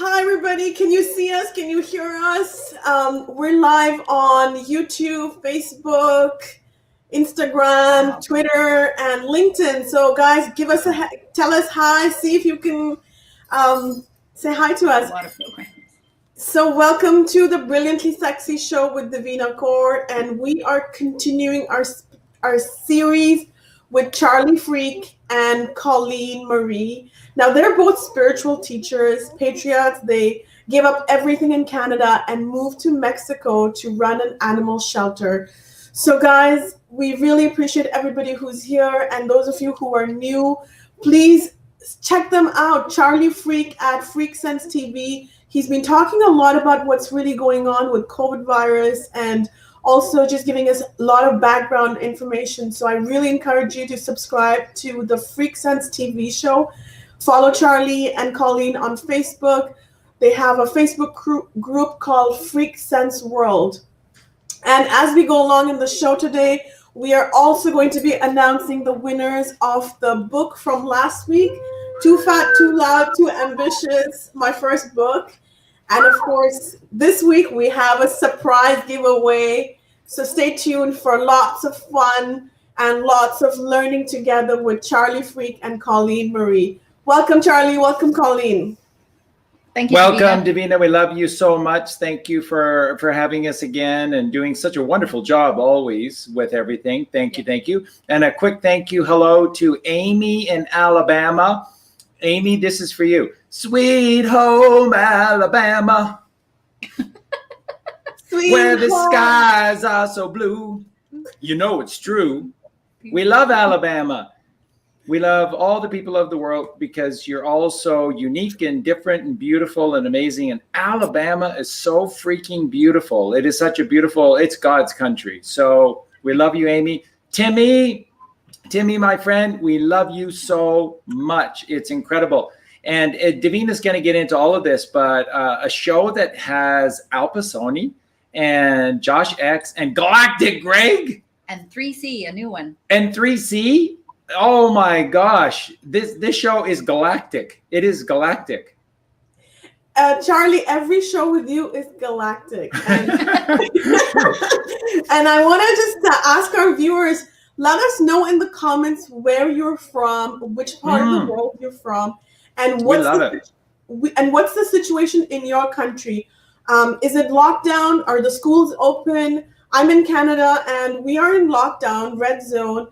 Hi, everybody. Can you see us? Can you hear us? We're live on YouTube, Facebook, Instagram, Twitter, and LinkedIn. So, guys, tell us hi. See if you can say hi to us. A lot of programs. So, welcome to the Brilliantly Sexy Show with Devina Kaur, and we are continuing our series with Charlie Freak and Colleen Marie. Now, they're both spiritual teachers, patriots. They gave up everything in Canada and moved to Mexico to run an animal shelter. So, guys, we really appreciate everybody who's here, and those of you who are new, please check them out. Charlie Freak at Freak Sense TV. He's been talking a lot about what's really going on with COVID virus and also just giving us a lot of background information. So I really encourage you to subscribe to the Freak Sense TV show. Follow Charlie and Colleen on Facebook. They have a Facebook group called Freak Sense World. And as we go along in the show today, we are also going to be announcing the winners of the book from last week, Too Fat, Too Loud, Too Ambitious, my first book. And of course, this week we have a surprise giveaway. So stay tuned for lots of fun and lots of learning together with Charlie Freak and Colleen Marie. Welcome, Charlie. Welcome, Colleen. Thank you. Welcome, Devina. We love you so much. Thank you for having us again and doing such a wonderful job always with everything. Thank you. And a quick thank you, hello to Amy in Alabama. Amy, this is for you. Sweet home Alabama, where the skies are so blue. You know it's true. We love Alabama. We love all the people of the world because you're all so unique and different and beautiful and amazing. And Alabama is so freaking beautiful. It is such a beautiful, it's God's country. So we love you, Amy. Timmy, my friend, we love you so much. It's incredible. And Davina's going to get into all of this, but a show that has Al Pasoni and Josh X and Galactic Greg. And 3C, a new one. And 3C. Oh my gosh. This show is galactic. It is galactic. Charlie, every show with you is galactic. And, and I want to just ask our viewers, let us know in the comments where you're from, which part of the world you're from, and what's the situation in your country. Is it lockdown? Are the schools open? I'm in Canada and we are in lockdown, red zone,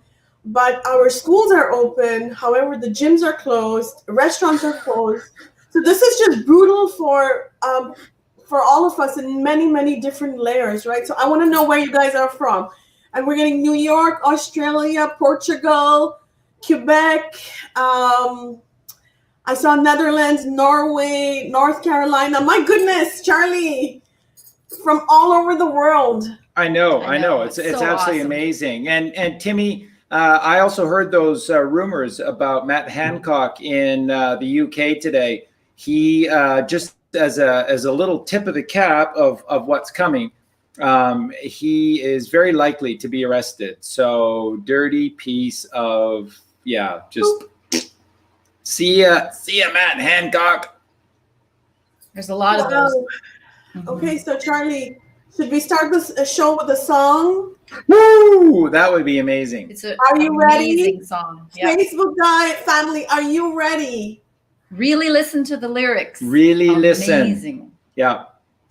but our schools are open. However, the gyms are closed, restaurants are closed. So this is just brutal for all of us in many, many different layers, right? So I want to know where you guys are from. And we're getting New York, Australia, Portugal, Quebec. I saw Netherlands, Norway, North Carolina. My goodness, Charlie, from all over the world. I know. It's so absolutely awesome. Amazing. And Timmy, I also heard those rumors about Matt Hancock in the UK today. He just as a little tip of the cap of what's coming. He is very likely to be arrested. So dirty piece of just see ya, Matt Hancock. There's a lot of those. Okay, so Charlie, should we start this show with a song? Woo! That would be amazing. It's an amazing ready? Song. Yep. Facebook guy family, are you ready? Really listen to the lyrics. Really listen. Amazing. Yeah.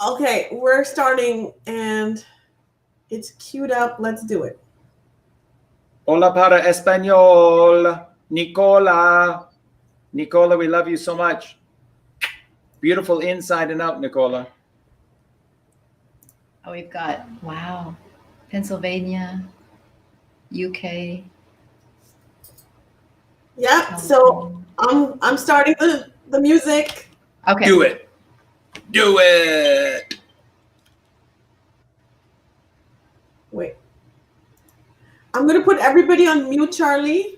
Okay, we're starting and it's queued up. Let's do it. Hola para Español. Nicola. Nicola, we love you so much. Beautiful inside and out, Nicola. Oh, we've got, wow. Pennsylvania, UK. Yeah, so I'm starting the music. Okay. Do it. Wait. I'm going to put everybody on mute, Charlie.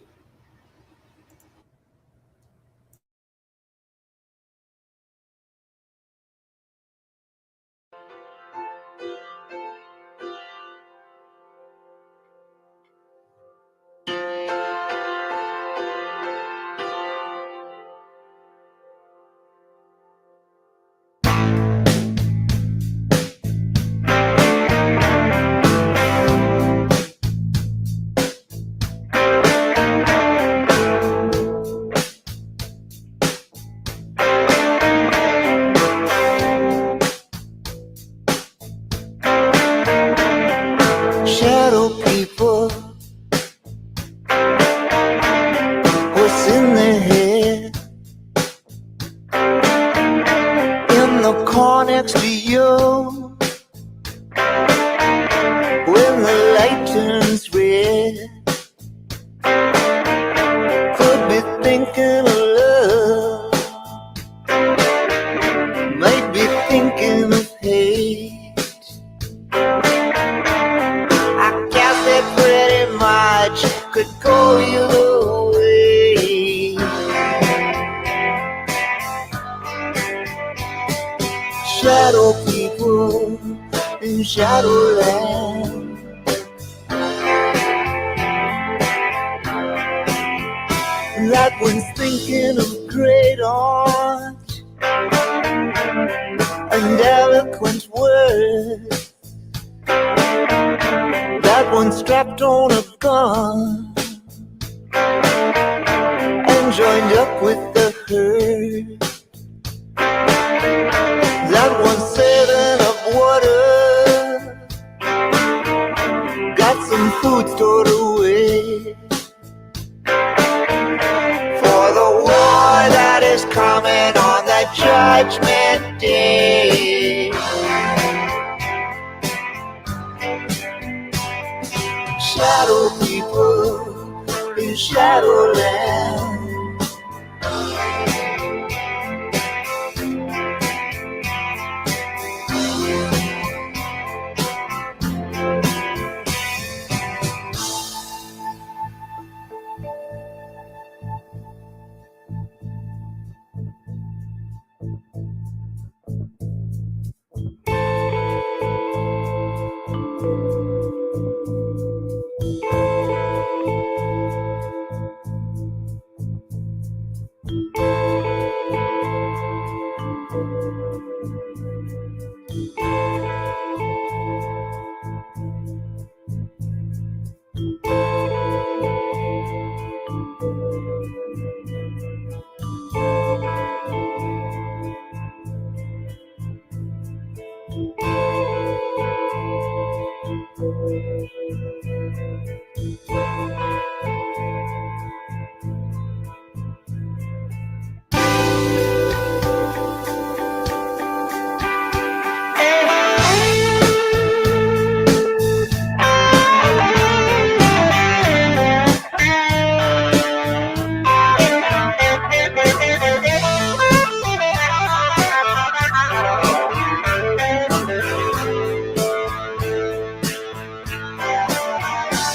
next to you when the light turns red. Could be thinking of love, might be thinking of hate. I guess it pretty much could go either way. Shadow people in Shadowland, that one's thinking of great art and eloquent words. That one's strapped on a gun and joined up with the herd. That one's saving up water, got some food stored away for the war that is coming on that judgment day. Shadow people in Shadowland,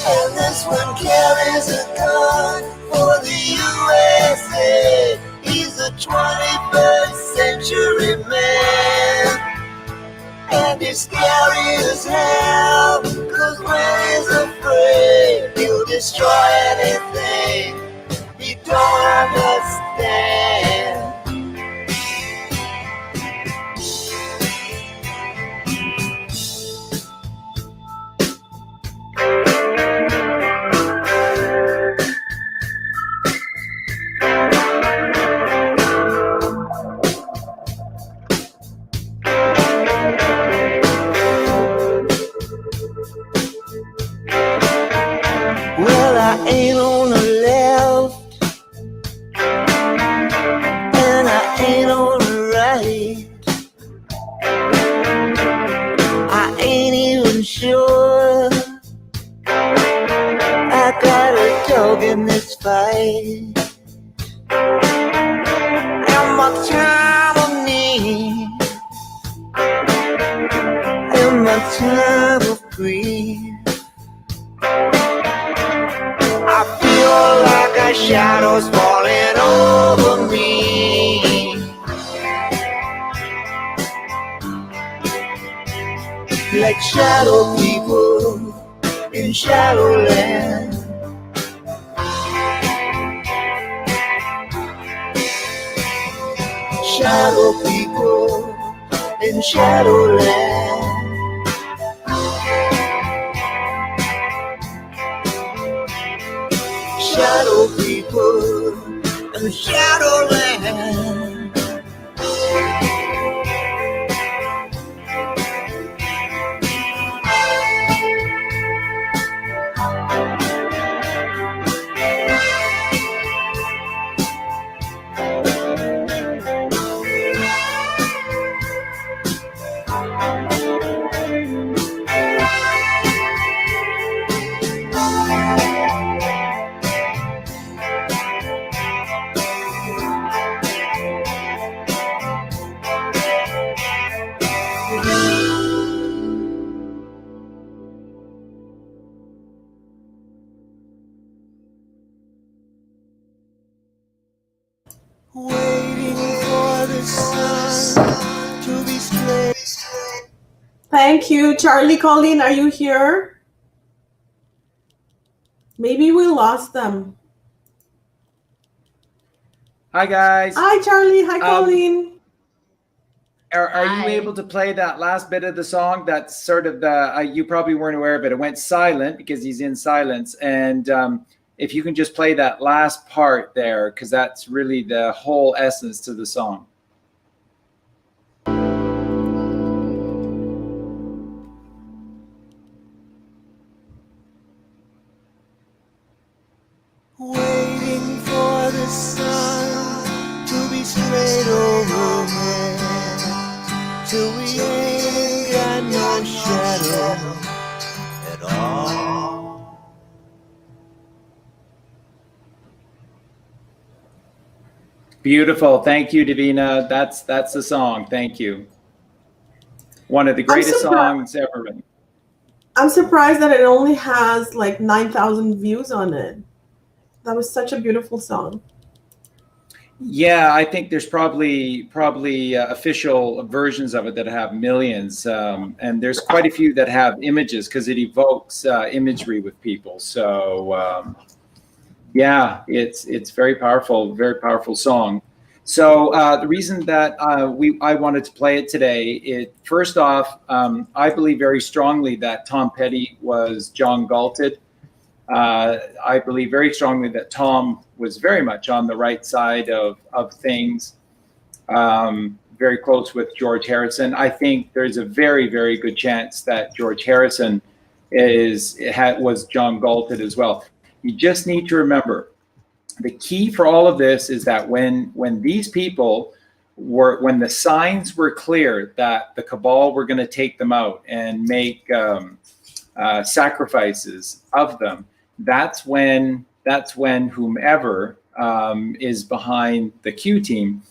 and this one carries a gun for the USA. He's a 21st century man, and he's scary as hell, 'cause when he's afraid, he'll destroy anything he don't understand. Well, I ain't on the left, and I ain't on the right. I ain't even sure I got a dog in this fight. In my time of need, in my time of grief, I feel like a shadow's falling over me. Like shadow people in Shadowland. Shadow people in Shadowland. Shadow people in Shadowland. the sun to be straight. Thank you. Charlie, Colleen, are you here? Maybe we lost them. Hi, guys. Hi, Charlie. Hi, Colleen. Are you Hi. able to play that last bit of the song? That's sort of the, you probably weren't aware of it. It went silent because he's in silence. And if you can just play that last part there, because that's really the whole essence to the song. Waiting for the sun to be straight overhead, till we ain't got no shadow at all. Beautiful. Thank you, Devina. That's the song. Thank you. One of the greatest songs ever written. I'm surprised that it only has like 9,000 views on it. That was such a beautiful song. Yeah, I think there's probably official versions of it that have millions, and there's quite a few that have images because it evokes imagery with people. So yeah, it's very powerful song. So the reason that I wanted to play it today, first off, I believe very strongly that Tom Petty was John Galted. I believe very strongly that Tom was very much on the right side of things, very close with George Harrison. I think there's a very, very good chance that George Harrison was John Galted as well. You just need to remember, the key for all of this is that when these people when the signs were clear that the cabal were going to take them out and make sacrifices of them, that's when whomever is behind the Q team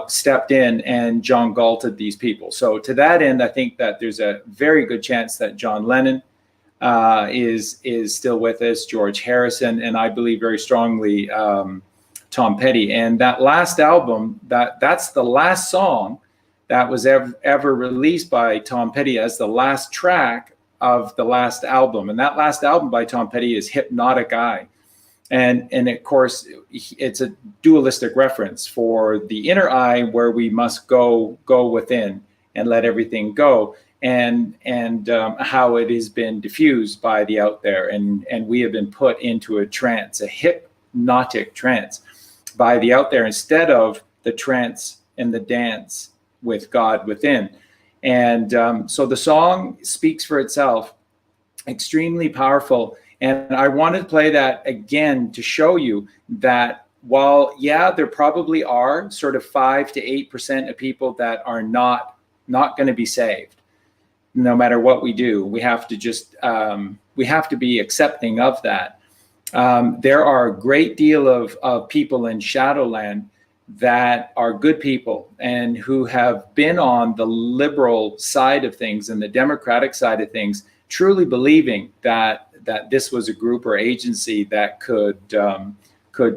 stepped in and John Galted these people. So to that end, I think that there's a very good chance that John Lennon is still with us, George Harrison, and I believe very strongly Tom Petty. And that last album, that's the last song that was ever released by Tom Petty as the last track of the last album. And that last album by Tom Petty is Hypnotic Eye. And of course, it's a dualistic reference for the inner eye, where we must go within and let everything go, and how it has been diffused by the out there. And we have been put into a trance, a hypnotic trance by the out there, instead of the trance and the dance with God within. And so the song speaks for itself, extremely powerful. And I wanted to play that again to show you that while, yeah, there probably are sort of 5 to 8% of people that are not going to be saved, no matter what we do. We have to just, we have to be accepting of that. There are a great deal of people in Shadowland that are good people and who have been on the liberal side of things and the democratic side of things, truly believing that this was a group or agency that could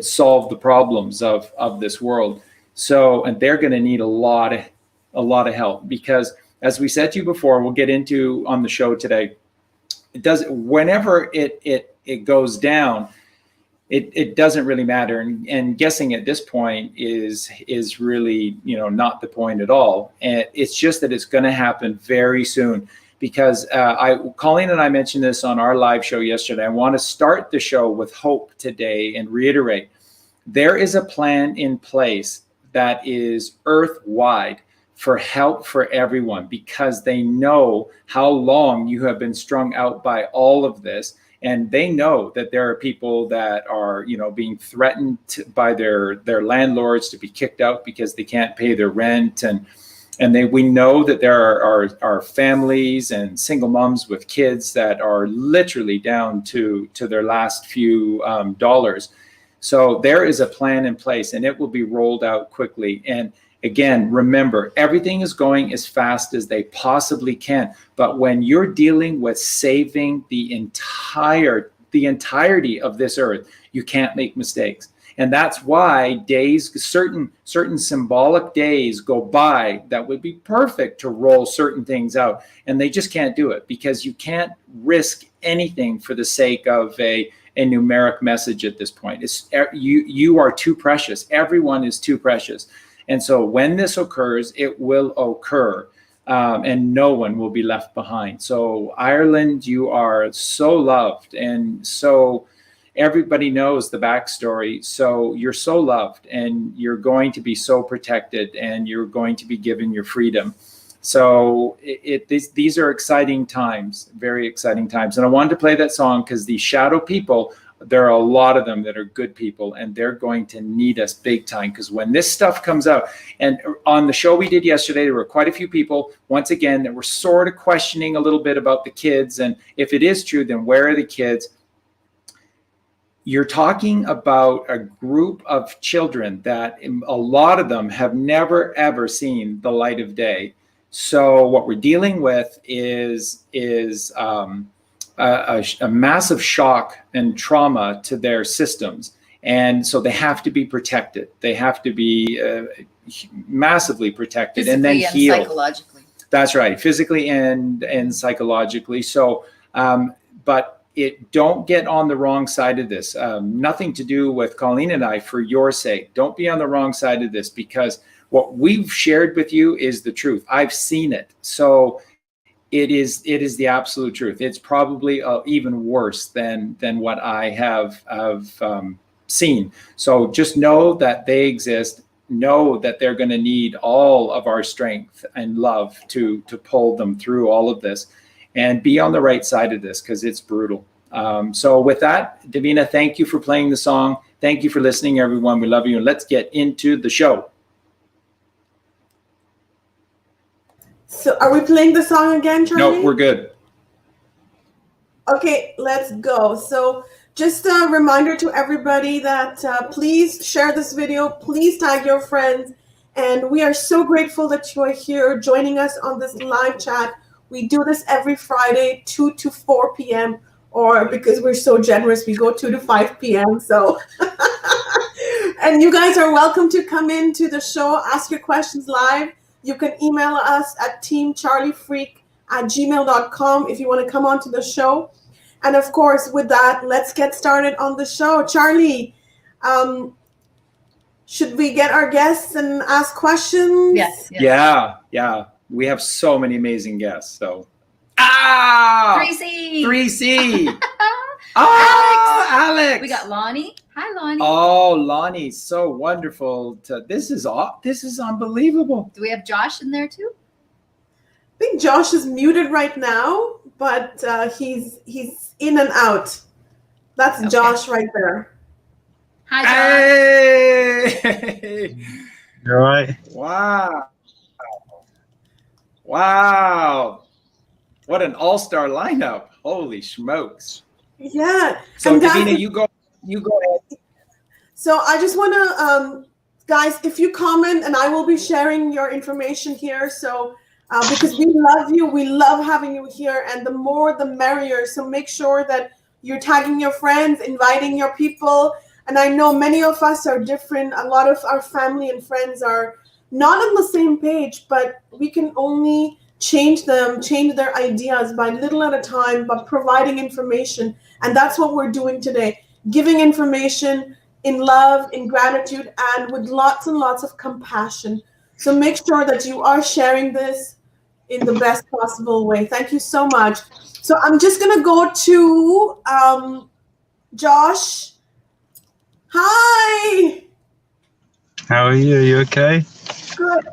solve the problems of this world. So, and they're going to need a lot of help, because as we said to you before, we'll get into on the show today, whenever it goes down, it doesn't really matter. And guessing at this point is really, not the point at all. And it's just that it's going to happen very soon, because Colleen and I mentioned this on our live show yesterday. I want to start the show with hope today and reiterate, there is a plan in place that is earth-wide for help for everyone, because they know how long you have been strung out by all of this. And they know that there are people that are, being threatened by their landlords to be kicked out because they can't pay their rent. And we know that there are families and single moms with kids that are literally down to their last few dollars. So there is a plan in place, and it will be rolled out quickly. And again, remember, everything is going as fast as they possibly can. But when you're dealing with saving the entirety of this earth, you can't make mistakes. And that's why certain symbolic days go by that would be perfect to roll certain things out. And they just can't do it because you can't risk anything for the sake of a numeric message at this point. You are too precious. Everyone is too precious. And so when this occurs, it will occur. And no one will be left behind. So Ireland, you are so loved, and so everybody knows the backstory. So you're so loved, and you're going to be so protected, and you're going to be given your freedom. So these are exciting times, very exciting times. And I wanted to play that song because the shadow people, there are a lot of them that are good people, and they're going to need us big time, because when this stuff comes out, and on the show we did yesterday, there were quite a few people, once again, that were sort of questioning a little bit about the kids. And if it is true, then where are the kids? You're talking about a group of children that a lot of them have never, ever seen the light of day. So what we're dealing with is a massive shock and trauma to their systems. And so they have to be protected. They have to be massively protected, physically and then healed. Psychologically. That's right, physically and psychologically. So, but don't get on the wrong side of this. Nothing to do with Colleen and I, for your sake. Don't be on the wrong side of this, because what we've shared with you is the truth. I've seen it. So it is the absolute truth. It's probably even worse than what I have seen. So just know that they exist. Know that they're going to need all of our strength and love to pull them through all of this, and be on the right side of this, because it's brutal. So with that, Devina, thank you for playing the song. Thank you for listening, everyone. We love you, and let's get into the show. So are we playing the song again, Charlie? No, we're good. Okay, let's go. So just a reminder to everybody that please share this video, please tag your friends, and we are so grateful that you are here joining us on this live chat. We do this every Friday, 2 to 4 p.m., or because we're so generous, we go 2 to 5 p.m. So, and you guys are welcome to come into the show, ask your questions live. You can email us at teamcharliefreak@gmail.com if you want to come on to the show. And of course, with that, let's get started on the show. Charlie, should we get our guests and ask questions? Yes. Yeah. We have so many amazing guests. So, 3C. Alex. We got Lonnie. Hi, Lonnie. Oh, Lonnie, so wonderful. This is unbelievable. Do we have Josh in there too? I think Josh is muted right now, but he's in and out. That's okay. Josh right there. Hi, Josh. Hey! You all right? Wow. What an all-star lineup. Holy smokes. Yeah. So, Devina, you go ahead. So I just want to, guys, if you comment, and I will be sharing your information here. So because we love you, we love having you here, and the more the merrier. So make sure that you're tagging your friends, inviting your people. And I know many of us are different. A lot of our family and friends are not on the same page, but we can only change their ideas by little at a time, by providing information. And that's what we're doing today, giving information in love, in gratitude, and with lots and lots of compassion. So make sure that you are sharing this in the best possible way. Thank you so much. So I'm just going to go to Josh. Hi. How are you? Are you okay? Good.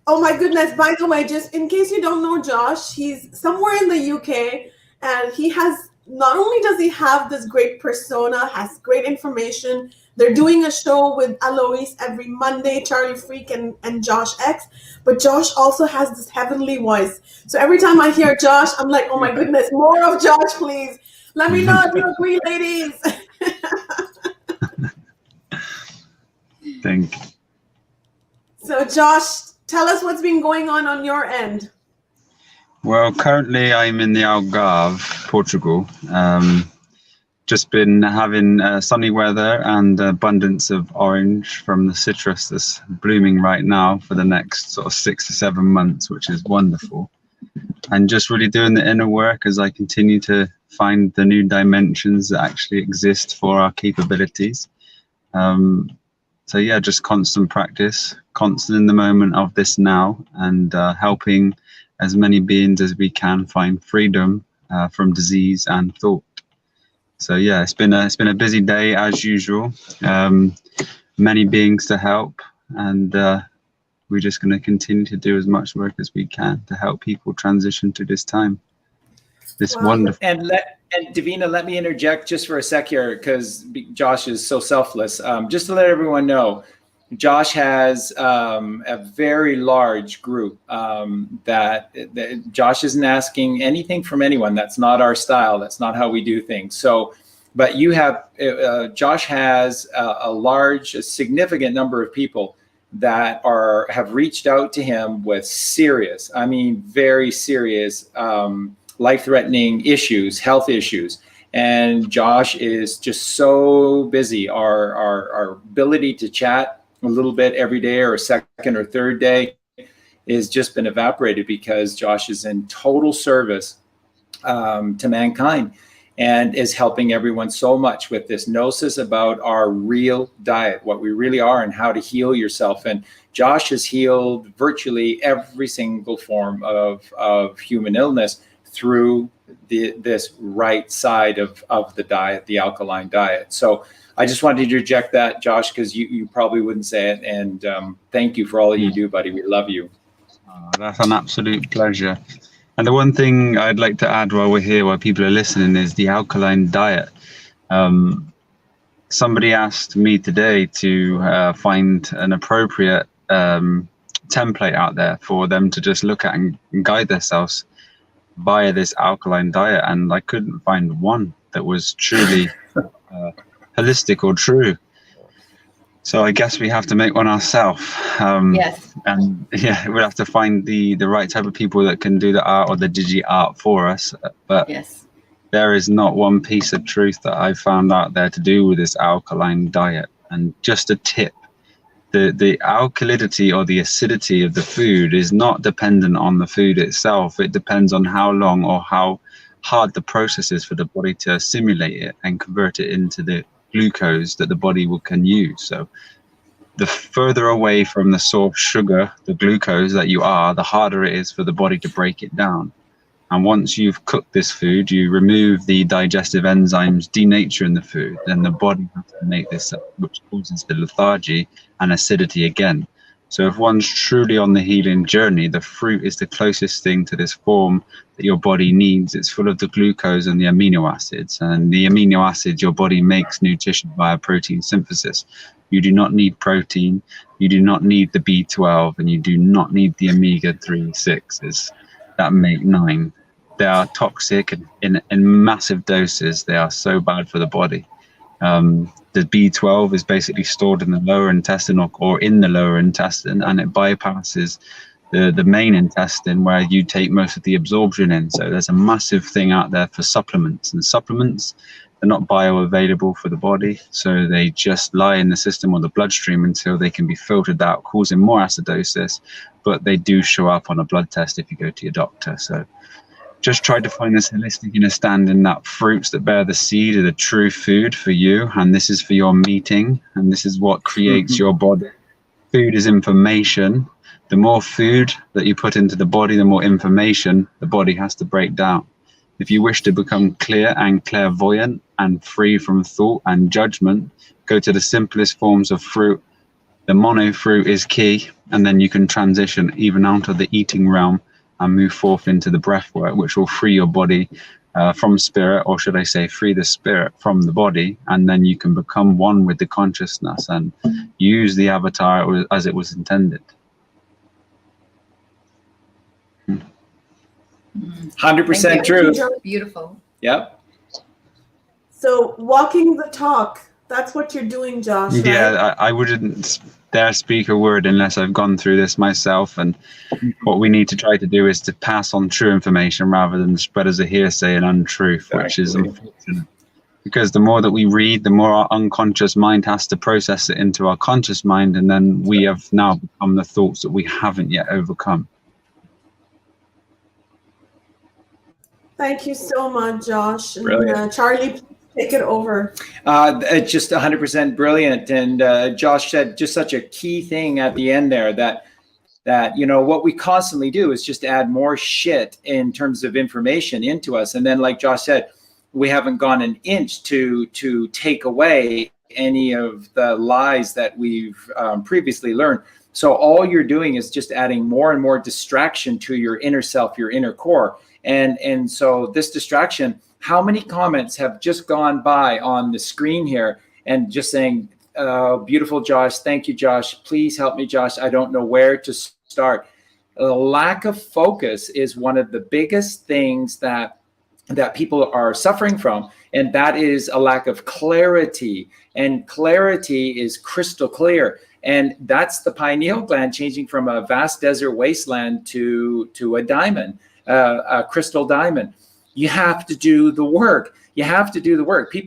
Oh my goodness. By the way, just in case you don't know Josh, he's somewhere in the UK, and he has, not only does he have this great persona, has great information. They're doing a show with Alois every Monday, Charlie Freak and Josh X, but Josh also has this heavenly voice. So every time I hear Josh, I'm like, oh my goodness, more of Josh, please. Let me know if you agree, ladies. Thank you. So Josh, tell us what's been going on your end. Well, currently I'm in the Algarve, Portugal. just been having sunny weather and abundance of orange from the citrus that's blooming right now for the next sort of 6 to 7 months, which is wonderful. And just really doing the inner work as I continue to find the new dimensions that actually exist for our capabilities. So yeah, just constant practice, constant in the moment of this now, and helping as many beings as we can find freedom from disease and thought. So yeah, it's been a busy day as usual. Many beings to help, and we're just going to continue to do as much work as we can to help people transition to this time. This wonderful. And Devina, let me interject just for a sec here, because Josh is so selfless. Just to let everyone know, Josh has a very large group that Josh isn't asking anything from anyone. That's not our style. That's not how we do things. So, but you have, Josh has a significant number of people that have reached out to him with serious, I mean, very serious, life-threatening issues, health issues. And Josh is just so busy. Our ability to chat a little bit every day or a second or third day has just been evaporated because Josh is in total service to mankind and is helping everyone so much with this gnosis about our real diet, what we really are and how to heal yourself. And Josh has healed virtually every single form of human illness through this right side of the diet, the alkaline diet. So I just wanted to reject that, Josh, because you probably wouldn't say it. And thank you for all that you do, buddy. We love you. Oh, that's an absolute pleasure. And the one thing I'd like to add while we're here, while people are listening, is the alkaline diet. Somebody asked me today to find an appropriate template out there for them to just look at and guide themselves via this alkaline diet, and I couldn't find one that was truly holistic or true. So I guess we have to make one ourselves. Yes. And yeah, we'll have to find the right type of people that can do the art or the digi art for us. But Yes. there is not one piece of truth that I found out there to do with this alkaline diet. And just a tip, the alkalinity or the acidity of the food is not dependent on the food itself. It depends on how long or how hard the process is for the body to assimilate it and convert it into the glucose that the body can use. So the further away from the source sugar, the glucose that you are, the harder it is for the body to break it down. And once you've cooked this food, you remove the digestive enzymes denaturing the food, then the body has to make this up, which causes the lethargy and acidity again. So if one's truly on the healing journey, the fruit is the closest thing to this form that your body needs. It's full of the glucose and the amino acids, and the amino acids your body makes nutrition via protein synthesis. You do not need protein, you do not need the B12, and you do not need the omega-3 6s that make 9. They are toxic in massive doses. They are so bad for the body. The B12 is basically stored in the lower intestine or in the lower intestine, and it bypasses the main intestine where you take most of the absorption in. So there's a massive thing out there for supplements, and supplements are not bioavailable for the body, so they just lie in the system or the bloodstream until they can be filtered out, causing more acidosis, but they do show up on a blood test if you go to your doctor. So just try to find this holistic understanding that fruits that bear the seed are the true food for you, and this is for your meeting, and this is what creates your body. Food is information. The more food that you put into the body, the more information the body has to break down. If you wish to become clear and clairvoyant and free from thought and judgment, go to the simplest forms of fruit. The mono fruit is key, and then you can transition even out of the eating realm and move forth into the breath work, which will free your body from spirit, or should I say free the spirit from the body, and then you can become one with the consciousness and use the avatar as it was intended. 100% true. Beautiful. Yep. So walking the talk, that's what you're doing, Josh, right? Yeah, I wouldn't dare speak a word unless I've gone through this myself, and what we need to try to do is to pass on true information rather than spread as a hearsay and untruth, which is unfortunate. because the more that we read, the more our unconscious mind has to process it into our conscious mind, and then we have now become the thoughts that we haven't yet overcome. Thank you so much, Josh. Brilliant. And, Charlie, please take it over. It's just 100% brilliant. And Josh said just such a key thing at the end there, that you know, what we constantly do is just add more shit in terms of information into us. And then, like Josh said, we haven't gone an inch to take away any of the lies that we've previously learned. So all you're doing is just adding more and more distraction to your inner self, your inner core. And so this distraction, how many comments have just gone by on the screen here and just saying, beautiful Josh, thank you, Josh, please help me, Josh, I don't know where to start. The lack of focus is one of the biggest things that people are suffering from, and that is a lack of clarity. And clarity is crystal clear. And that's the pineal gland changing from a vast desert wasteland to a diamond, a crystal diamond. You have to do the work. You have to do the work. There's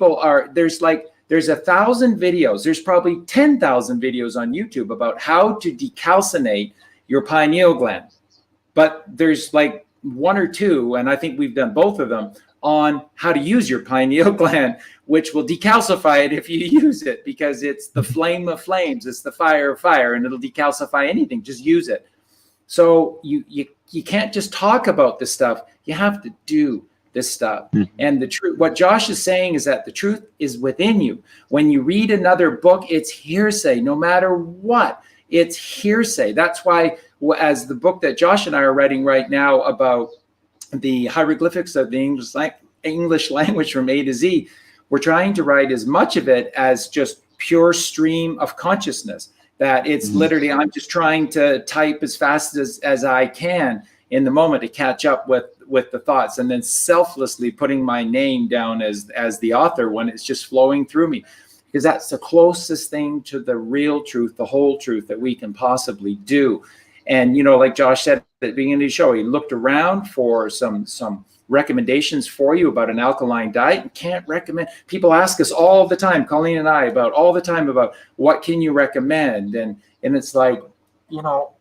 1,000 videos. There's probably 10,000 videos on YouTube about how to decalcinate your pineal gland. But there's like one or two, and I think we've done both of them, on how to use your pineal gland, which will decalcify it if you use it, because it's the flame of flames, it's the fire of fire, and it'll decalcify anything. Just use it. So you can't just talk about this stuff. You have to do this stuff. And the truth, what Josh is saying is that the truth is within you. When you read another book, it's hearsay, no matter what. It's hearsay. That's why, as the book that Josh and I are writing right now about the hieroglyphics of the English language from A to Z, we're trying to write as much of it as just pure stream of consciousness. That it's literally, I'm just trying to type as fast as I can in the moment to catch up with the thoughts, and then selflessly putting my name down as the author when it's just flowing through me, because that's the closest thing to the real truth, the whole truth that we can possibly do. And, you know, like Josh said at the beginning of the show, he looked around for some recommendations for you about an alkaline diet. You can't recommend. People ask us all the time, Colleen and I, about what can you recommend? And it's like, you know,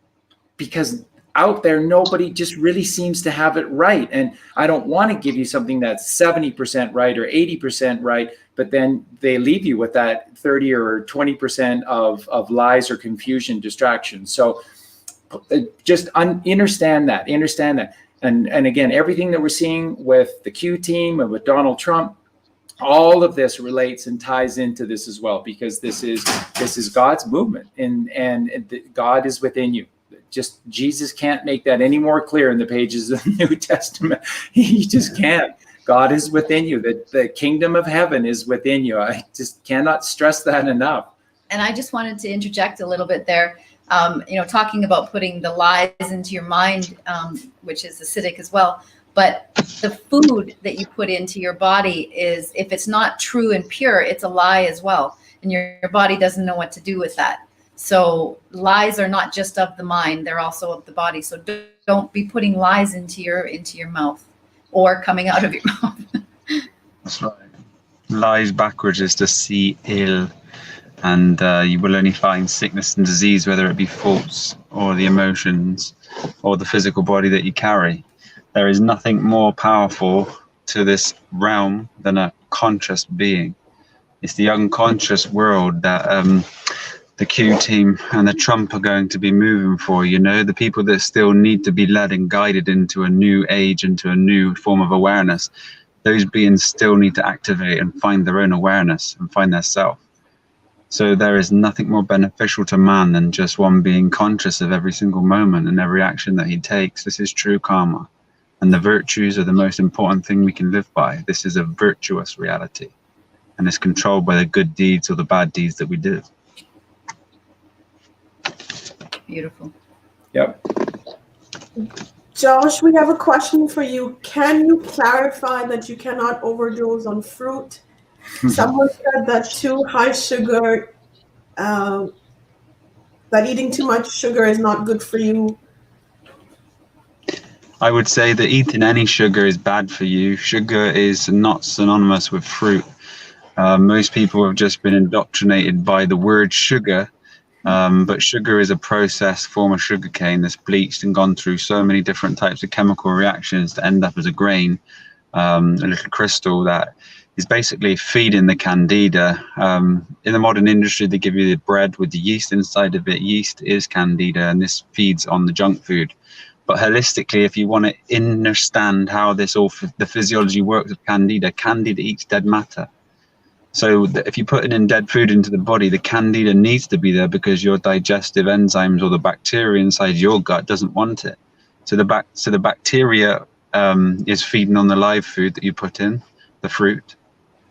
because out there, nobody just really seems to have it right. And I don't want to give you something that's 70% right or 80% right, but then they leave you with that 30 or 20% of lies or confusion, distraction. So just understand that. And again, everything that we're seeing with the Q team and with Donald Trump, all of this relates and ties into this as well, because this is God's movement, and God is within you. Just Jesus can't make that any more clear in the pages of the New Testament. He just can't. God is within you. The kingdom of heaven is within you. I just cannot stress that enough. And I just wanted to interject a little bit there. Talking about putting the lies into your mind, which is acidic as well. But the food that you put into your body is, if it's not true and pure, it's a lie as well. And your body doesn't know what to do with that. So lies are not just of the mind, they're also of the body. So don't be putting lies into your mouth or coming out of your mouth. That's right. Lies backwards is to see ill. And you will only find sickness and disease, whether it be thoughts or the emotions or the physical body that you carry. There is nothing more powerful to this realm than a conscious being. It's the unconscious world that the Q team and the Trump are going to be moving for. You know, the people that still need to be led and guided into a new age, into a new form of awareness. Those beings still need to activate and find their own awareness and find their self. So there is nothing more beneficial to man than just one being conscious of every single moment and every action that he takes. This is true karma. And the virtues are the most important thing we can live by. This is a virtuous reality. And it's controlled by the good deeds or the bad deeds that we do. Beautiful. Yep. Josh, we have a question for you. Can you clarify that you cannot overdose on fruit? Someone said that too high sugar, that eating too much sugar is not good for you. I would say that eating any sugar is bad for you. Sugar is not synonymous with fruit. Most people have just been indoctrinated by the word sugar, but sugar is a processed form of sugarcane that's bleached and gone through so many different types of chemical reactions to end up as a grain, a little crystal that is basically feeding the candida. In the modern industry, they give you the bread with the yeast inside of it. Yeast is candida, and this feeds on the junk food. But holistically, if you want to understand how this the physiology works of candida eats dead matter. So if you put in dead food into the body, the candida needs to be there because your digestive enzymes or the bacteria inside your gut doesn't want it. So the bacteria is feeding on the live food that you put in, the fruit.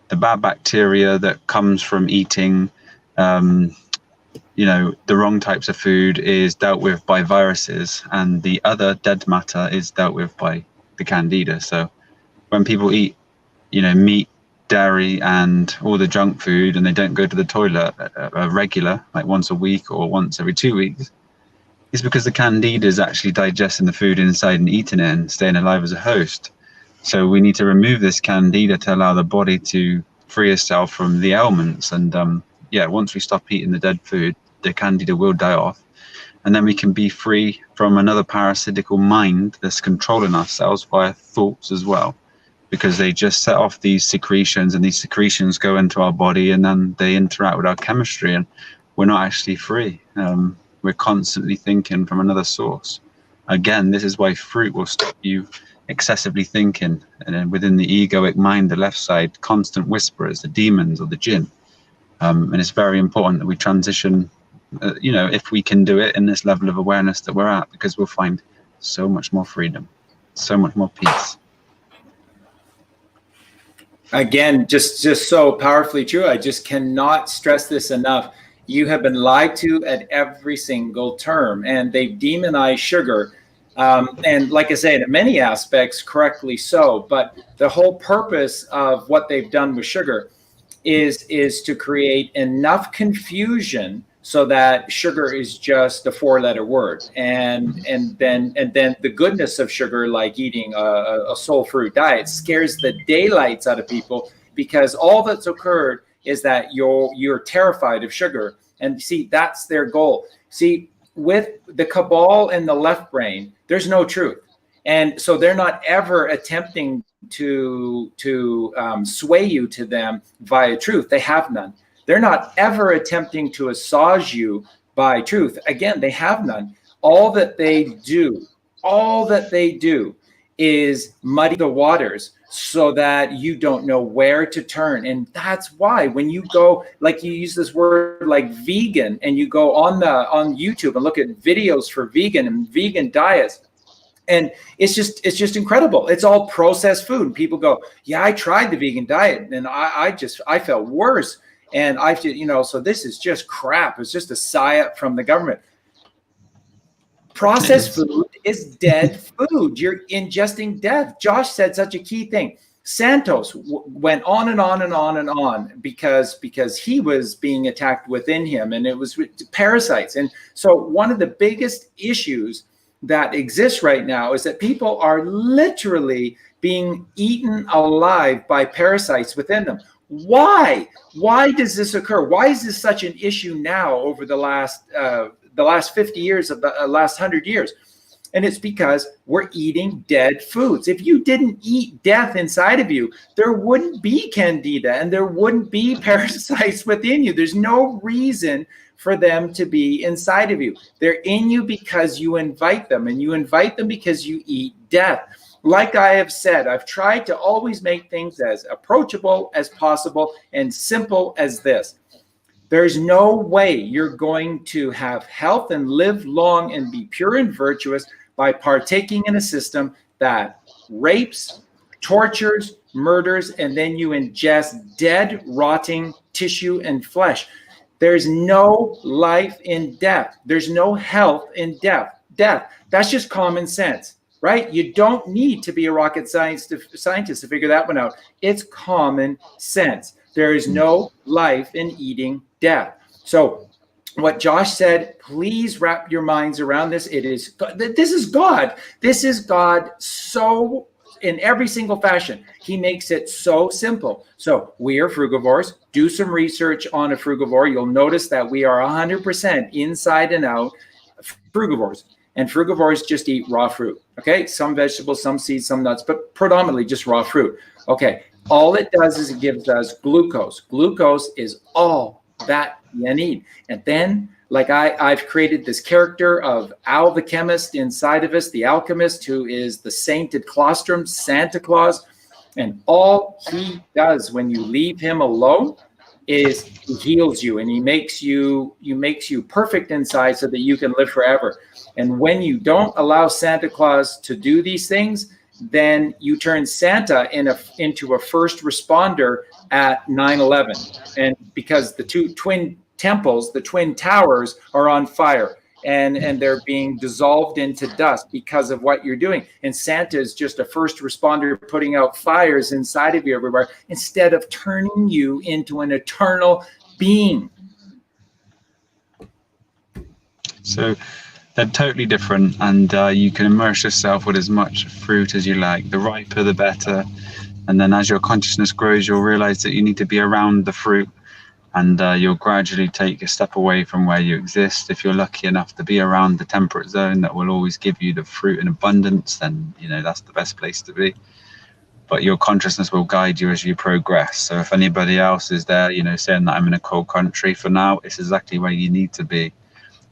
The bad bacteria that comes from eating, the wrong types of food is dealt with by viruses, and the other dead matter is dealt with by the candida. So when people eat, meat, dairy, and all the junk food, and they don't go to the toilet regular, like once a week or once every 2 weeks, it's because the candida is actually digesting the food inside and eating it and staying alive as a host. So we need to remove this candida to allow the body to free itself from the ailments. And once we stop eating the dead food, the candida will die off. And then we can be free from another parasitical mind that's controlling ourselves via thoughts as well, because they just set off these secretions, and these secretions go into our body and then they interact with our chemistry, and we're not actually free. We're constantly thinking from another source. Again, this is why fruit will stop you excessively thinking, and then within the egoic mind, the left side, constant whisperers, the demons or the jinn. And it's very important that we transition, if we can do it in this level of awareness that we're at, because we'll find so much more freedom, so much more peace. Again, just so powerfully true. I just cannot stress this enough. You have been lied to at every single term, and they've demonized sugar. And like I say, in many aspects, correctly so. But the whole purpose of what they've done with sugar is to create enough confusion so that sugar is just a 4-letter word, and then the goodness of sugar, like eating a soul fruit diet, scares the daylights out of people, because all that's occurred is that you're terrified of sugar. And see, that's their goal. See, with the cabal in the left brain, there's no truth. And so they're not ever attempting to sway you to them via truth. They have none. They're not ever attempting to assuage you by truth. Again, they have none. All that they do is muddy the waters so that you don't know where to turn. And that's why when you go, like you use this word like vegan, and you go on YouTube and look at videos for vegan and vegan diets, and it's just incredible. It's all processed food. And people go, yeah, I tried the vegan diet and I felt worse. And so this is just crap. It's just a psyop from the government. Processed food is dead food. You're ingesting death. Josh said such a key thing. Santos went on and on and on and on because he was being attacked within him, and it was parasites. And so one of the biggest issues that exists right now is that people are literally being eaten alive by parasites within them. Why? Why does this occur? Why is this such an issue now over the last 50 years, of the last 100 years? And it's because we're eating dead foods. If you didn't eat death inside of you, there wouldn't be candida and there wouldn't be parasites within you. There's no reason for them to be inside of you. They're in you because you invite them, and you invite them because you eat death. Like I have said, I've tried to always make things as approachable as possible and simple as this. There's no way you're going to have health and live long and be pure and virtuous by partaking in a system that rapes, tortures, murders, and then you ingest dead, rotting tissue and flesh. There's no life in death. There's no health in death. That's just common sense, right? You don't need to be a rocket scientist to figure that one out. It's common sense. There is no life in eating death. So what Josh said, please wrap your minds around this. This is God. This is God so in every single fashion. He makes it so simple. So we are frugivores. Do some research on a frugivore. You'll notice that we are 100% inside and out frugivores. And frugivores just eat raw fruit. Okay, some vegetables, some seeds, some nuts, but predominantly just raw fruit. Okay, all it does is it gives us glucose. Glucose is all that you need. And then, like I've created this character of Al the chemist inside of us, the alchemist, who is the sainted colostrum, Santa Claus. And all he does when you leave him alone is he heals you, and he makes you perfect inside so that you can live forever. And when you don't allow Santa Claus to do these things, then you turn Santa into a first responder at 9/11. And because the two twin temples, the twin towers, are on fire, and they're being dissolved into dust because of what you're doing. And Santa is just a first responder putting out fires inside of you everywhere, instead of turning you into an eternal being. So they're totally different, and you can immerse yourself with as much fruit as you like. The riper, the better. And then as your consciousness grows, you'll realize that you need to be around the fruit, and you'll gradually take a step away from where you exist. If you're lucky enough to be around the temperate zone that will always give you the fruit in abundance, then that's the best place to be. But your consciousness will guide you as you progress. So if anybody else is there, saying that I'm in a cold country, for now, it's exactly where you need to be.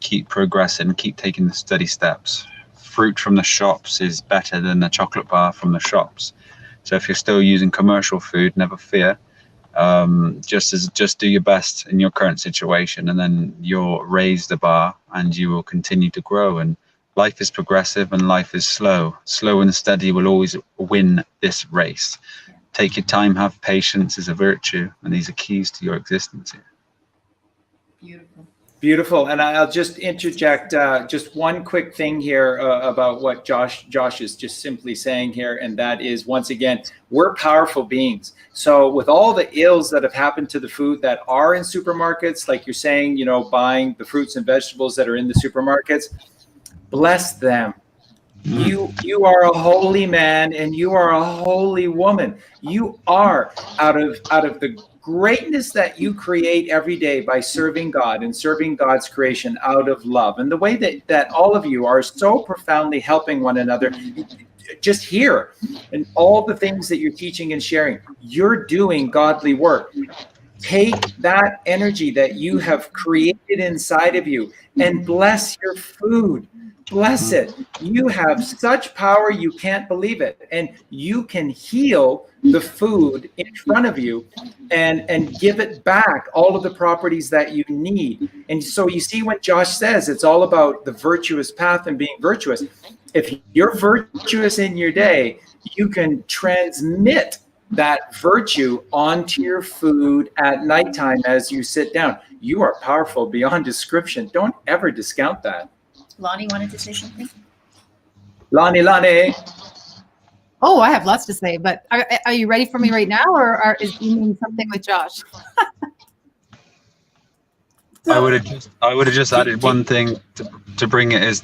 Keep progressing, keep taking the steady steps. Fruit from the shops is better than the chocolate bar from the shops. So if you're still using commercial food, never fear. Just do your best in your current situation, and then you'll raise the bar and you will continue to grow. And life is progressive and life is slow. Slow and steady will always win this race. Take your time, have patience is a virtue, and these are keys to your existence here. Beautiful. Beautiful. And I'll just interject just one quick thing here about what Josh is just simply saying here. And that is, once again, we're powerful beings. So with all the ills that have happened to the food that are in supermarkets, like you're saying, buying the fruits and vegetables that are in the supermarkets, bless them. You are a holy man and you are a holy woman. You are out of the greatness that you create every day by serving God and serving God's creation out of love. And the way that all of you are so profoundly helping one another, just here, and all the things that you're teaching and sharing, you're doing godly work. Take that energy that you have created inside of you and bless your food. Bless it. You have such power, you can't believe it. And you can heal the food in front of you and give it back all of the properties that you need. And so you see, when Josh says it's all about the virtuous path and being virtuous, if you're virtuous in your day, you can transmit that virtue onto your food at nighttime as you sit down. You are powerful beyond description. Don't ever discount that. Lonnie wanted to say something. Lonnie. Oh, I have lots to say, but are you ready for me right now, or is you mean something with Josh? I would have just added one thing to bring it is,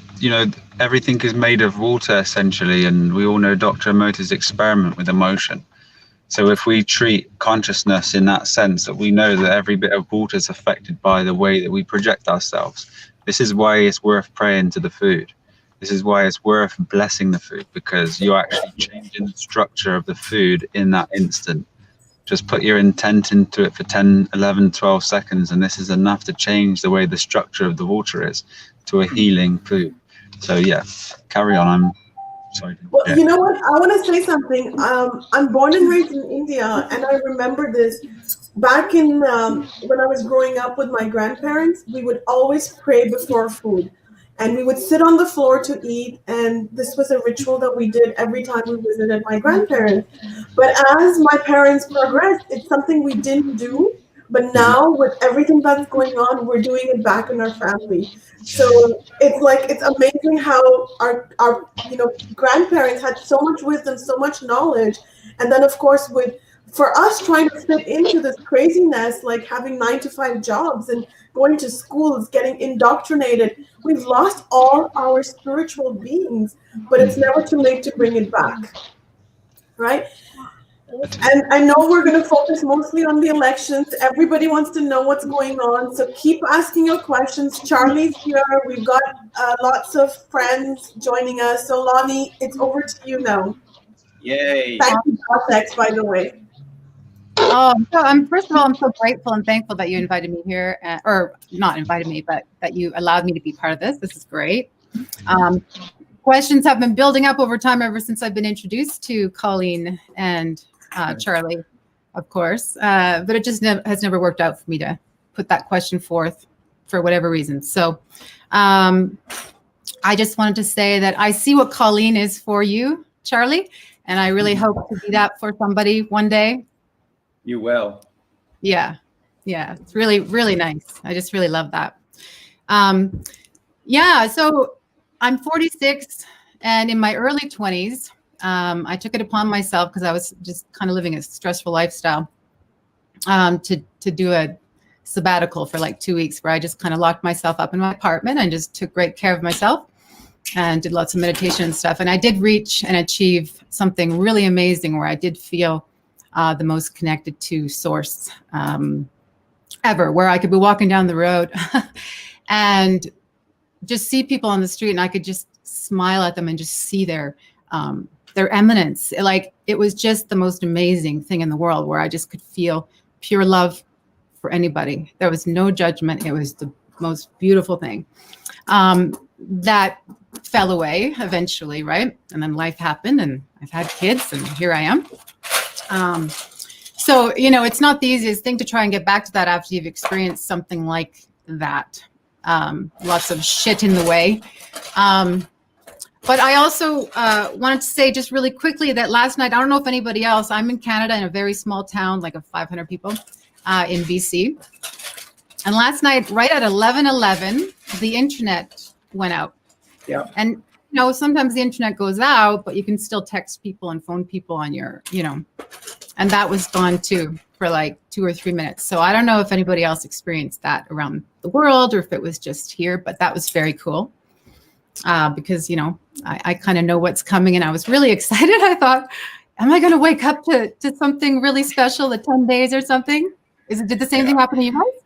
everything is made of water essentially, and we all know Dr. Emoto's experiment with emotion. So if we treat consciousness in that sense, that we know that every bit of water is affected by the way that we project ourselves. This is why it's worth praying to the food. This is why it's worth blessing the food, because you're actually changing the structure of the food in that instant. Just put your intent into it for 10, 11, 12 seconds, and this is enough to change the way the structure of the water is to a healing food. So yeah, carry on. I'm sorry. Well, you know what? I want to say something. I'm born and raised in India, and I remember this. Back in when I was growing up with my grandparents, we would always pray before food. And we would sit on the floor to eat, and this was a ritual that we did every time we visited my grandparents. But as my parents progressed, it's something we didn't do. But now, with everything that's going on, we're doing it back in our family. So it's amazing how our grandparents had so much wisdom, so much knowledge, and then of course for us trying to fit into this craziness, like having 9-to-5 jobs and going to schools, getting indoctrinated, we've lost all our spiritual beings, but it's never too late to bring it back. right? And I know we're going to focus mostly on the elections. Everybody wants to know what's going on. So keep asking your questions. Charlie's here. We've got lots of friends joining us. So Lonnie, it's over to you now. Yay. Thank you, Vortex, by the way. Oh, so first of all, I'm so grateful and thankful that you invited me here, or not invited me, but that you allowed me to be part of this. This is great. Questions have been building up over time ever since I've been introduced to Colleen and Charlie, of course, but it just has never worked out for me to put that question forth for whatever reason. So I just wanted to say that I see what Colleen is for you, Charlie, and I really hope to be that for somebody one day. You will. Yeah. It's really, really nice. I just really love that. So I'm 46 and in my early 20s, I took it upon myself because I was just kind of living a stressful lifestyle to do a sabbatical for like 2 weeks where I just kind of locked myself up in my apartment and just took great care of myself and did lots of meditation and stuff. And I did reach and achieve something really amazing where I did feel the most connected to source ever, where I could be walking down the road and just see people on the street and I could just smile at them and just see their eminence. Like it was just the most amazing thing in the world where I just could feel pure love for anybody. There was no judgment. It was the most beautiful thing. That fell away eventually, right? And then life happened and I've had kids and here I am. So, it's not the easiest thing to try and get back to that after you've experienced something like that. Lots of shit in the way. But I also wanted to say just really quickly that last night, I don't know if anybody else, I'm in Canada in a very small town, like of 500 people in BC. And last night, right at 11:11, the internet went out. Yeah. And, sometimes the internet goes out, but you can still text people and phone people on your, and that was gone too for like 2 or 3 minutes. So I don't know if anybody else experienced that around the world or if it was just here, but that was very cool. Because, I kind of know what's coming and I was really excited. I thought, am I going to wake up to something really special, the 10 days or something? Did the same thing happen to you guys?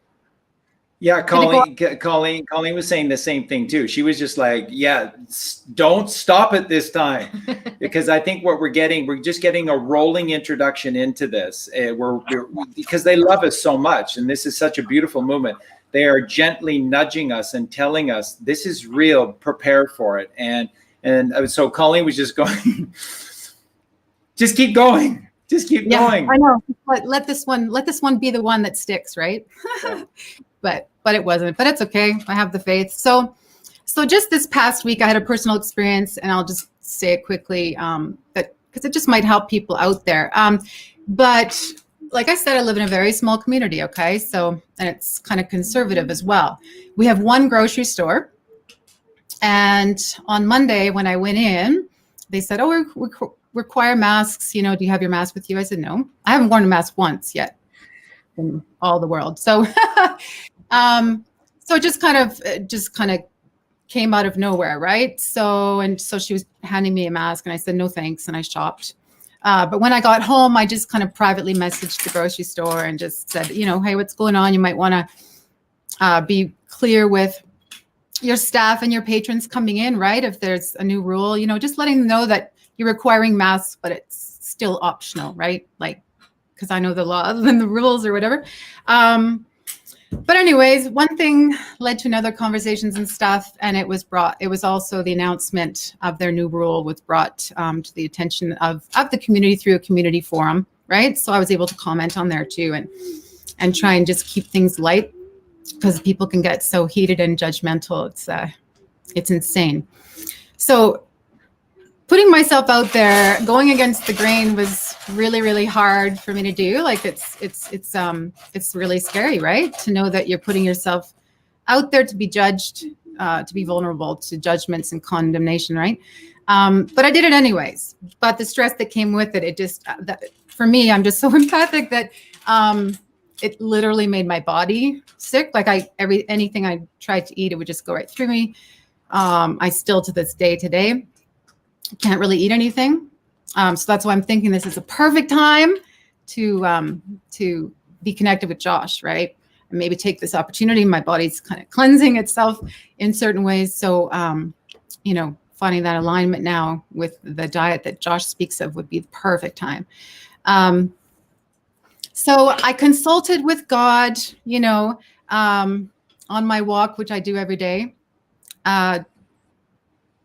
Yeah, Colleen was saying the same thing too. She was just like, yeah, don't stop it this time. Because I think what we're just getting a rolling introduction into this. Because they love us so much. And this is such a beautiful movement. They are gently nudging us and telling us this is real, prepare for it. And so Colleen was just going, just keep going. Just keep going. I know. But let this one be the one that sticks, right? Yeah. But it wasn't. But it's okay. I have the faith. So just this past week, I had a personal experience, and I'll just say it quickly, because it just might help people out there. But like I said, I live in a very small community. Okay, and it's kind of conservative as well. We have one grocery store, and on Monday when I went in, they said, "Oh, we require masks. Do you have your mask with you?" I said, "No, I haven't worn a mask once yet in all the world." So. So it just kind of came out of nowhere, right? So she was handing me a mask and I said, no, thanks. And I shopped. But when I got home, I just kind of privately messaged the grocery store and just said, hey, what's going on? You might want to be clear with your staff and your patrons coming in, right? If there's a new rule, just letting them know that you're requiring masks, but it's still optional, right? Like, because I know the law other than the rules or whatever. But anyways, one thing led to another, conversations and stuff, and it was also the announcement of their new rule was brought to the attention of the community through a community forum, right? So I was able to comment on there too and try and just keep things light because people can get so heated and judgmental. It's insane. So putting myself out there, going against the grain was really, really hard for me to do. Like it's really scary, right? To know that you're putting yourself out there to be judged, to be vulnerable to judgments and condemnation, right? But I did it anyways. But the stress that came with it, for me, I'm just so empathic that it literally made my body sick. Like anything I tried to eat, it would just go right through me. I still to this day today can't really eat anything So that's why I'm thinking this is a perfect time to be connected with Josh, right? And maybe take this opportunity. My body's kind of cleansing itself in certain ways. So, finding that alignment now with the diet that Josh speaks of would be the perfect time. So I consulted with God, on my walk, which I do every day.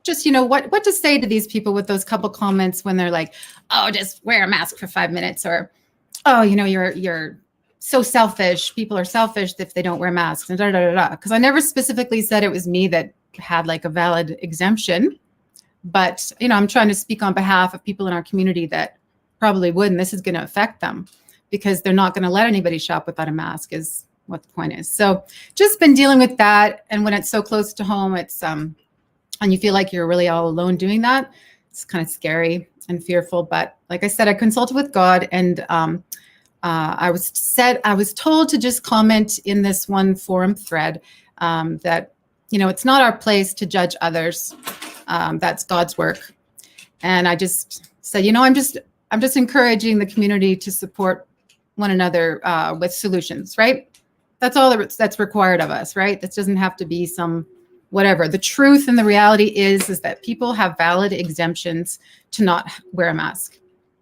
Just, what to say to these people with those couple comments when they're like, oh, just wear a mask for 5 minutes, or, oh, you're so selfish. People are selfish if they don't wear masks, and because I never specifically said it was me that had like a valid exemption. But, I'm trying to speak on behalf of people in our community that probably would, and this is going to affect them because they're not going to let anybody shop without a mask is what the point is. So just been dealing with that. And when it's so close to home, it's, and you feel like you're really all alone doing that, it's kind of scary and fearful. But like I said, I consulted with God, and I was told to just comment in this one forum thread that, it's not our place to judge others. That's God's work. And I just said, I'm just encouraging the community to support one another with solutions, right? That's all that's required of us, right? This doesn't have to be some whatever. The truth and the reality is that people have valid exemptions to not wear a mask.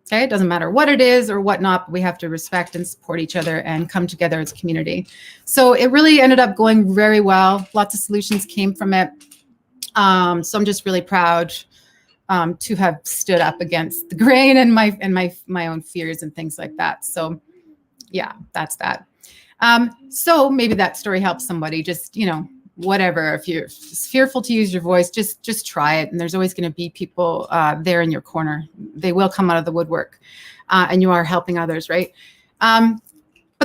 Okay, it doesn't matter what it is or whatnot, but we have to respect and support each other and come together as a community. So it really ended up going very well. Lots of solutions came from it. So I'm just really proud to have stood up against the grain and my own fears and things like that. So yeah, that's that. So maybe that story helps somebody. Just, whatever. If you're just fearful to use your voice, just try it. And there's always going to be people there in your corner. They will come out of the woodwork, and you are helping others, right? But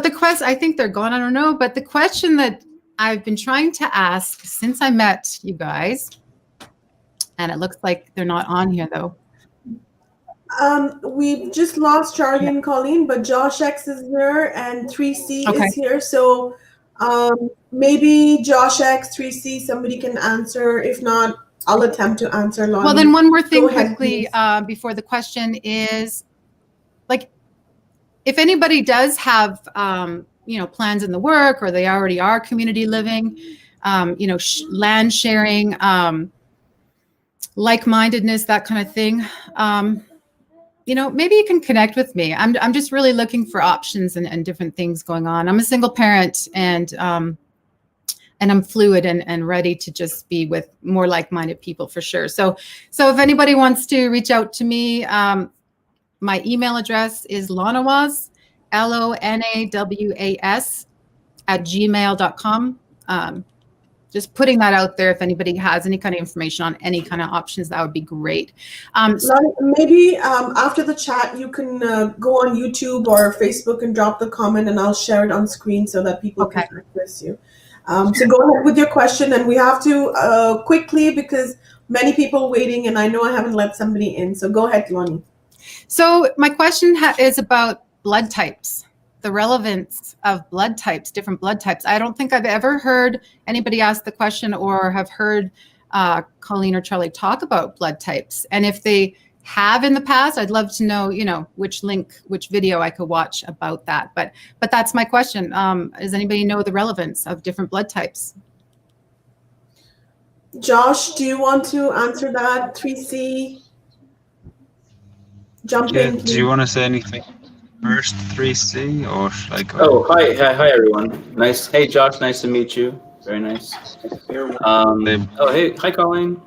the question, I think they're gone. I don't know. But the question that I've been trying to ask since I met you guys, and it looks like they're not on here though. We've just lost Charlie and Colleen, but Josh X is here and 3C is here. So maybe Josh X, 3C, somebody can answer. If not, I'll attempt to answer. Lonnie. Well, then one more thing quickly before the question is, like, if anybody does have, plans in the work, or they already are community living, land sharing, like-mindedness, that kind of thing, maybe you can connect with me. I'm just really looking for options and different things going on. I'm a single parent, and I'm fluid and ready to just be with more like-minded people for sure. So if anybody wants to reach out to me, my email address is lonawas, LONAWAS @gmail.com. Just putting that out there. If anybody has any kind of information on any kind of options, that would be great. Maybe after the chat, you can go on YouTube or Facebook and drop the comment, and I'll share it on screen so that people can access you. So go ahead with your question, and we have to quickly, because many people waiting, and I know I haven't let somebody in. So go ahead, Lonnie. So my question is about blood types. The relevance of blood types, different blood types. I don't think I've ever heard anybody ask the question or have heard Colleen or Charlie talk about blood types. And if they have in the past, I'd love to know, which video I could watch about that. But that's my question. Does anybody know the relevance of different blood types? Josh, do you want to answer that? 3C, jump in. Do you want to say anything first, 3C, or should I go? Oh, hi everyone. Nice. Hey, Josh. Nice to meet you. Very nice. Hey, hi, Colleen.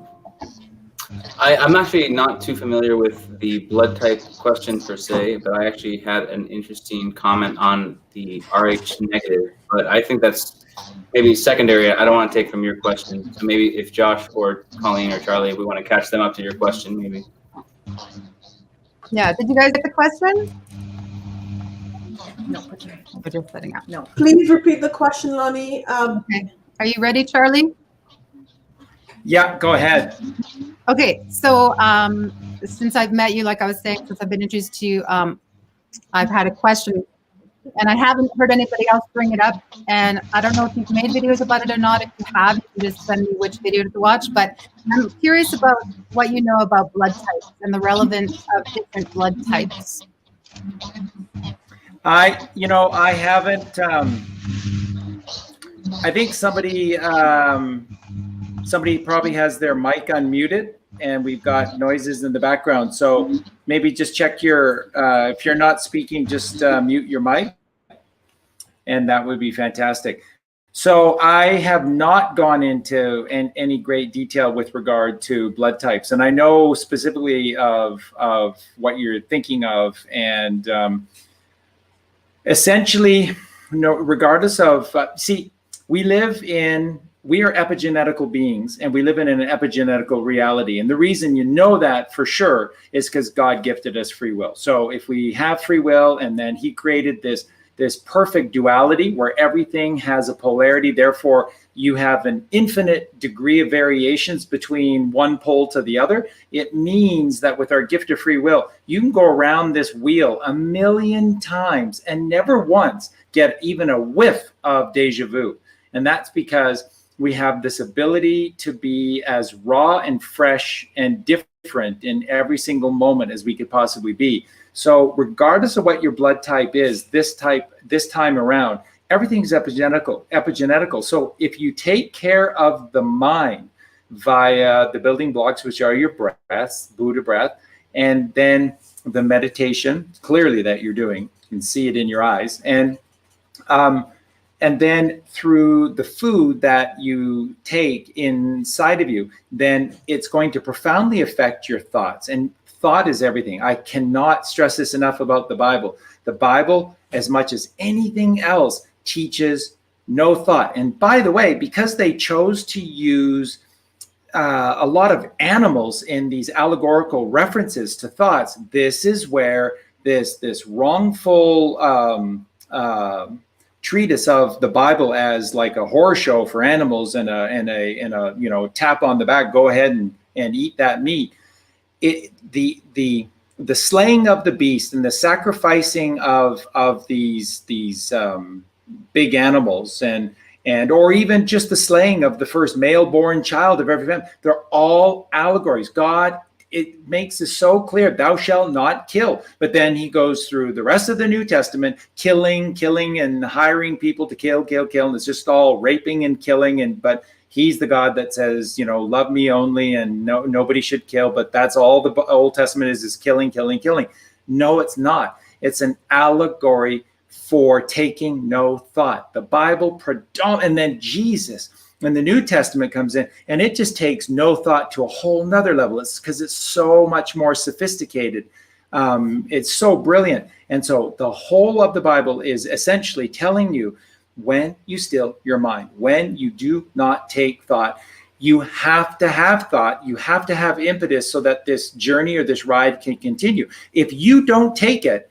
I'm actually not too familiar with the blood type question per se, but I actually had an interesting comment on the Rh negative. But I think that's maybe secondary. I don't want to take from your question. So maybe if Josh or Colleen or Charlie, if we want to catch them up to your question, maybe. Yeah. Did you guys get the question? No. We're just setting up. No. Please repeat the question, Lonnie. Okay. Are you ready, Charlie? Yeah, go ahead. Okay. So since I've met you, like I was saying, since I've been introduced to you, I've had a question And I haven't heard anybody else bring it up. And I don't know if you've made videos about it or not. If you have, you can just send me which video to watch. But I'm curious about what you know about blood types and the relevance of different blood types. I haven't. I think somebody probably has their mic unmuted, and we've got noises in the background. So maybe just check your. If you're not speaking, just mute your mic, and that would be fantastic. So I have not gone into any great detail with regard to blood types, and I know specifically of what you're thinking of, and essentially, regardless of we are epigenetical beings, and we live in an epigenetical reality. And the reason you know that for sure is because God gifted us free will. So if we have free will, and then he created this perfect duality where everything has a polarity, therefore you have an infinite degree of variations between one pole to the other. It means that with our gift of free will, you can go around this wheel 1,000,000 times and never once get even a whiff of deja vu. And that's because we have this ability to be as raw and fresh and different in every single moment as we could possibly be. So regardless of what your blood type is, this time around, everything's epigenetical. So if you take care of the mind via the building blocks, which are your breaths, Buddha breath, and then the meditation, clearly that you're doing, you can see it in your eyes, and then through the food that you take inside of you, then it's going to profoundly affect your thoughts. And thought is everything. I cannot stress this enough about the Bible. The Bible, as much as anything else, teaches no thought. And by the way, because they chose to use a lot of animals in these allegorical references to thoughts, this is where this wrongful treatise of the Bible as like a horror show for animals and a tap on the back, go ahead and eat that meat. The slaying of the beast and the sacrificing of these big animals and or even just the slaying of the first male born child of every family, they're all allegories. God, it makes it so clear, thou shalt not kill. But then he goes through the rest of the New Testament, killing, and hiring people to kill. And it's just all raping and killing. But he's the God that says, love me only, and nobody should kill. But that's all the Old Testament is killing. No, it's not. It's an allegory for taking no thought. The Bible and then Jesus and the New Testament comes in, and it just takes no thought to a whole nother level. It's because it's so much more sophisticated. It's so brilliant. And so the whole of the Bible is essentially telling you, when you still your mind, when you do not take thought, you have to have thought, you have to have impetus so that this journey or this ride can continue. If you don't take it,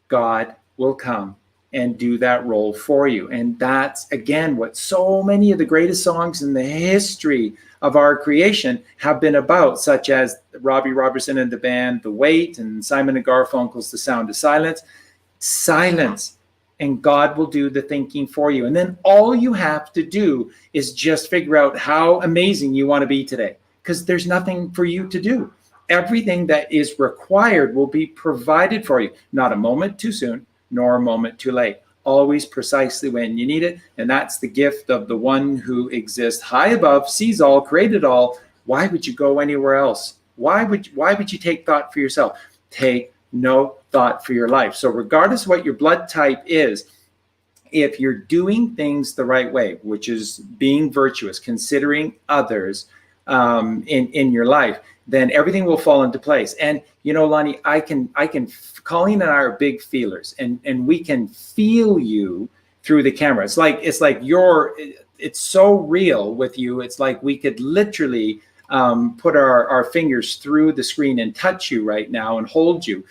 God will come and do that role for you. And that's, again, what so many of the greatest songs in the history of our creation have been about, such as Robbie Robertson and the band The Weight, and Simon and Garfunkel's The Sound of Silence. Silence, and God will do the thinking for you. And then all you have to do is just figure out how amazing you want to be today, because there's nothing for you to do. Everything that is required will be provided for you. Not a moment too soon, nor a moment too late. Always precisely when you need it. And that's the gift of the one who exists high above, sees all, created all. Why would you go anywhere else? Why would you take thought for yourself? Take no thought for your life. So regardless of what your blood type is, if you're doing things the right way, which is being virtuous, considering others in your life, then everything will fall into place. And Lonnie, I can Colleen and I are big feelers, and we can feel you through the camera. It's like it's so real with you. It's like we could literally put our fingers through the screen and touch you right now and hold you.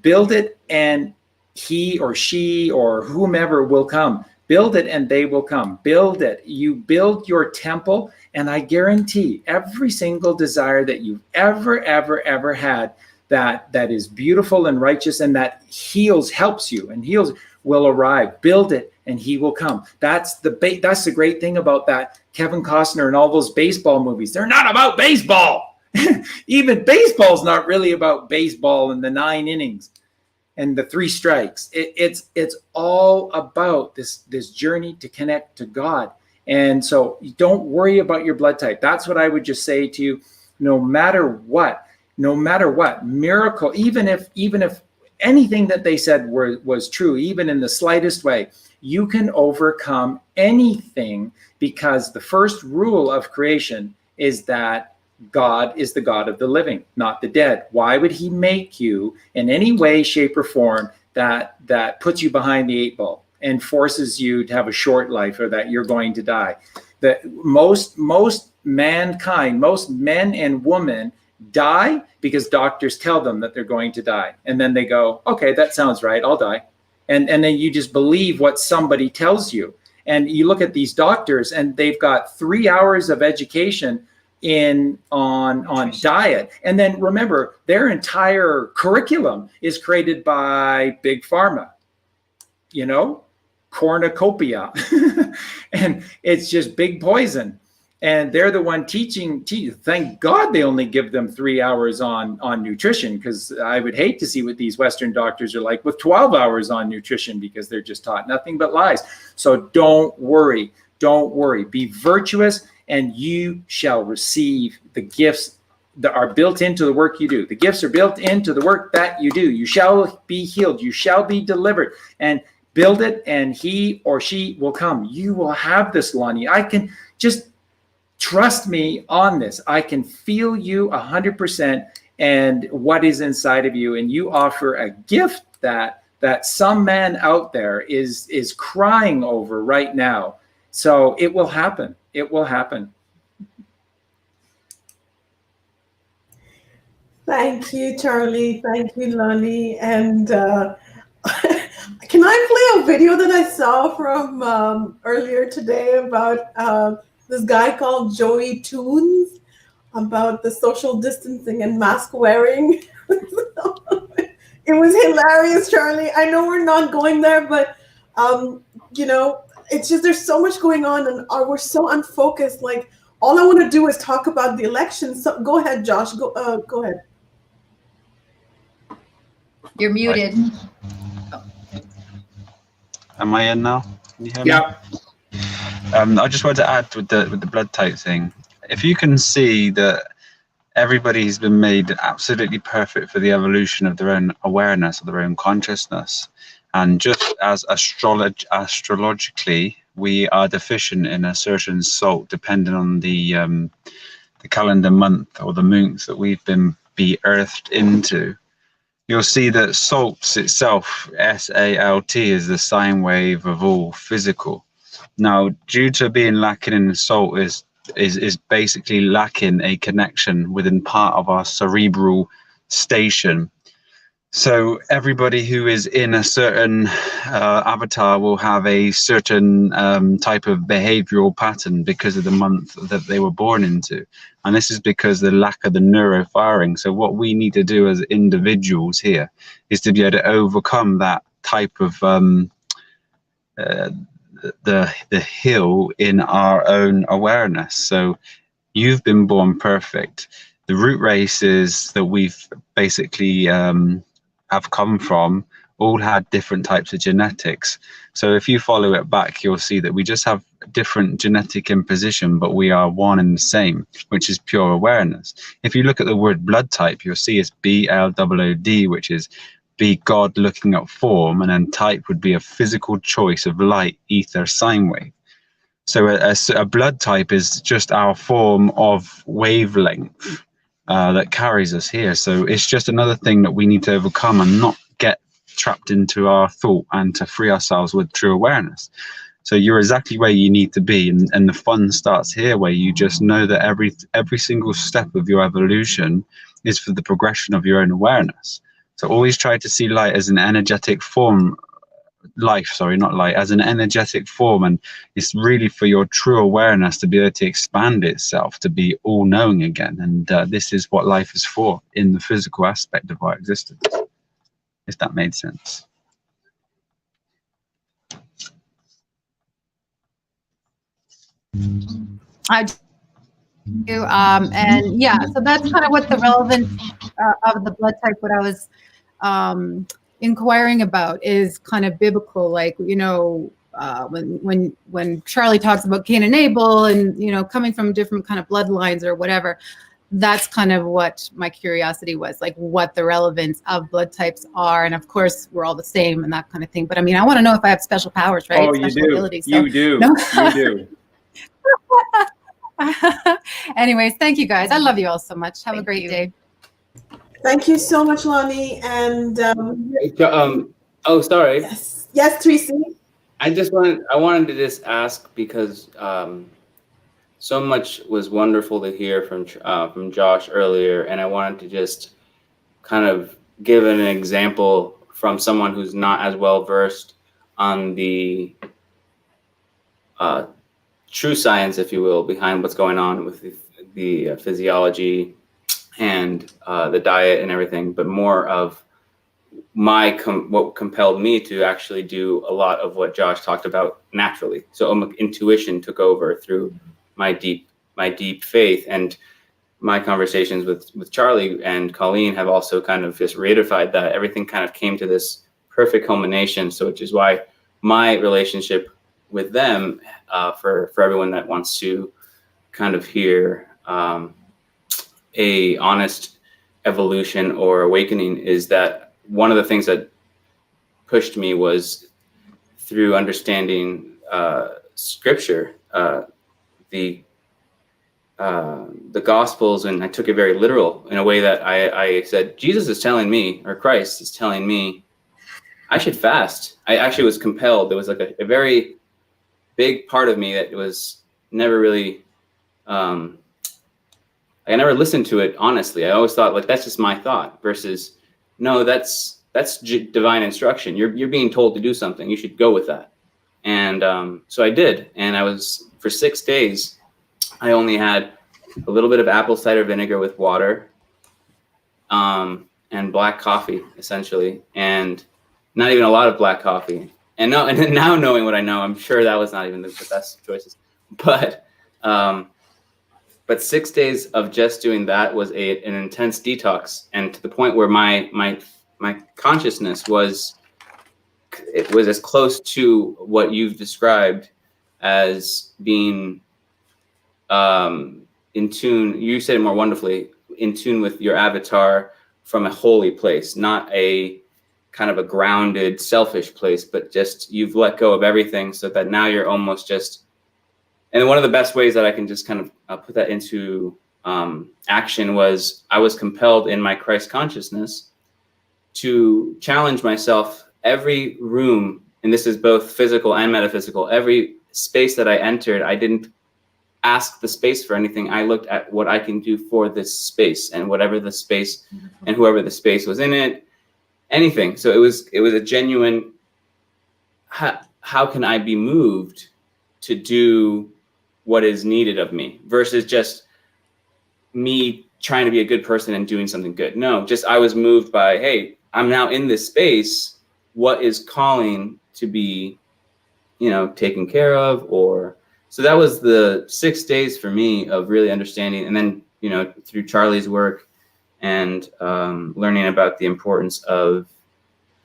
Build it, and he or she or whomever will come. Build it and they will come. Build it. You build your temple, and I guarantee every single desire that you've ever had, that is beautiful and righteous and that heals, helps you, and heals will arrive. Build it and he will come. That's the great thing about that Kevin Costner and all those baseball movies. They're not about baseball. Even baseball's not really about baseball and the 9 innings and the 3 strikes. It's all about this journey to connect to God. And so don't worry about your blood type. That's what I would just say to you. No matter what, miracle, even if anything that they said was true, even in the slightest way, you can overcome anything, because the first rule of creation is that God is the God of the living, not the dead. Why would he make you in any way, shape, or form that puts you behind the 8 ball and forces you to have a short life, or that you're going to die? That most mankind, most men and women die because doctors tell them that they're going to die. And then they go, okay, that sounds right, I'll die. And then you just believe what somebody tells you. And you look at these doctors and they've got 3 hours of education on diet. And then remember, their entire curriculum is created by Big Pharma, cornucopia. And it's just big poison. And they're the one teaching. Thank God they only give them 3 hours on nutrition, because I would hate to see what these Western doctors are like with 12 hours on nutrition, because they're just taught nothing but lies. So don't worry. Be virtuous, and you shall receive the gifts that are built into the work you do. The gifts are built into the work that you do. You shall be healed. You shall be delivered. And build it, and he or she will come. You will have this, Lonnie. I can just trust me on this. I can feel you 100% and what is inside of you. And you offer a gift that some man out there is crying over right now. So it will happen. It will happen. Thank you, Charlie. Thank you, Lonnie. And can I play a video that I saw from earlier today about this guy called Joey Toons, about the social distancing and mask wearing? It was hilarious, Charlie. I know we're not going there, but it's just, there's so much going on, and we're so unfocused. Like, all I want to do is talk about the election. So go ahead, Josh. Go ahead. You're muted. Am I in now? Can you hear me? Yeah. I just wanted to add with the blood type thing. If you can see that everybody's been made absolutely perfect for the evolution of their own awareness or their own consciousness, and just as astrologically we are deficient in a certain salt depending on the calendar month or the moons that we've been earthed into, you'll see that salts itself, SALT, is the sine wave of all physical. Now, due to being lacking in salt is basically lacking a connection within part of our cerebral station. So everybody who is in a certain avatar will have a certain type of behavioral pattern because of the month that they were born into. And this is because the lack of the neurofiring. So what we need to do as individuals here is to be able to overcome that type of the hill in our own awareness. So you've been born perfect. The root races that we've basically have come from all had different types of genetics. So if you follow it back, you'll see that we just have different genetic imposition, but we are one and the same, which is pure awareness. If you look at the word blood type, you'll see it's BLOOD, which is be God looking at form, and then type would be a physical choice of light, ether, sine wave. So a blood type is just our form of wavelength that carries us here. So it's just another thing that we need to overcome and not get trapped into our thought, and to free ourselves with true awareness. So you're exactly where you need to be, and the fun starts here, where you just know that every single step of your evolution is for the progression of your own awareness. So always try to see light as an energetic form life, sorry, not light, as an energetic form, and it's really for your true awareness to be able to expand itself, to be all-knowing again. And this is what life is for in the physical aspect of our existence, if that made sense. I do, and yeah, so that's kind of what the relevance of the blood type, what I was inquiring about, is kind of biblical. Like, you know, when Charlie talks about Cain and Abel, and, you know, coming from different kind of bloodlines or whatever, that's kind of what my curiosity was, like what the relevance of blood types are. And of course, we're all the same and that kind of thing. But I mean, I want to know if I have special powers, right? Oh, special you do. abilities. So, You do. no. You do. Anyways, thank you guys. I love you all so much. Have a Thank great you. day. Thank you so much, Lonnie. And Oh, sorry. yes, Tracy. I wanted to just ask, because so much was wonderful to hear from Josh earlier, and I wanted to just kind of give an example from someone who's not as well versed on the true science, if you will, behind what's going on with the physiology and the diet and everything, but more of what compelled me to actually do a lot of what Josh talked about naturally. So intuition took over through my deep faith, and my conversations with Charlie and Colleen have also kind of just ratified that. Everything kind of came to this perfect culmination. So, which is why my relationship with them, for everyone that wants to kind of hear a honest evolution or awakening, is that one of the things that pushed me was through understanding scripture, the Gospels, and I took it very literal in a way that I said, Jesus is telling me, or Christ is telling me, I should fast. I actually was compelled. There was like a very big part of me that was never really, I never listened to it honestly. I always thought, like, that's just my thought, versus no, that's divine instruction. You're being told to do something. You should go with that. And so I did. And I was, for 6 days, I only had a little bit of apple cider vinegar with water, and black coffee, essentially, and not even a lot of black coffee. And now knowing what I know, I'm sure that was not even the best choices. But 6 days of just doing that was an intense detox, and to the point where my consciousness was as close to what you've described as being in tune. You said it more wonderfully, in tune with your avatar from a holy place, not a kind of a grounded, selfish place, but just you've let go of everything, so that now you're almost just. And one of the best ways that I can just kind of put that into action was, I was compelled in my Christ consciousness to challenge myself. Every room, and this is both physical and metaphysical, every space that I entered, I didn't ask the space for anything. I looked at what I can do for this space, and whatever the space and whoever the space was in it, anything. So it was a genuine, how can I be moved to do what is needed of me, versus just me trying to be a good person and doing something good. No, just I was moved by, hey, I'm now in this space. What is calling to be, taken care of? Or so that was the 6 days for me of really understanding. And then, through Charlie's work and learning about the importance of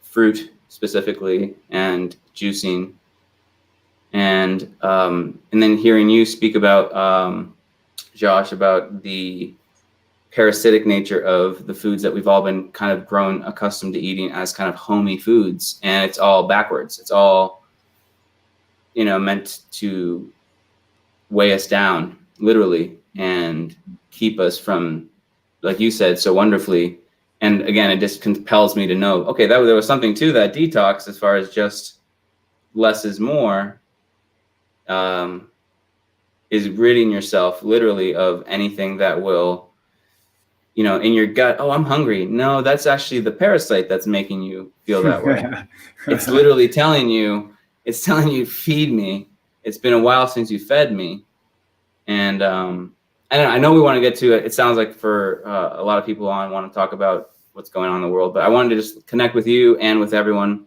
fruit specifically and juicing, and then hearing you speak about, Josh, about the parasitic nature of the foods that we've all been kind of grown accustomed to eating as kind of homey foods, and it's all backwards. It's all, meant to weigh us down, literally, and keep us from, like you said so wonderfully. And again, it just compels me to know, okay, there was something to that detox, as far as just less is more, is ridding yourself literally of anything that will in your gut, oh, I'm hungry. No, that's actually the parasite that's making you feel that way. It's literally telling you, feed me. It's been a while since you fed me. And I know we want to get to it. It sounds like for a lot of people want to talk about what's going on in the world, but I wanted to just connect with you and with everyone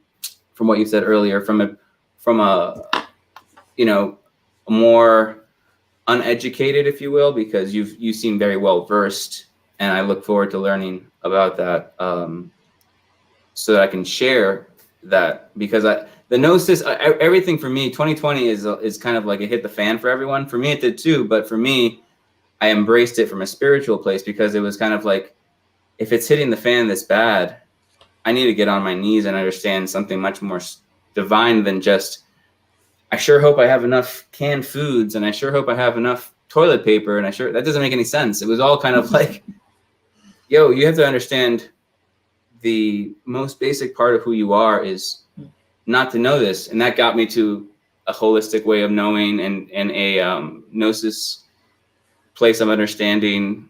from what you said earlier, from a more uneducated, if you will, because you seem very well versed, and I look forward to learning about that, so that I can share that, because the gnosis, everything for me, 2020 is kind of like it hit the fan for everyone. For me, it did too, but for me, I embraced it from a spiritual place, because it was kind of like, if it's hitting the fan this bad, I need to get on my knees and understand something much more divine than just, I sure hope I have enough canned foods, and I sure hope I have enough toilet paper, and that doesn't make any sense. It was all kind of like, yo, you have to understand the most basic part of who you are is not to know this. And that got me to a holistic way of knowing, and a gnosis place of understanding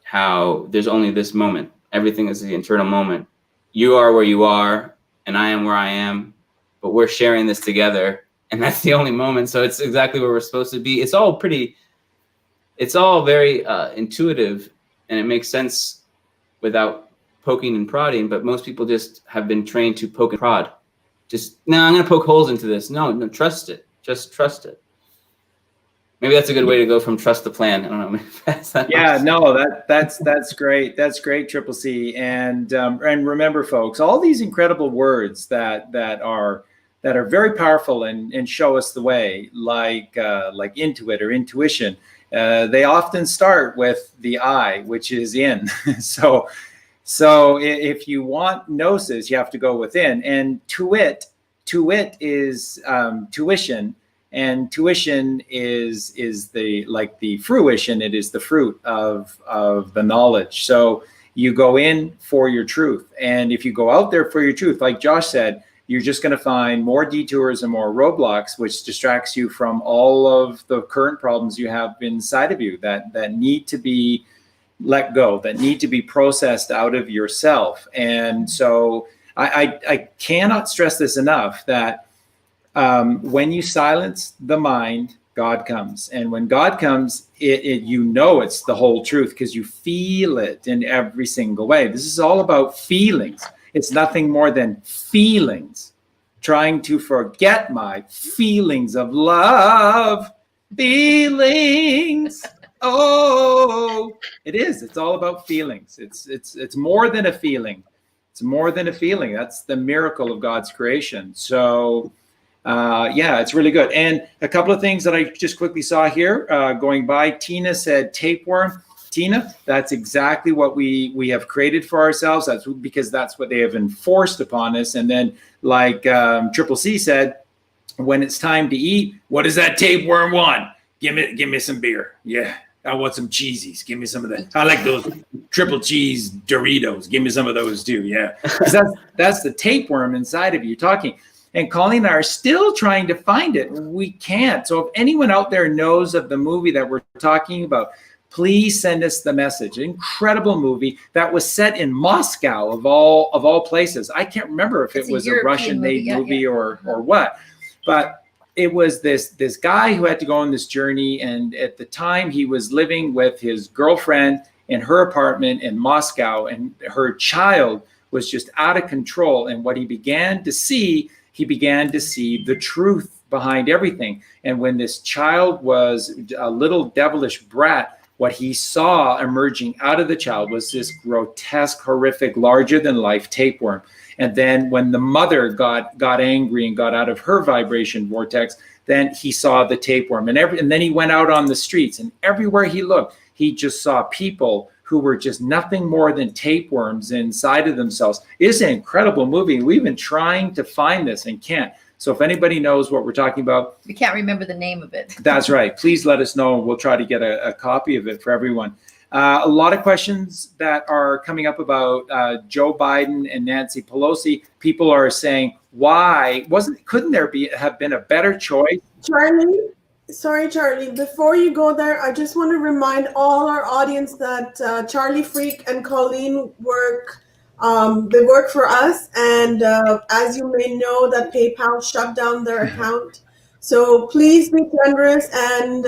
how there's only this moment. Everything is the eternal moment. You are where you are, and I am where I am, but we're sharing this together, and that's the only moment. So it's exactly where we're supposed to be. It's all very intuitive, and it makes sense without poking and prodding, but most people just have been trained to poke and prod. Just, no, I'm going to poke holes into this. No, trust it. Just trust it. Maybe that's a good way to go from trust the plan. I don't know. Yeah, no, that's great. That's great, Triple C. And remember, folks, all these incredible words that are very powerful and show us the way, like intuit or intuition. They often start with the I, which is in. So if you want gnosis, you have to go within. And tuit is tuition. And tuition is the fruition. It is the fruit of the knowledge. So you go in for your truth. And if you go out there for your truth, like Josh said, you're just going to find more detours and more roadblocks, which distracts you from all of the current problems you have inside of you that need to be let go, that need to be processed out of yourself. And so I cannot stress this enough, that when you silence the mind, God comes. And when God comes, it's the whole truth, because you feel it in every single way. This is all about feelings. It's nothing more than feelings. Trying to forget my feelings of love. Feelings. Oh, it is. It's all about feelings. It's more than a feeling. It's more than a feeling. That's the miracle of God's creation. So it's really good. And a couple of things that I just quickly saw here going by. Tina said tapeworm. Tina, that's exactly what we have created for ourselves. That's because that's what they have enforced upon us. And then, like Triple C said, when it's time to eat, what does that tapeworm want? Give me some beer. Yeah, I want some cheesies. Give me some of that. I like those triple cheese Doritos. Give me some of those too. Yeah, that's the tapeworm inside of you talking. And Colleen and I are still trying to find it. We can't. So if anyone out there knows of the movie that we're talking about, please send us the message. An incredible movie that was set in Moscow of all places. I can't remember if it was a Russian-made movie or what, but it was this guy who had to go on this journey. And at the time, he was living with his girlfriend in her apartment in Moscow, and her child was just out of control. And what he began to see the truth behind everything. And when this child was a little devilish brat, what he saw emerging out of the child was this grotesque, horrific, larger-than-life tapeworm. And then when the mother got angry and got out of her vibration vortex, then he saw the tapeworm. And then he went out on the streets, and everywhere he looked, he just saw people who were just nothing more than tapeworms inside of themselves. It's an incredible movie. We've been trying to find this and can't. So if anybody knows what we're talking about, we can't remember the name of it. That's right. Please let us know. We'll try to get a copy of it for everyone. A lot of questions that are coming up about Joe Biden and Nancy Pelosi. People are saying, why couldn't there have been a better choice? Charlie, Sorry, Charlie. Before you go there, I just want to remind all our audience that Charlie Freak and Colleen work. They work for us, and as you may know, that PayPal shut down their account. So please be generous, and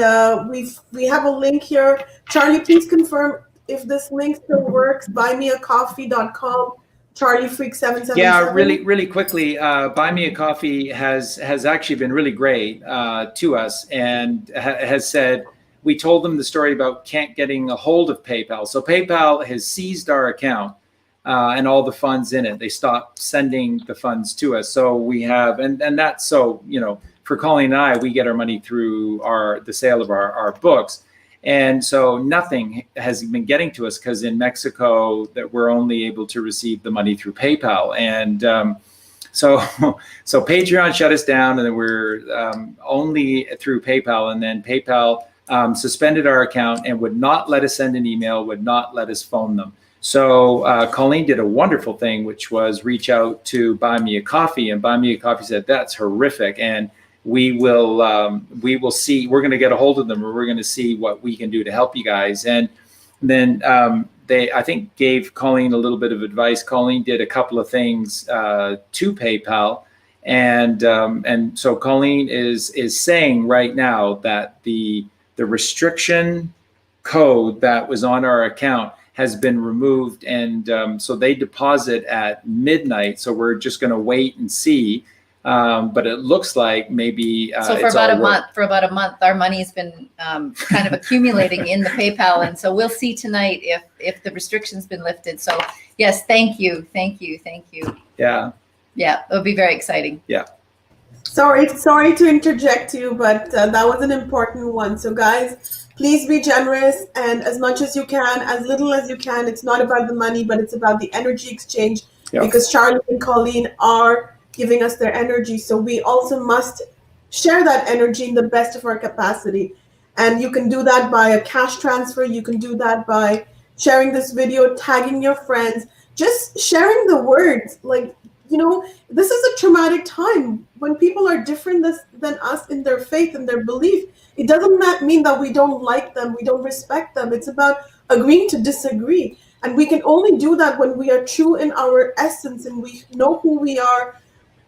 we have a link here. Charlie, please confirm if this link still works. buymeacoffee.com. Charlie Freak 777. Yeah, really quickly. Buy Me a Coffee has actually been really great to us, and has said, we told them the story about can't getting a hold of PayPal. So PayPal has seized our account and all the funds in it. They stopped sending the funds to us. So we have, and that's so, for Colleen and I, we get our money through the sale of our books. And so nothing has been getting to us because in Mexico that we're only able to receive the money through PayPal. And so Patreon shut us down, and then we're only through PayPal. And then PayPal suspended our account and would not let us send an email, would not let us phone them. So Colleen did a wonderful thing, which was reach out to Buy Me a Coffee, and Buy Me a Coffee said, that's horrific. And we will see, we're going to get a hold of them, or we're going to see what we can do to help you guys. And then they, I think, gave Colleen a little bit of advice. Colleen did a couple of things to PayPal. And so Colleen is saying right now that the restriction code that was on our account has been removed. And so they deposit at midnight. So we're just going to wait and see. But it looks like maybe so for about a month, our money's been kind of accumulating in the PayPal, and so we'll see tonight if the restriction's been lifted. So yes, thank you. Yeah, it would be very exciting. Yeah. Sorry to interject you, but that was an important one. So guys, please be generous, and as much as you can, as little as you can. It's not about the money, but it's about the energy exchange. Yeah. Because Charlie and Colleen are giving us their energy. So we also must share that energy in the best of our capacity. And you can do that by a cash transfer. You can do that by sharing this video, tagging your friends, just sharing the words. Like, this is a traumatic time when people are different than us in their faith and their belief. It doesn't mean that we don't like them, we don't respect them. It's about agreeing to disagree. And we can only do that when we are true in our essence and we know who we are.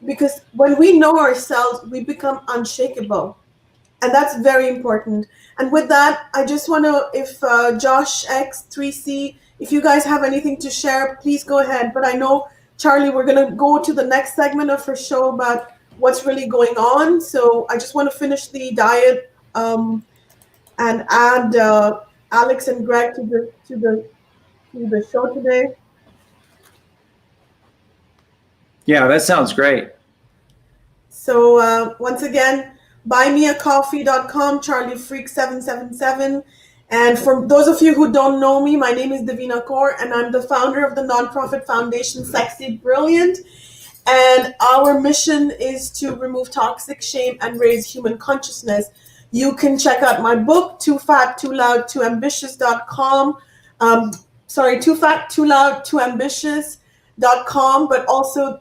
Because when we know ourselves, we become unshakable. And that's very important. And with that, I just want to, if Josh X, 3C, if you guys have anything to share, please go ahead. But I know, Charlie, we're going to go to the next segment of her show about what's really going on. So I just want to finish the diet and add Alex and Greg to the show today. Yeah, that sounds great. So once again, buymeacoffee.com, Charlie Freak 777. And for those of you who don't know me, my name is Devina Kaur, and I'm the founder of the nonprofit foundation Sexy Brilliant. And our mission is to remove toxic shame and raise human consciousness. You can check out my book, Too Fat, Too Loud, Too Ambitious.com. Too Fat, Too Loud, Too Ambitious.com, but also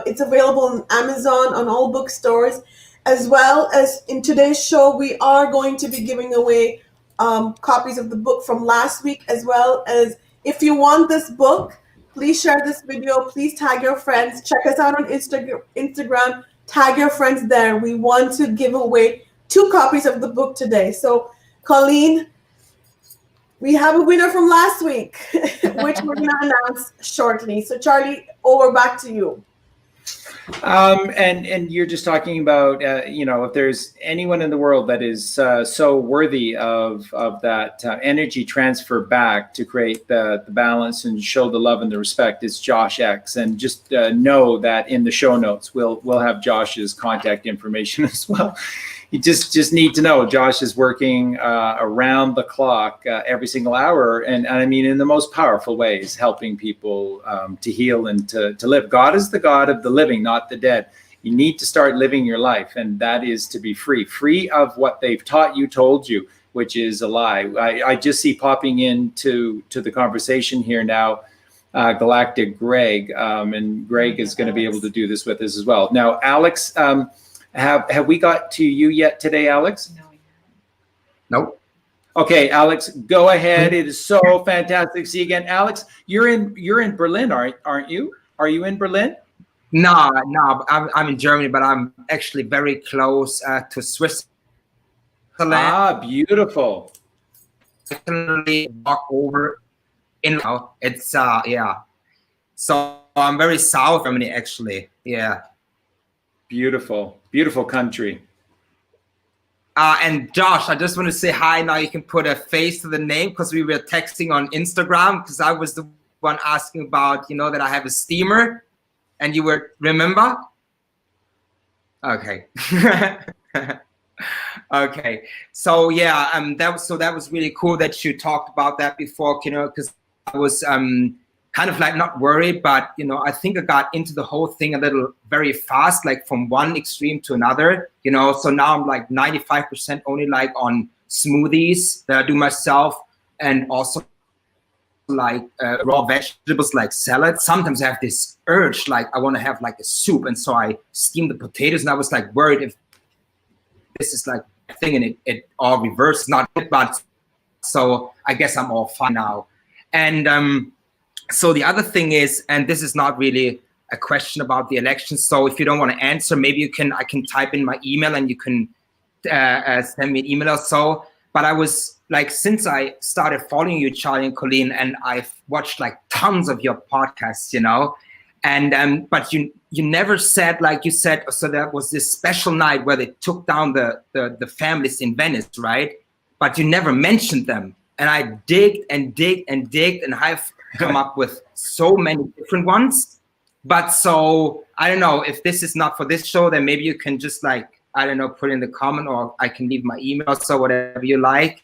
it's available on Amazon, on all bookstores, as well as in today's show, we are going to be giving away copies of the book from last week, as well as if you want this book, please share this video, please tag your friends, check us out on Instagram, tag your friends there. We want to give away 2 copies of the book today. So Colleen, we have a winner from last week, which we're going to announce shortly. So Charlie, back to you. And you're just talking about, if there's anyone in the world that is so worthy of that energy transfer back to create the balance and show the love and the respect, it's Josh X. And just know that in the show notes, we'll have Josh's contact information as well. You just need to know Josh is working around the clock every single hour. And I mean, in the most powerful ways, helping people to heal and to live. God is the God of the living, not the dead. You need to start living your life. And that is to be free of what they've taught you, told you, which is a lie. I just see popping into the conversation here now, Galactic Greg. And Greg is going to be able to do this with us as well. Now, Alex, have we got to you yet today, Alex? Nope. Okay, Alex, go ahead. It is so fantastic to see you again. Alex, you're in Berlin, aren't you? Are you in Berlin? No, I'm in Germany, but I'm actually very close to Switzerland. Ah, beautiful. I can literally walk over in it's yeah. So I'm very south of Germany actually. Yeah. Beautiful, beautiful country. And Josh, I just want to say hi. Now you can put a face to the name because we were texting on Instagram because I was the one asking about, that I have a steamer and you were, remember? Okay. Okay. So yeah, that was really cool that you talked about that before, because I was kind of like not worried, but I think I got into the whole thing a little very fast, like from one extreme to another, so now I'm like 95% only like on smoothies that I do myself, and also like raw vegetables like salad. Sometimes I have this urge, like I want to have like a soup, and so I steam the potatoes, and I was like worried if this is like a thing and it all reverses, not it, but so I guess I'm all fine now. And so the other thing is, and this is not really a question about the election, so if you don't want to answer, maybe I can type in my email and you can send me an email or so. But I was like, since I started following you, Charlie and Colleen, and I've watched like tons of your podcasts, and but you never said, like you said, so that was this special night where they took down the families in Venice, right? But you never mentioned them. And I digged and I've come up with so many different ones. But so I don't know if this is not for this show, then maybe you can just like, I don't know, put in the comment, or I can leave my email, so whatever you like.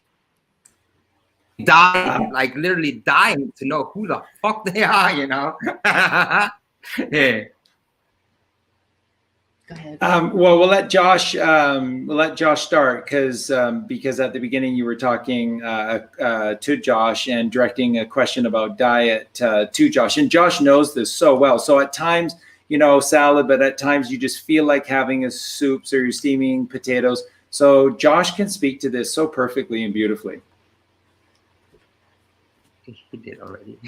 Like literally dying to know who the fuck they are, Yeah. Go ahead. Well, we'll let Josh start because at the beginning you were talking to Josh and directing a question about diet to Josh, and Josh knows this so well. So at times, salad, but at times you just feel like having a soup, so you're steaming potatoes. So Josh can speak to this so perfectly and beautifully. He did already.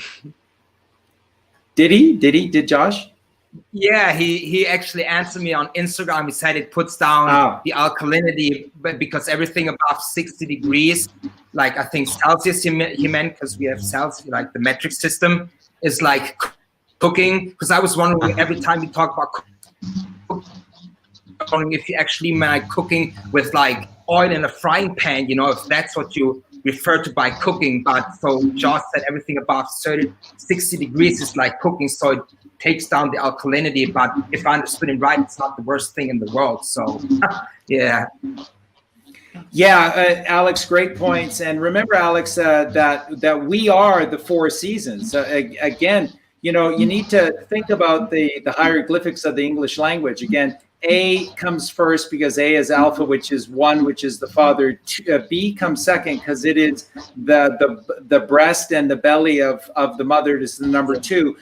Did he? Did Josh? Yeah, he actually answered me on Instagram. He said it puts down the alkalinity, but because everything above 60 degrees, like I think Celsius he meant, because we have Celsius, like the metric system is like cooking. Because I was wondering every time you talk about cooking, if you actually mean like cooking with like oil in a frying pan, if that's what you refer to by cooking. But so Josh said everything above 60 degrees is like cooking, so it takes down the alkalinity. But if I understood it right, it's not the worst thing in the world. So yeah. Alex, great points. And remember, Alex, that we are the four seasons. Again, you need to think about the hieroglyphics of the English language. Again, A comes first because A is alpha, which is one, which is the father. B comes second because it is the breast and the belly of the mother. It is the number two.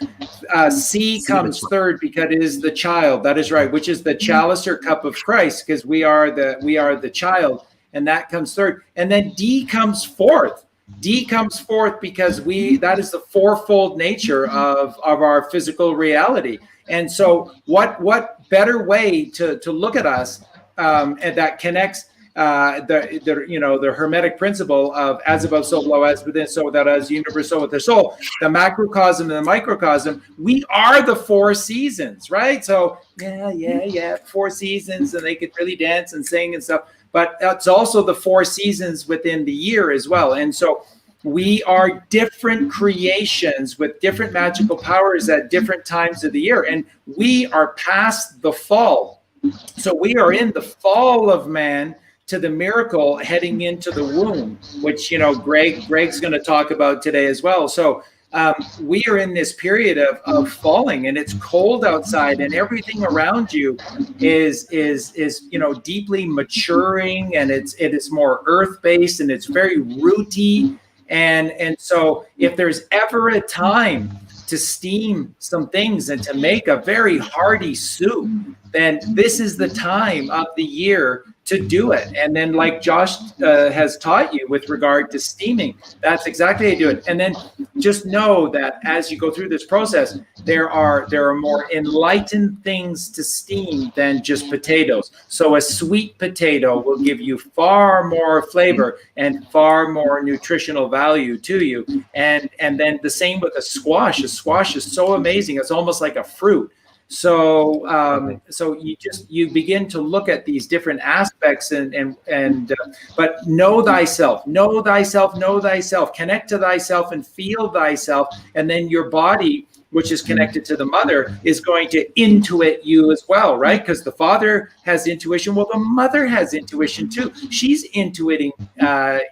C comes third because it is the child. That is right, which is the chalice or cup of Christ, because we are the child, and that comes third. And then D comes fourth. D comes forth because that is the fourfold nature of our physical reality. And so what better way to look at us and that connects the Hermetic principle of as above, so below, as within, so without, as universe, so with the soul, the macrocosm and the microcosm. We are the four seasons, right? So yeah, four seasons, and they could really dance and sing and stuff. But it's also the four seasons within the year as well. And so we are different creations with different magical powers at different times of the year. And we are past the fall. So we are in the fall of man to the miracle heading into the womb, which, Greg's going to talk about today as well. So we are in this period of falling, and it's cold outside, and everything around you is deeply maturing, and it is more earth-based, and it's very rooty. And so if there's ever a time to steam some things and to make a very hearty soup, then this is the time of the year to do it. And then like Josh has taught you with regard to steaming, that's exactly how you do it. And then just know that as you go through this process, there are more enlightened things to steam than just potatoes. So a sweet potato will give you far more flavor and far more nutritional value to you. And then the same with a squash. A squash is so amazing. It's almost like a fruit. So you begin to look at these different aspects but know thyself, connect to thyself and feel thyself, and then your body, which is connected to the mother, is going to intuit you as well, right? Because the father has intuition. Well, the mother has intuition too. She's intuiting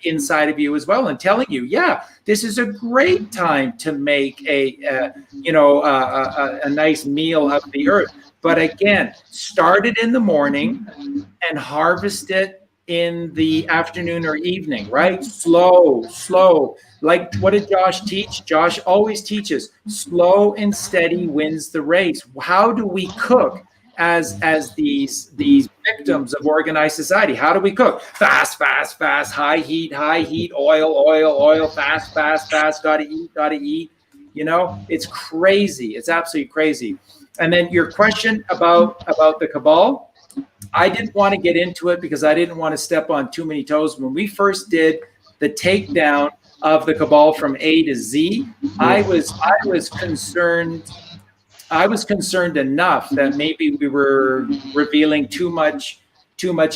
inside of you as well and telling you, yeah, this is a great time to make a nice meal of the earth. But again, start it in the morning and harvest it in the afternoon or evening, right? Slow. Like, what did Josh teach? Josh always teaches slow and steady wins the race. How do we cook as these victims of organized society? How do we cook? Fast, high heat, oil, fast, gotta eat. You know, it's crazy. It's absolutely crazy. And then your question about the cabal, I didn't want to get into it because I didn't want to step on too many toes. When we first did the takedown of the cabal from A to Z, I was concerned enough that maybe we were revealing too much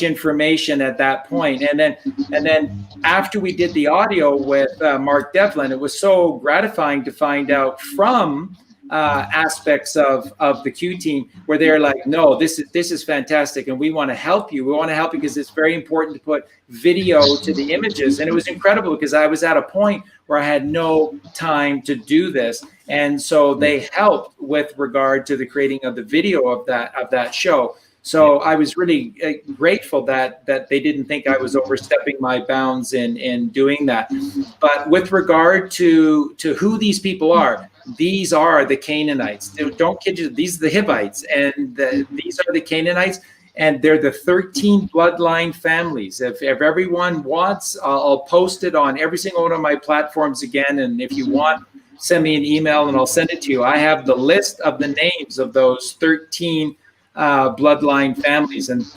information at that point. And then after we did the audio with Mark Devlin, it was so gratifying to find out from aspects of the Q team where they're like, no, this is fantastic, and we want to help you. We want to help you because it's very important to put video to the images. And it was incredible because I was at a point where I had no time to do this, and so they helped with regard to the creating of the video of that show. So I was really grateful that they didn't think I was overstepping my bounds in doing that. But with regard to who these people are, these are the Canaanites. Don't kid you. These are the Hivites, and these are the Canaanites, and they're the 13 bloodline families. If everyone wants, I'll post it on every single one of my platforms again. And if you want, send me an email and I'll send it to you. I have the list of the names of those 13 bloodline families, and these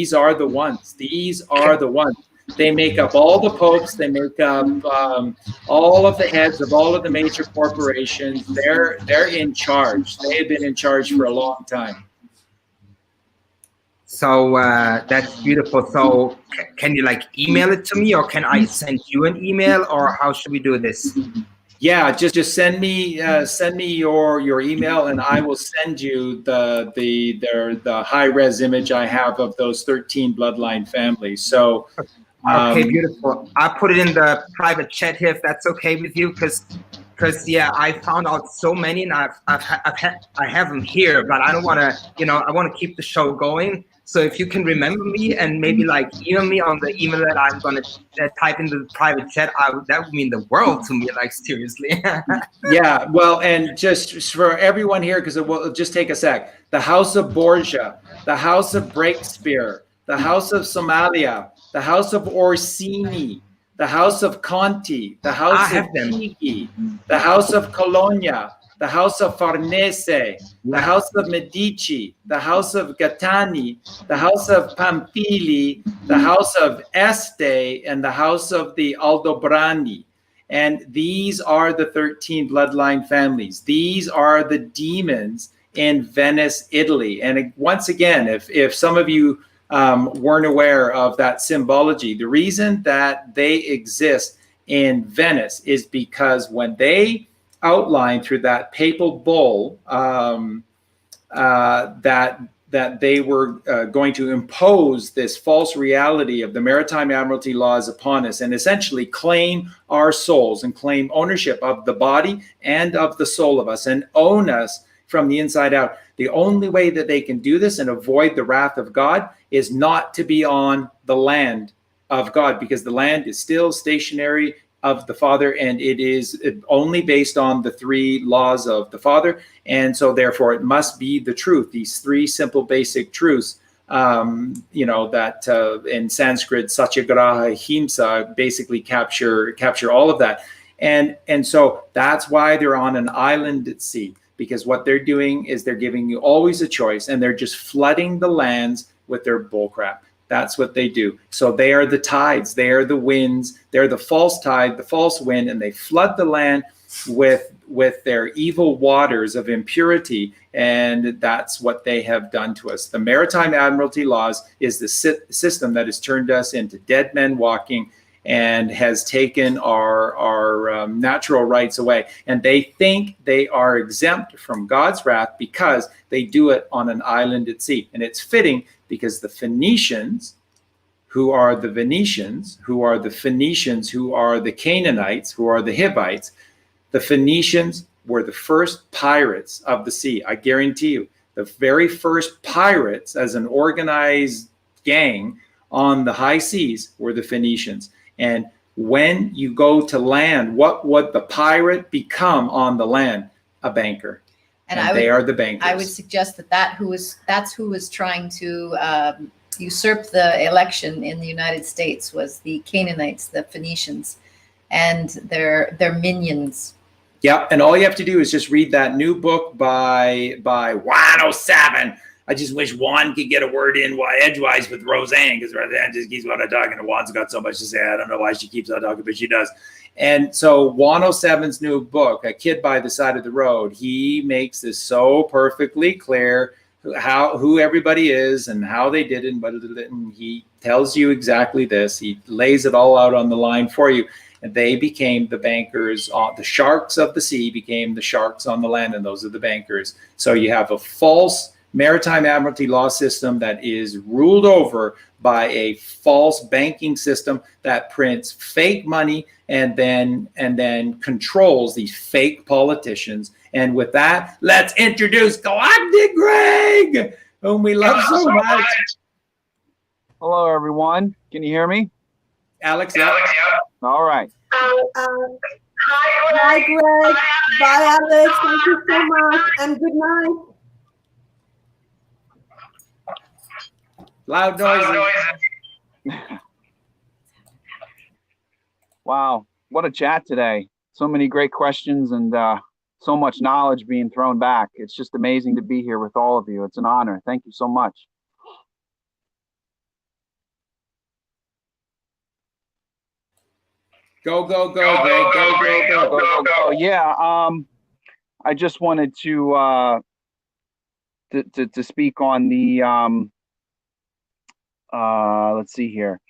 are the ones. These are the ones. They make up all the popes. They make up all of the heads of all of the major corporations. They're in charge. They have been in charge for a long time. So that's beautiful. So can you like email it to me, or can I send you an email, or how should we do this? Yeah, just send me your email, and I will send you the high res image I have of those 13 bloodline families. So okay, beautiful. I'll put it in the private chat here if that's okay with you, because yeah, I found out so many, and I have them here, but I don't want to, I want to keep the show going. So if you can remember me and maybe like email me on the email that I'm gonna type into the private chat, that would mean the world to me. Like seriously. Yeah. Well, and just for everyone here, because it will just take a sec. The House of Borgia, the House of Breakspear, the House of Somalia, the House of Orsini, the House of Conti, the House of Chigi, the House of Colonia, the House of Farnese, the House of Medici, the House of Gattani, the House of Pamphili, the House of Este, and the House of the Aldobrani. And these are the 13 bloodline families. These are the demons in Venice, Italy. And once again, if some of you weren't aware of that symbology, the reason that they exist in Venice is because when they outlined through that papal bull that they were going to impose this false reality of the maritime admiralty laws upon us and essentially claim our souls and claim ownership of the body and of the soul of us and own us from the inside out. The only way that they can do this and avoid the wrath of God is not to be on the land of God, because the land is still stationary of the Father, and it is only based on the 3 laws of the Father, and so therefore it must be the truth, these 3 simple basic truths that in Sanskrit, satyagraha, ahimsa, basically capture all of that. And so that's why they're on an island at sea, because what they're doing is they're giving you always a choice, and they're just flooding the lands with their bullcrap. That's what they do. So they are the tides, they are the winds, they're the false tide, the false wind, and they flood the land with their evil waters of impurity. And that's what they have done to us. The Maritime Admiralty laws is the system that has turned us into dead men walking and has taken our natural rights away. And they think they are exempt from God's wrath because they do it on an island at sea. And it's fitting, because the Phoenicians, who are the Venetians, who are the Phoenicians, who are the Canaanites, who are the Hivites, the Phoenicians were the first pirates of the sea. I guarantee you, the very first pirates as an organized gang on the high seas were the Phoenicians. And when you go to land, what would the pirate become on the land? A banker. And they are the bankers. I would suggest that's who was trying to usurp the election in the United States, was the Canaanites, the Phoenicians, and their minions. Yeah, and all you have to do is just read that new book by 107. I just wish Juan could get a word in edgewise with Roseanne, because Roseanne just keeps on talking, and Juan's got so much to say. I don't know why she keeps on talking, but she does. And so 107's new book, A Kid by the Side of the Road, he makes this so perfectly clear who everybody is and how they did it, and he tells you exactly this. He lays it all out on the line for you. And they became the bankers. The sharks of the sea became the sharks on the land, and those are the bankers. So you have a false Maritime Admiralty law system that is ruled over by a false banking system that prints fake money and then controls these fake politicians. And with that, let's introduce Galactic Greg, whom we love so much. Hello, everyone. Can you hear me? Alex, yeah. All right. Hi, Greg. Bye, Alex. Thank you so much, and good night. Loud noises. Wow, what a chat today. So many great questions and so much knowledge being thrown back. It's just amazing to be here with all of you. It's an honor. Thank you so much. Go, Greg. Go. Yeah, I just wanted to speak on the let's see here.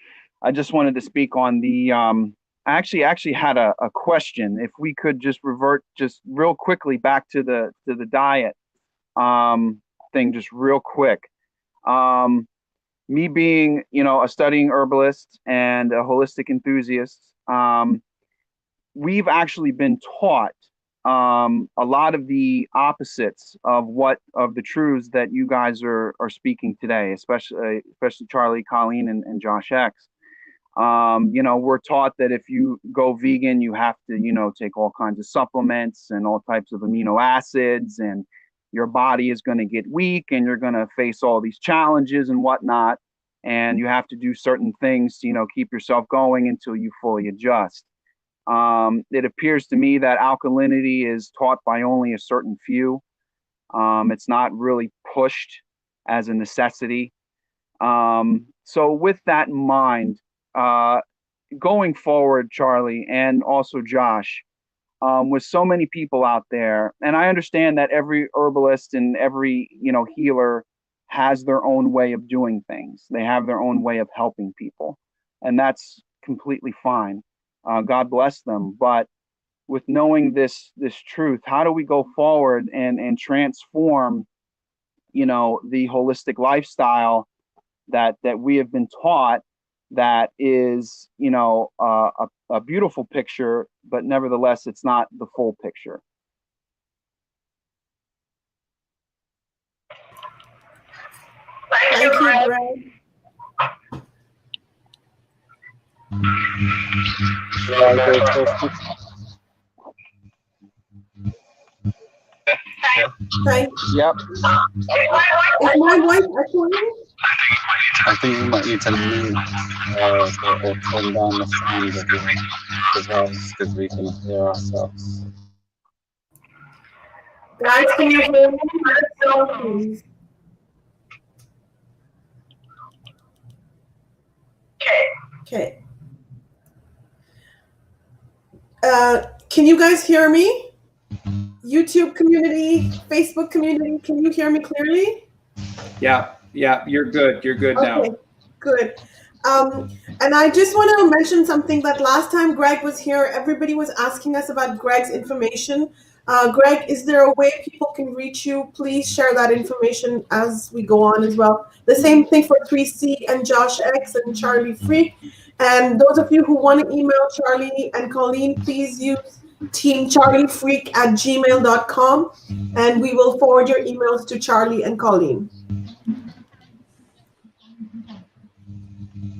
I just wanted to speak on the I actually had a question. If we could just revert just real quickly back to the diet thing, just real quick. Me being, a studying herbalist and a holistic enthusiast, we've actually been taught a lot of the opposites of the truths that you guys are speaking today, especially Charlie, Colleen, and Josh X. We're taught that if you go vegan, you have to, take all kinds of supplements and all types of amino acids, and your body is going to get weak and you're going to face all these challenges and whatnot. And you have to do certain things to, keep yourself going until you fully adjust. It appears to me that alkalinity is taught by only a certain few. It's not really pushed as a necessity. So with that in mind, going forward, Charlie, and also Josh, with so many people out there, and I understand that every herbalist and every, healer has their own way of doing things. They have their own way of helping people, and that's completely fine. God bless them. But with knowing this truth, how do we go forward and transform, the holistic lifestyle that we have been taught, that is, a beautiful picture, but nevertheless, it's not the full picture. Thank you, Greg. Yep. Is my voice echoing? I think you might need to mute or turn down the sound of your device because we can hear ourselves. Guys, can you hear me? Let us know, please. Okay. Can you guys hear me? YouTube community, Facebook community, can you hear me clearly? Yeah, you're good. You're good now. Okay, good. And I just want to mention something that last time Greg was here, everybody was asking us about Greg's information. Greg, is there a way people can reach you? Please share that information as we go on as well. The same thing for 3C and Josh X and Charlie Freak. And those of you who want to email Charlie and Colleen, please use teamcharliefreak@gmail.com and we will forward your emails to Charlie and Colleen.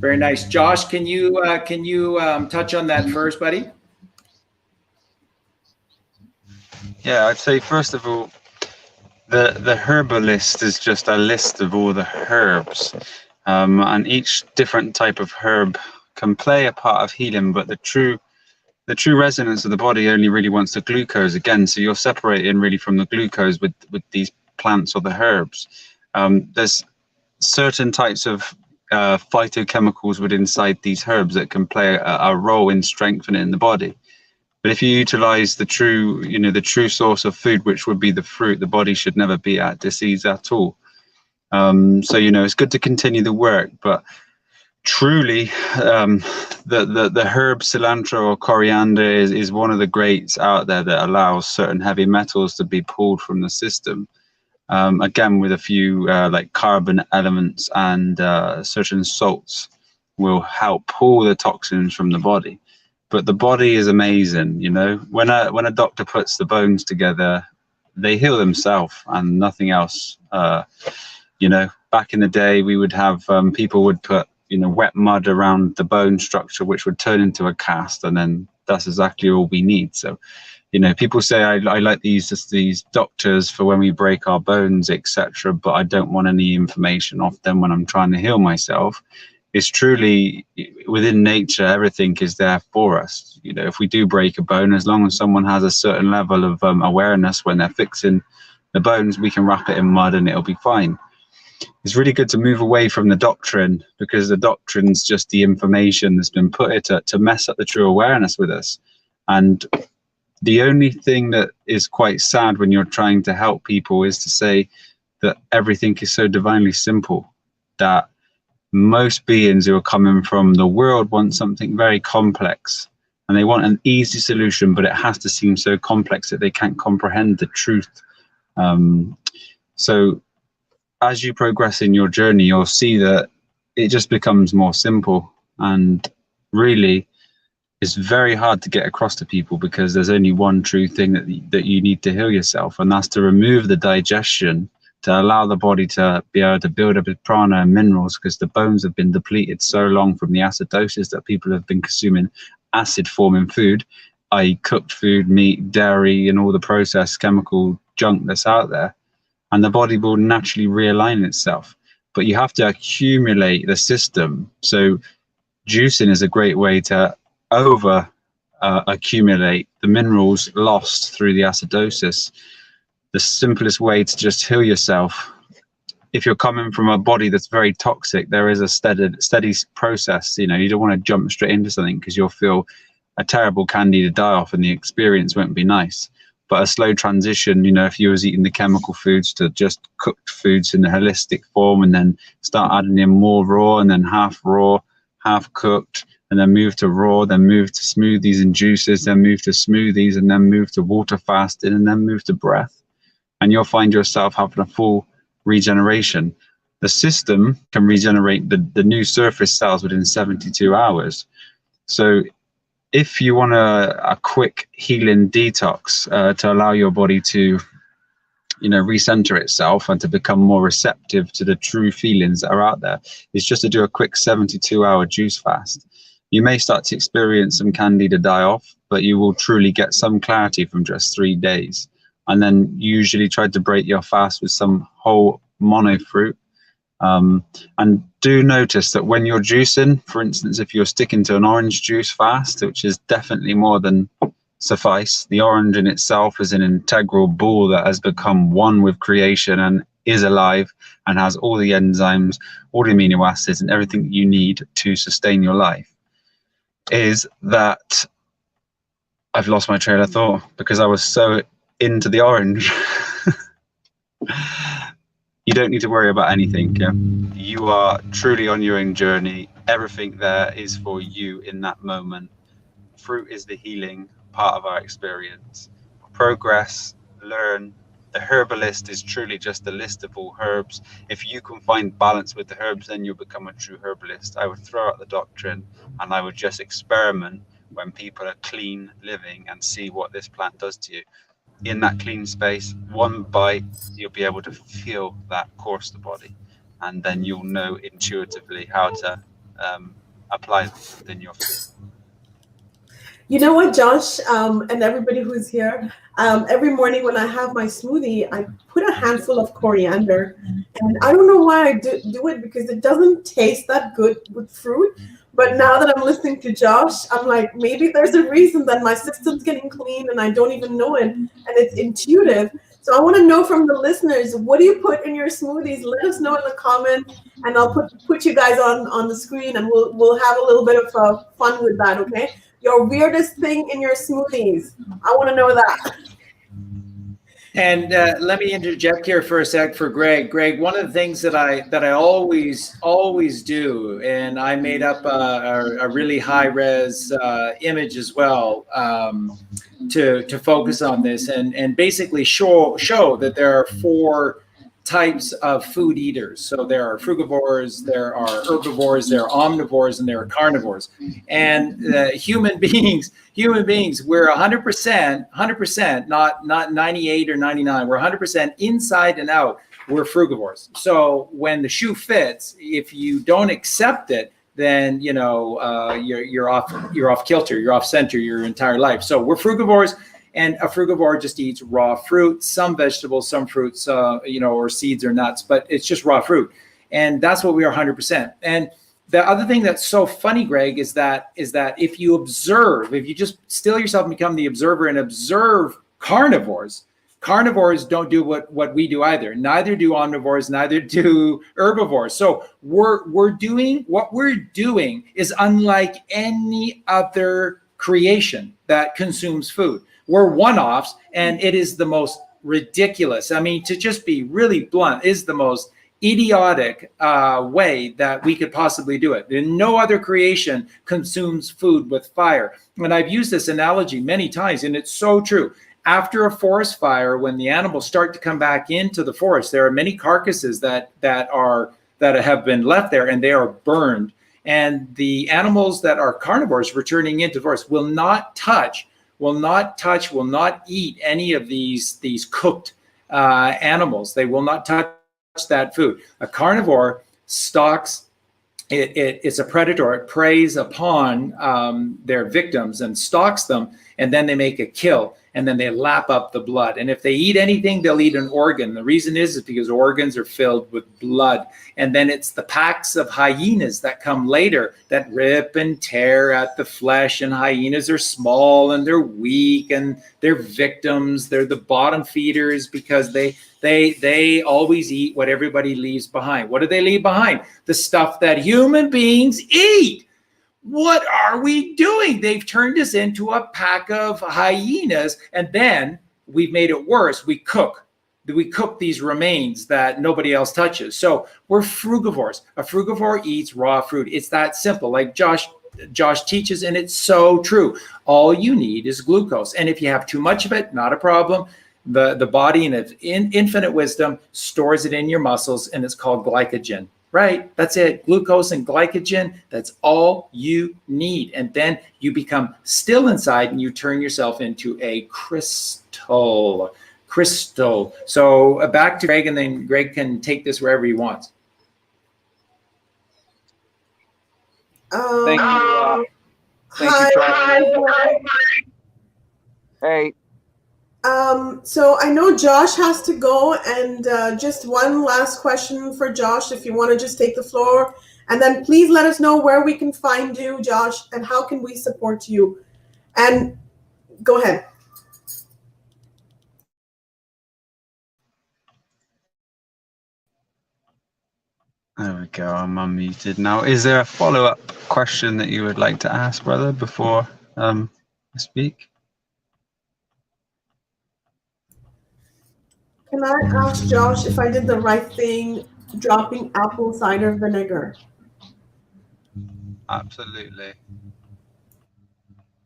Very nice. Josh, can you touch on that first, buddy? Yeah, I'd say first of all, the herbalist is just a list of all the herbs, and each different type of herb can play a part of healing, but the true resonance of the body only really wants the glucose again. So you're separating really from the glucose with these plants or the herbs. There's certain types of phytochemicals within inside these herbs that can play a role in strengthening the body. But if you utilize the true source of food, which would be the fruit, the body should never be at disease at all. So it's good to continue the work, but truly the herb cilantro or coriander is one of the greats out there that allows certain heavy metals to be pulled from the system. Again, with a few like carbon elements and certain salts will help pull the toxins from the body. But the body is amazing, when a doctor puts the bones together, they heal themselves and nothing else. Back in the day, we would have people would put wet mud around the bone structure, which would turn into a cast, and then that's exactly all we need. So people say I like these doctors for when we break our bones, etc., but I don't want any information off them when I'm trying to heal myself. It's truly within nature, everything is there for us. If we do break a bone, as long as someone has a certain level of awareness when they're fixing the bones, we can wrap it in mud and it'll be fine. It's really good to move away from the doctrine, because the doctrine's just the information that's been put it to mess up the true awareness with us. And the only thing that is quite sad when you're trying to help people is to say that everything is so divinely simple, that most beings who are coming from the world want something very complex, and they want an easy solution, but it has to seem so complex that they can't comprehend the truth. So as you progress in your journey, you'll see that it just becomes more simple, and really it's very hard to get across to people, because there's only one true thing that you need to heal yourself, and that's to remove the digestion, to allow the body to be able to build up its prana and minerals, because the bones have been depleted so long from the acidosis that people have been consuming acid forming food, i.e. cooked food, meat, dairy, and all the processed chemical junk that's out there. And the body will naturally realign itself. But you have to accumulate the system. So juicing is a great way to accumulate the minerals lost through the acidosis. The simplest way to just heal yourself, if you're coming from a body that's very toxic, there is a steady process. You don't want to jump straight into something, because you'll feel a terrible candida die-off and the experience won't be nice. But a slow transition, if you was eating the chemical foods to just cooked foods in a holistic form, and then start adding in more raw, and then half raw, half cooked, and then move to raw, then move to smoothies and juices, then move to smoothies, and then move to water fasting, and then move to breath. And you'll find yourself having a full regeneration. The system can regenerate the new surface cells within 72 hours. So if you want a quick healing detox to allow your body to recenter itself and to become more receptive to the true feelings that are out there, is just to do a quick 72-hour juice fast. You may start to experience some candida die-off, but you will truly get some clarity from just 3 days. And then usually try to break your fast with some whole mono fruit, And do notice that when you're juicing, for instance, if you're sticking to an orange juice fast, which is definitely more than suffice, the orange in itself is an integral ball that has become one with creation and is alive and has all the enzymes, all the amino acids and everything you need to sustain your life. Is that I've lost my train of thought because I was so into the orange. You don't need to worry about anything. Yeah? You are truly on your own journey. Everything there is for you in that moment. Fruit is the healing part of our experience. Progress, learn. The herbalist is truly just a list of all herbs. If you can find balance with the herbs, then you'll become a true herbalist. I would throw out the doctrine and I would just experiment when people are clean living and see what this plant does to you. In that clean space, one bite, you'll be able to feel that course the body, and then you'll know intuitively how to apply them within your field. You know what, Josh, and everybody who's here, every morning when I have my smoothie, I put a handful of coriander, and I don't know why I do it, because it doesn't taste that good with fruit. But now that I'm listening to Josh, I'm like, maybe there's a reason that my system's getting clean and I don't even know it, and it's intuitive. So I want to know from the listeners, what do you put in your smoothies? Let us know in the comments, and I'll put you guys on the screen, and we'll have a little bit of fun with that, okay? Your weirdest thing in your smoothies. I want to know that. And let me interject here for a sec for Greg. Greg, one of the things that I always do, and I made up a really high res image as well to focus on this, and basically show that there are 4 types of food eaters. So there are frugivores, there are herbivores, there are omnivores, and there are carnivores. And human beings, we're 100%, not 98 or 99. We're 100% inside and out. We're frugivores. So when the shoe fits, if you don't accept it, then you're off kilter, you're off center your entire life. So we're frugivores. And a frugivore just eats raw fruit, some vegetables, some fruits, or seeds or nuts, but it's just raw fruit. And that's what we are 100%. And the other thing that's so funny, Greg, is that if you just still yourself and become the observer and observe carnivores don't do what we do either. Neither do omnivores, neither do herbivores. So what we're doing is unlike any other creation that consumes food. We're one-offs, and it is the most ridiculous. I mean, to just be really blunt, is the most idiotic way that we could possibly do it. And no other creation consumes food with fire. And I've used this analogy many times, and it's so true. After a forest fire, when the animals start to come back into the forest, there are many carcasses that have been left there, and they are burned. And the animals that are carnivores returning into the forest will not eat any of these cooked animals. They will not touch that food. A carnivore stalks, it's a predator. It preys upon their victims and stalks them, and then they make a kill, and then they lap up the blood. And if they eat anything, they'll eat an organ. The reason is because organs are filled with blood. And then it's the packs of hyenas that come later that rip and tear at the flesh. And hyenas are small and they're weak and they're victims. They're the bottom feeders because they always eat what everybody leaves behind. What do they leave behind? The stuff that human beings eat. What are we doing? They've turned us into a pack of hyenas, and then we've made it worse. We cook these remains that nobody else touches. So we're frugivores. A frugivore eats raw fruit. It's that simple. Like Josh teaches, and it's so true. All you need is glucose. And if you have too much of it, not a problem. The body in its infinite wisdom stores it in your muscles, and it's called glycogen. Right, that's it. Glucose and glycogen, that's all you need. And then you become still inside and you turn yourself into a crystal. So back to Greg, and then Greg can take this wherever he wants. Thank you. Thank you, Charlie. Hey, So I know Josh has to go, and just one last question for Josh, if you want to just take the floor, and then please let us know where we can find you, Josh, and how can we support you. And go ahead. There we go. I'm unmuted now. Is there a follow-up question that you would like to ask, brother, before I speak? Can I ask Josh if I did the right thing dropping apple cider vinegar? Absolutely.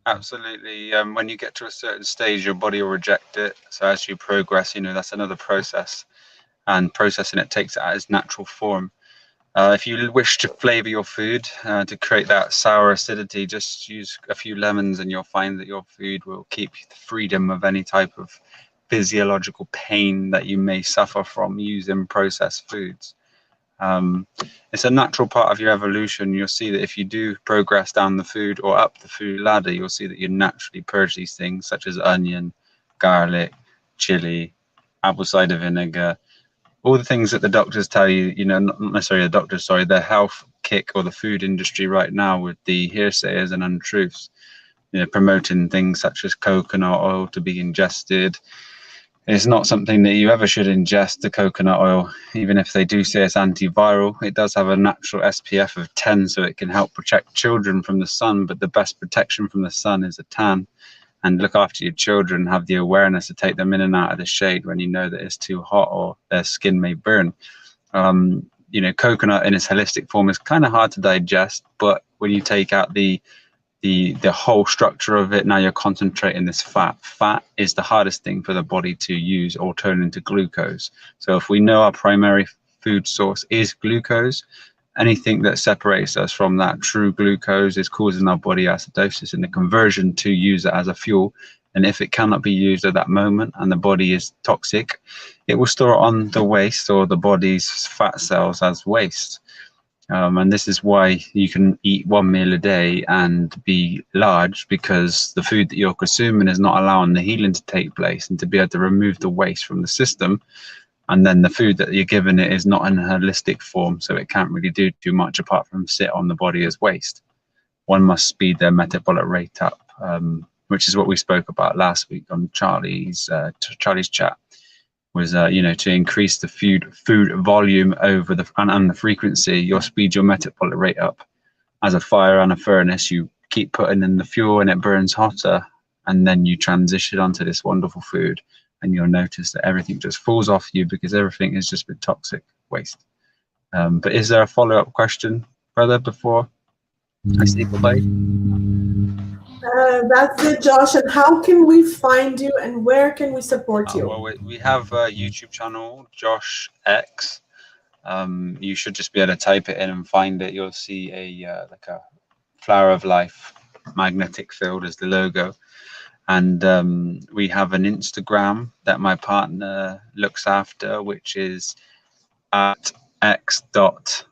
Absolutely. When you get to a certain stage, your body will reject it. So as you progress, that's another process. And processing it takes it at its natural form. If you wish to flavor your food to create that sour acidity, just use a few lemons and you'll find that your food will keep the freedom of any type of physiological pain that you may suffer from using processed foods. It's a natural part of your evolution. You'll see that if you do progress down the food or up the food ladder, you'll see that you naturally purge these things such as onion, garlic, chili, apple cider vinegar, all the things that the doctors tell you, not necessarily the doctors, sorry, the health kick or the food industry right now with the hearsayers and untruths, promoting things such as coconut oil to be ingested. It's not something that you ever should ingest, the coconut oil, even if they do say it's antiviral. It does have a natural SPF of 10, so it can help protect children from the sun, but the best protection from the sun is a tan. And look after your children, have the awareness to take them in and out of the shade when you know that it's too hot or their skin may burn. Coconut in its holistic form is kind of hard to digest, but when you take out the whole structure of it, now you're concentrating this fat. Fat is the hardest thing for the body to use or turn into glucose. So if we know our primary food source is glucose, anything that separates us from that true glucose is causing our body acidosis and the conversion to use it as a fuel. And if it cannot be used at that moment and the body is toxic, it will store it on the waste or the body's fat cells as waste. And this is why you can eat one meal a day and be large, because the food that you're consuming is not allowing the healing to take place and to be able to remove the waste from the system. And then the food that you're giving it is not in a holistic form, so it can't really do too much apart from sit on the body as waste. One must speed their metabolic rate up, which is what we spoke about last week on Charlie's chat. Was to increase the food volume over and the frequency, you'll speed your metabolic rate up. As a fire and a furnace, you keep putting in the fuel and it burns hotter, and then you transition onto this wonderful food. And you'll notice that everything just falls off you because everything is just a toxic waste. But is there a follow-up question, brother, before I say goodbye? That's it, Josh. And how can we find you and where can we support you? Well, we have a YouTube channel, Josh X. You should just be able to type it in and find it. You'll see a like a flower of life magnetic field as the logo. And we have an Instagram that my partner looks after, which is at 𝐁.𝐸L.fam,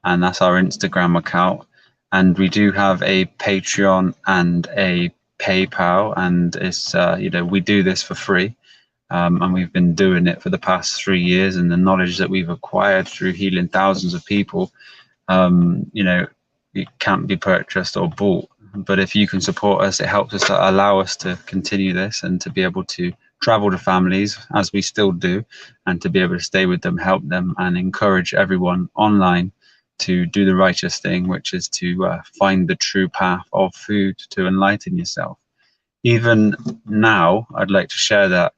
and that's our Instagram account. And we do have a Patreon and a PayPal, and it's we do this for free, and we've been doing it for the past 3 years. And the knowledge that we've acquired through healing thousands of people, it can't be purchased or bought. But if you can support us, it helps us to allow us to continue this and to be able to travel to families, as we still do, and to be able to stay with them, help them, and encourage everyone online to do the righteous thing, which is to find the true path of food to enlighten yourself. Even now, I'd like to share that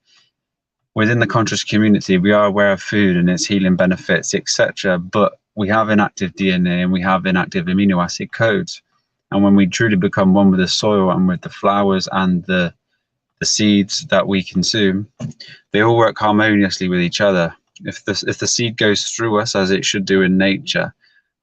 within the conscious community, we are aware of food and its healing benefits, etc. But we have inactive DNA and we have inactive amino acid codes. And when we truly become one with the soil and with the flowers and the seeds that we consume, they all work harmoniously with each other. If the seed goes through us, as it should do in nature,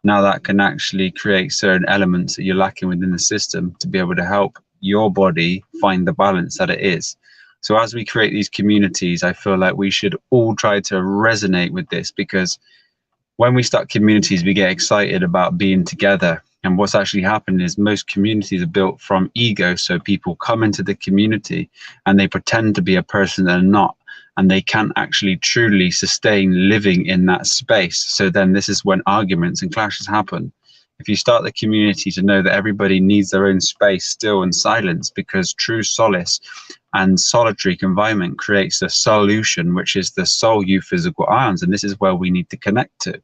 now that can actually create certain elements that you're lacking within the system to be able to help your body find the balance that it is. So as we create these communities, I feel like we should all try to resonate with this, because when we start communities, we get excited about being together And what's actually happened is most communities are built from ego. So people come into the community and they pretend to be a person they're not, and they can't actually truly sustain living in that space. So then this is when arguments and clashes happen. If you start the community to know that everybody needs their own space, still in silence, because true solace and solitary confinement creates the solution, which is the soul, you physical ions. And this is where we need to connect to.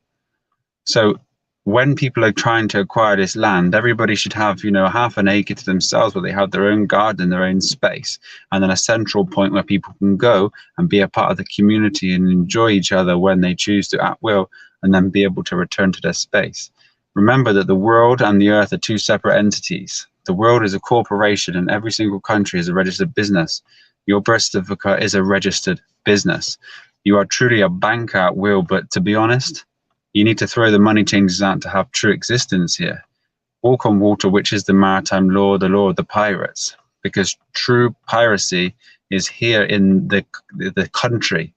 So when people are trying to acquire this land, everybody should have, you know, half an acre to themselves where they have their own garden, their own space, and then a central point where people can go and be a part of the community and enjoy each other when they choose to at will, and then be able to return to their space. Remember that the world and the earth are two separate entities. The world is a corporation and every single country is a registered business. Your birth certificate is a registered business. You are truly a banker at will, but to be honest, you need to throw the money changes out to have true existence here. Walk on water, which is the maritime law, the law of the pirates, because true piracy is here in the country.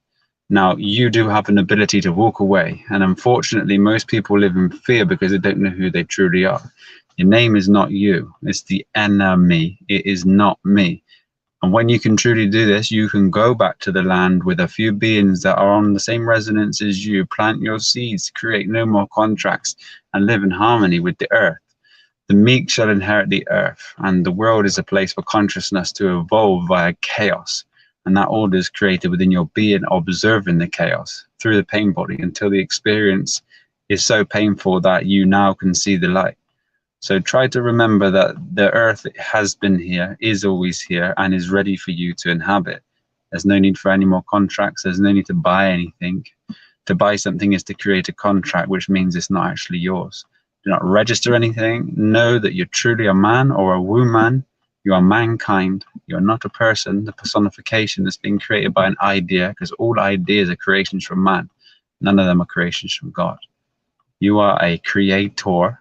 Now, you do have an ability to walk away, and unfortunately, most people live in fear because they don't know who they truly are. Your name is not you, it's the enemy, it is not me. And when you can truly do this, you can go back to the land with a few beings that are on the same resonance as you, plant your seeds, create no more contracts, and live in harmony with the earth. The meek shall inherit the earth, and the world is a place for consciousness to evolve via chaos. And that order is created within your being, observing the chaos through the pain body until the experience is so painful that you now can see the light. So try to remember that the earth has been here, is always here, and is ready for you to inhabit. There's no need for any more contracts. There's no need to buy anything. To buy something is to create a contract, which means it's not actually yours. Do not register anything. Know that you're truly a man or a woman. You are mankind. You are not a person, the personification that's being created by an idea, because all ideas are creations from man. None of them are creations from God. You are a creator,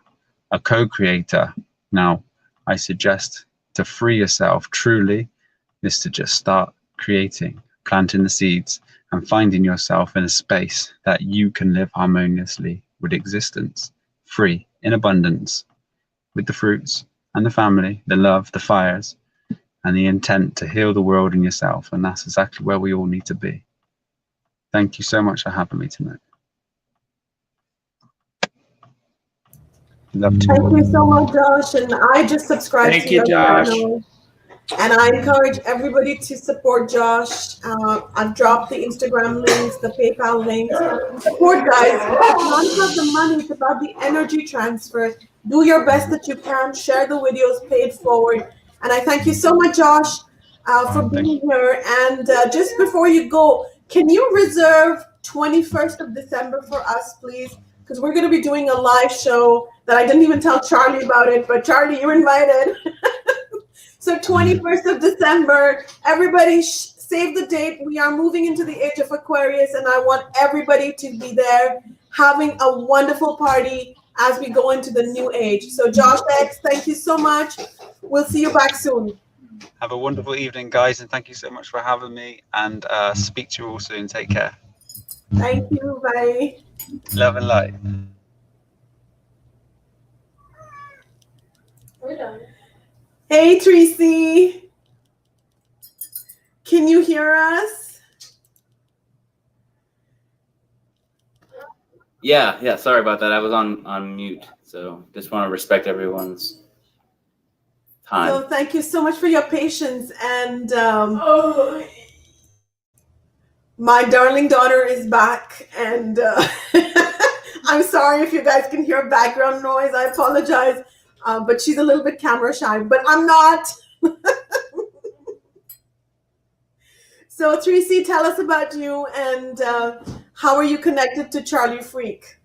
a co-creator. Now, I suggest to free yourself truly is to just start creating, planting the seeds, and finding yourself in a space that you can live harmoniously with existence, free, in abundance, with the fruits and the family, the love, the fires, and the intent to heal the world and yourself. And that's exactly where we all need to be. Thank you so much for having me tonight. Thank you so much, Josh. And I just subscribed to your channel. And I encourage everybody to support Josh. I've dropped the Instagram links, the PayPal links. Support, guys. It's not about the money, it's about the energy transfer. Do your best that you can. Share the videos, pay it forward. And I thank you so much, Josh, for being here. And just before you go, can you reserve 21st of December for us, please? Because we're going to be doing a live show that I didn't even tell Charlie about it, but Charlie, you're invited. So 21st of December, everybody save the date. We are moving into the age of Aquarius, and I want everybody to be there having a wonderful party as we go into the new age. So Josh X, thank you so much. We'll see you back soon. Have a wonderful evening, guys, and thank you so much for having me, and speak to you all soon. Take care. Thank you. Bye. Love and light. We're done. Hey, Tracy. Can you hear us? Yeah. Sorry about that. I was on mute. So just want to respect everyone's time. So thank you so much for your patience. And my darling daughter is back. And I'm sorry if you guys can hear background noise. I apologize. But she's a little bit camera shy, but I'm not. So Tracy, tell us about you and how are you connected to Charlie Freak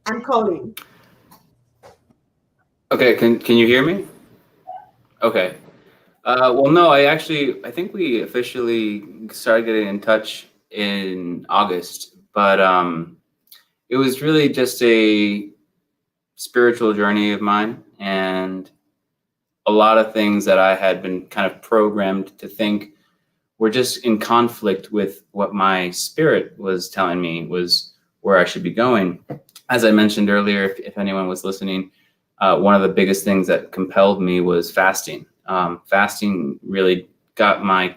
and Colleen? Okay, can you hear me? Okay. Well, no, I think we officially started getting in touch in August, but it was really just a spiritual journey of mine, and a lot of things that I had been kind of programmed to think were just in conflict with what my spirit was telling me was where I should be going. As I mentioned earlier, if anyone was listening, one of the biggest things that compelled me was fasting. Fasting really got my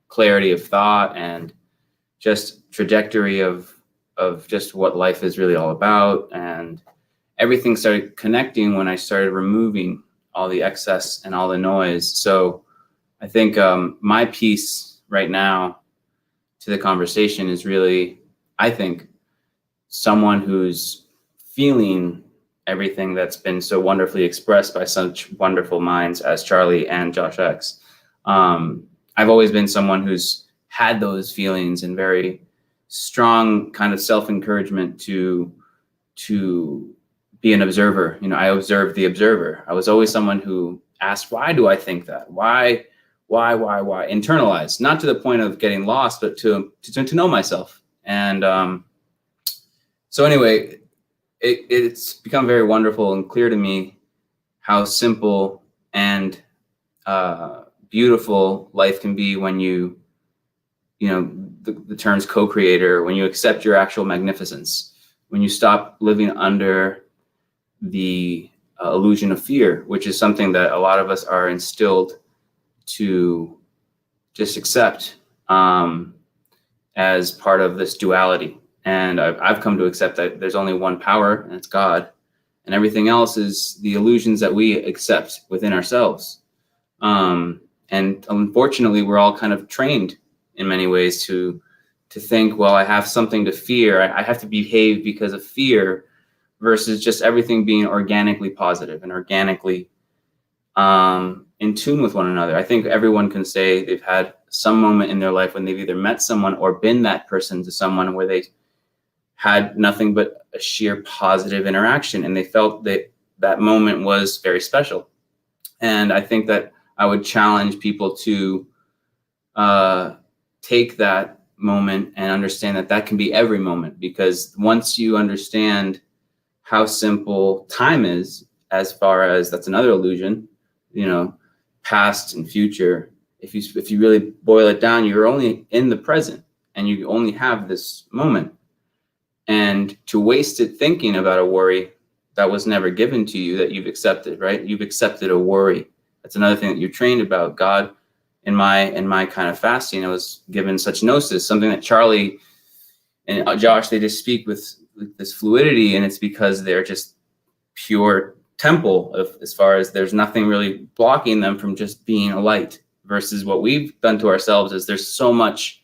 clarity of thought and just trajectory of just what life is really all about. And everything started connecting when I started removing all the excess and all the noise. So I think my piece right now to the conversation is really, I think, someone who's feeling everything that's been so wonderfully expressed by such wonderful minds as Charlie and Josh X. I've always been someone who's had those feelings and very strong kind of self-encouragement to be an observer. You know, I observed the observer. I was always someone who asked, why do I think that? Why? Internalized, not to the point of getting lost, but to know myself. And so anyway, it's become very wonderful and clear to me how simple and beautiful life can be when you know, the term's co-creator, when you accept your actual magnificence, when you stop living under the illusion of fear, which is something that a lot of us are instilled to just accept as part of this duality. And I've come to accept that there's only one power, and it's God, and everything else is the illusions that we accept within ourselves. And unfortunately, we're all kind of trained in many ways to think, well, I have something to fear. I have to behave because of fear, versus just everything being organically positive and organically in tune with one another. I think everyone can say they've had some moment in their life when they've either met someone or been that person to someone where they had nothing but a sheer positive interaction, and they felt that that moment was very special. And I think that I would challenge people to take that moment and understand that that can be every moment, because once you understand how simple time is, as far as that's another illusion, you know, past and future, if you really boil it down, you're only in the present and you only have this moment. And to waste it thinking about a worry that was never given to you, that you've accepted, right? You've accepted a worry. That's another thing that you're trained about. God, in my kind of fasting, I was given such gnosis, something that Charlie and Josh, they just speak with this fluidity, and it's because they're just pure temple of, as far as there's nothing really blocking them from just being a light, versus what we've done to ourselves is there's so much,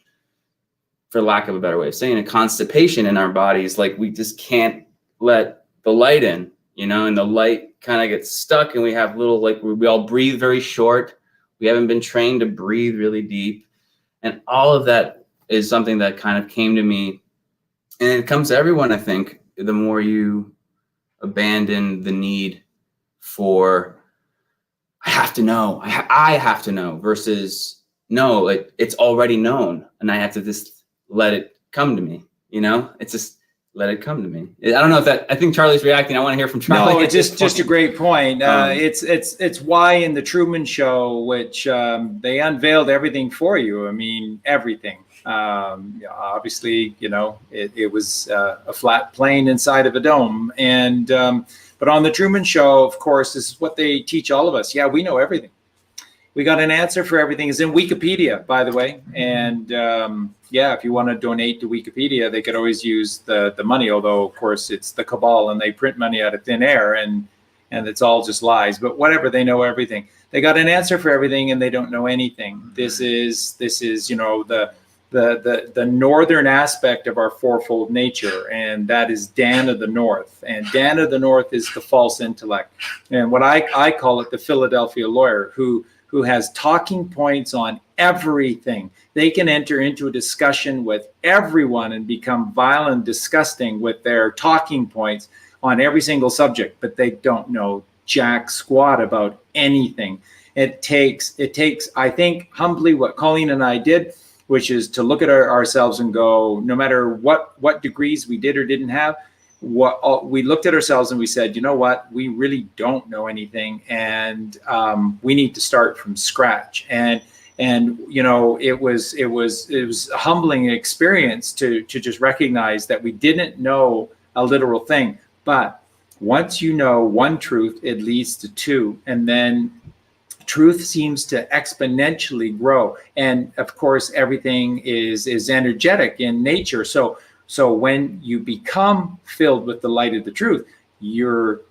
for lack of a better way of saying it, constipation in our bodies. Like we just can't let the light in, you know, and the light kind of gets stuck, and we have little, like we all breathe very short. We haven't been trained to breathe really deep. And all of that is something that kind of came to me, and it comes to everyone, I think, the more you abandon the need for, I have to know, I have to know, versus no, it's already known, and I have to just let it come to me, you know? It's just let it come to me. I don't know if that, I think Charlie's reacting. I want to hear from Charlie. No, it's just a great point. It's why in the Truman Show, which they unveiled everything for you. I mean, everything. Obviously, you know, it was a flat plane inside of a dome. And but on the Truman Show, of course, this is what they teach all of us. Yeah, we know everything. We got an answer for everything. It's in Wikipedia, by the way. And yeah, if you want to donate to Wikipedia, they could always use the money, although of course it's the cabal and they print money out of thin air, and it's all just lies. But whatever, they know everything. They got an answer for everything, and they don't know anything. This is you know, the northern aspect of our fourfold nature, and that is Dan of the North. And Dan of the North is the false intellect, and what I call it the Philadelphia lawyer, who has talking points on everything. They can enter into a discussion with everyone and become vile and disgusting with their talking points on every single subject, but they don't know jack squat about anything. It takes, I think, humbly what Colleen and I did, which is to look at ourselves and go, no matter what degrees we did or didn't have, we looked at ourselves and we said, you know what, we really don't know anything, and we need to start from scratch. And you know, it was a humbling experience to just recognize that we didn't know a literal thing, but Once you know one truth, it leads to two, and then truth seems to exponentially grow. And of course, everything is energetic in nature. So when you become filled with the light of the truth, you're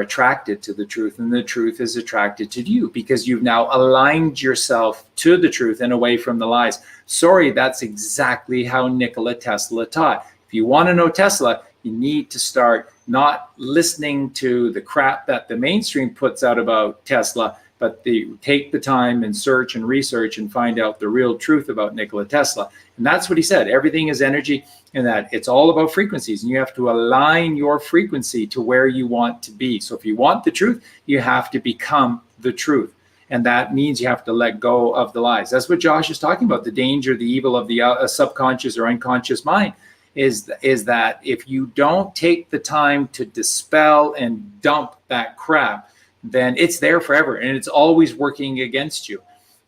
attracted to the truth, and the truth is attracted to you because you've now aligned yourself to the truth and away from the lies. Sorry, that's exactly how Nikola Tesla taught. If you want to know Tesla, you need to start not listening to the crap that the mainstream puts out about Tesla, but take the time and search and research and find out the real truth about Nikola Tesla. And that's what he said. Everything is energy, and that it's all about frequencies, and you have to align your frequency to where you want to be. So if you want the truth, you have to become the truth. And that means you have to let go of the lies. That's what Josh is talking about. The danger, the evil of the subconscious or unconscious mind is that if you don't take the time to dispel and dump that crap, then it's there forever, and it's always working against you.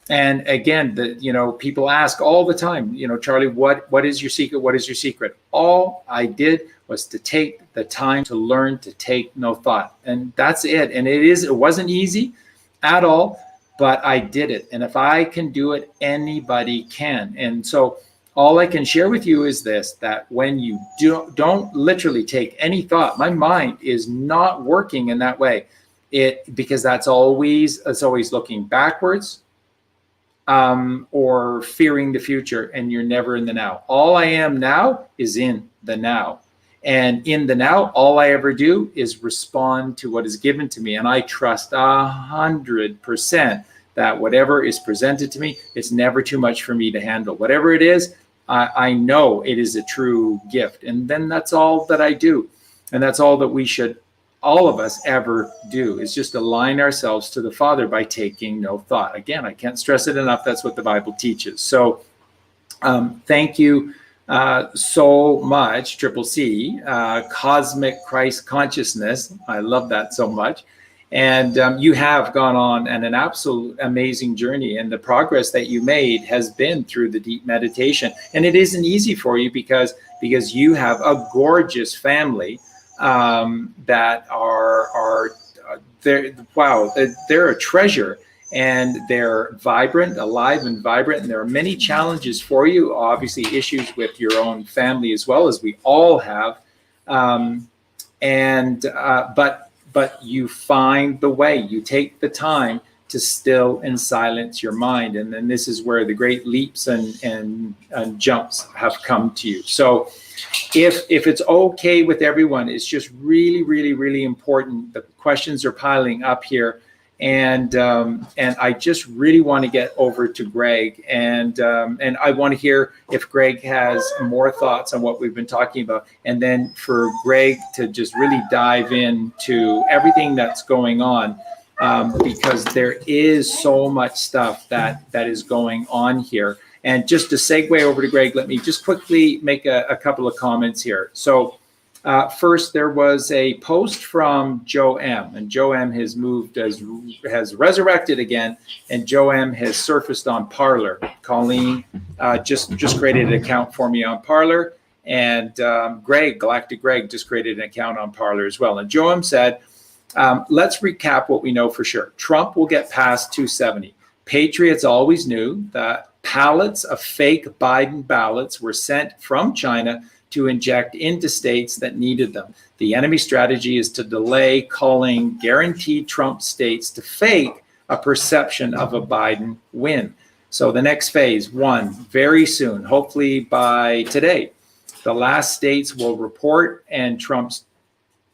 And again, people ask all the time, Charlie, what is your secret? What is your secret? All I did was to take the time to learn to take no thought. And that's it. And it wasn't easy at all, but I did it. And if I can do it, anybody can. And so all I can share with you is this, that when you don't literally take any thought, my mind is not working in that way. Because it's always looking backwards, or fearing the future, and you're never in the now. All I am now is in the now. And in the now, all I ever do is respond to what is given to me. And I trust 100% that whatever is presented to me, it's never too much for me to handle. Whatever it is, I know it is a true gift. And then that's all that I do. And that's all that we should, all of us, ever do, is just align ourselves to the Father by taking no thought. Again, I can't stress it enough. That's what the Bible teaches. So thank you so much, Triple C, Cosmic Christ Consciousness. I love that so much. And you have gone on an absolute amazing journey, and the progress that you made has been through the deep meditation. And it isn't easy for you because you have a gorgeous family that are there. Wow, they're a treasure, and they're vibrant, alive and vibrant. And there are many challenges for you, obviously issues with your own family as well, as we all have. But you find the way. You take the time to still and silence your mind, and then this is where the great leaps and jumps have come to you. So if it's okay with everyone, it's just really, really, really important. The questions are piling up here, and I just really want to get over to Greg, and I want to hear if Greg has more thoughts on what we've been talking about, and then for Greg to just really dive into everything that's going on, because there is so much stuff that is going on here. And just to segue over to Greg, let me just quickly make a couple of comments here. So first, there was a post from Joe M, and Joe M has has resurrected again, and Joe M has surfaced on Parler. Colleen just created an account for me on Parler, and Greg, Galactic Greg, just created an account on Parler as well. And Joe M said, let's recap what we know for sure. Trump will get past 270. Patriots always knew that pallets of fake Biden ballots were sent from China to inject into states that needed them. The enemy strategy is to delay calling guaranteed Trump states to fake a perception of a Biden win. So the next phase, one, very soon, hopefully by today, the last states will report and Trump's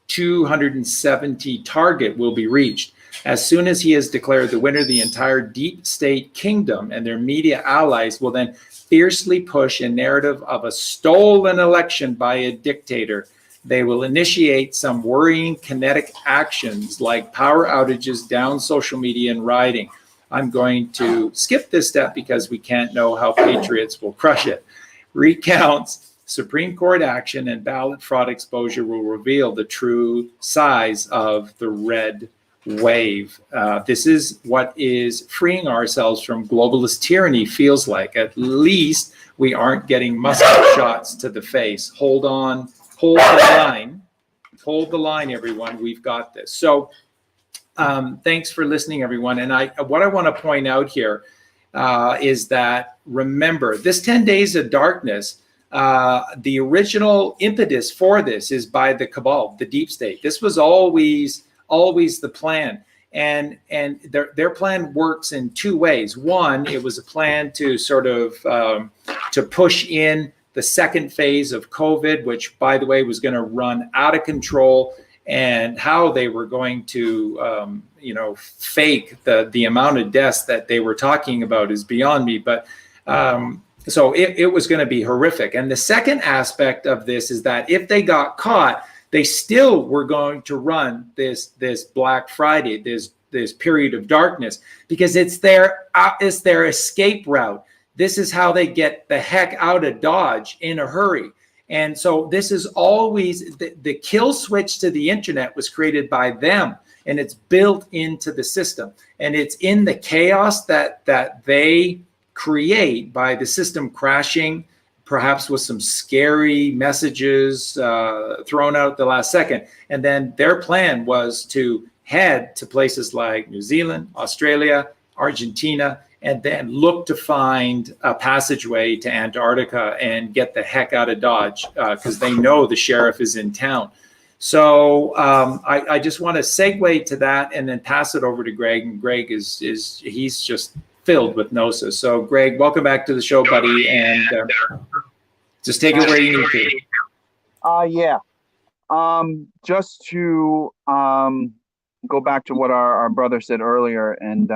270 target will be reached. As soon as he has declared the winner, the entire deep state kingdom and their media allies will then fiercely push a narrative of a stolen election by a dictator. They will initiate some worrying kinetic actions like power outages, down social media, and rioting. I'm going to skip this step because we can't know how patriots will crush it. Recounts, Supreme Court action, and ballot fraud exposure will reveal the true size of the red wave. This is what is freeing ourselves from globalist tyranny feels like. At least we aren't getting muscle shots to the face. Hold on, hold the line. Hold the line, everyone. We've got this. So thanks for listening, everyone. And what I want to point out here is that, remember, this 10 days of darkness, the original impetus for this is by the cabal, the deep state. This was always the plan. And their plan works in two ways. One, it was a plan to sort of to push in the second phase of COVID, which, by the way, was going to run out of control, and how they were going to fake the amount of deaths that they were talking about is beyond me. But so it was going to be horrific. And the second aspect of this is that if they got caught, they still were going to run this Black Friday, this period of darkness, because it's their escape route. This is how they get the heck out of Dodge in a hurry. And so this is always the kill switch to the internet was created by them, and it's built into the system. And it's in the chaos that they create by the system crashing, perhaps with some scary messages thrown out at the last second. And then their plan was to head to places like New Zealand, Australia, Argentina, and then look to find a passageway to Antarctica and get the heck out of Dodge, because they know the sheriff is in town. So I just want to segue to that and then pass it over to Greg. And Greg he's just filled with gnosis. So Greg, welcome back to the show, buddy, and just take it where you need to. Yeah. Just to go back to what our brother said earlier, and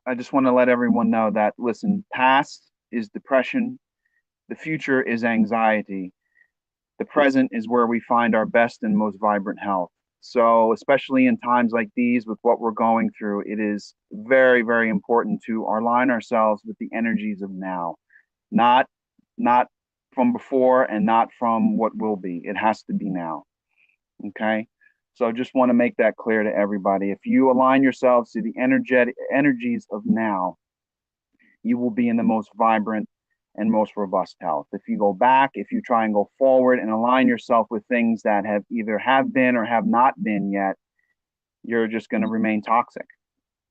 I just want to let everyone know that, listen, past is depression, the future is anxiety, the present is where we find our best and most vibrant health. So especially in times like these, with what we're going through, it is very, very important to align ourselves with the energies of now, not from before and not from what will be. It has to be now. Okay. So I just want to make that clear to everybody. If you align yourselves to the energies of now, you will be in the most vibrant and most robust health. If you go back, if you try and go forward and align yourself with things that have been or have not been yet, you're just going to remain toxic.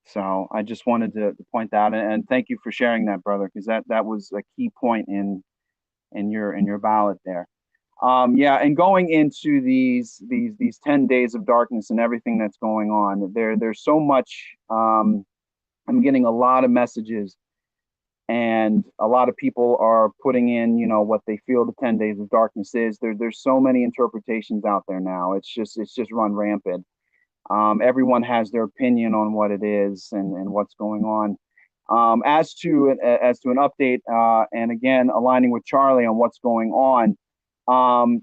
So I just wanted to point that out, and thank you for sharing that, brother, because that was a key point in your ballot there. And going into these 10 days of darkness and everything that's going on, there's so much. I'm getting a lot of messages, and a lot of people are putting in, what they feel the 10 days of darkness is. There's so many interpretations out there now. It's just run rampant. Everyone has their opinion on what it is and what's going on. As to an update, and again, aligning with Charlie on what's going on.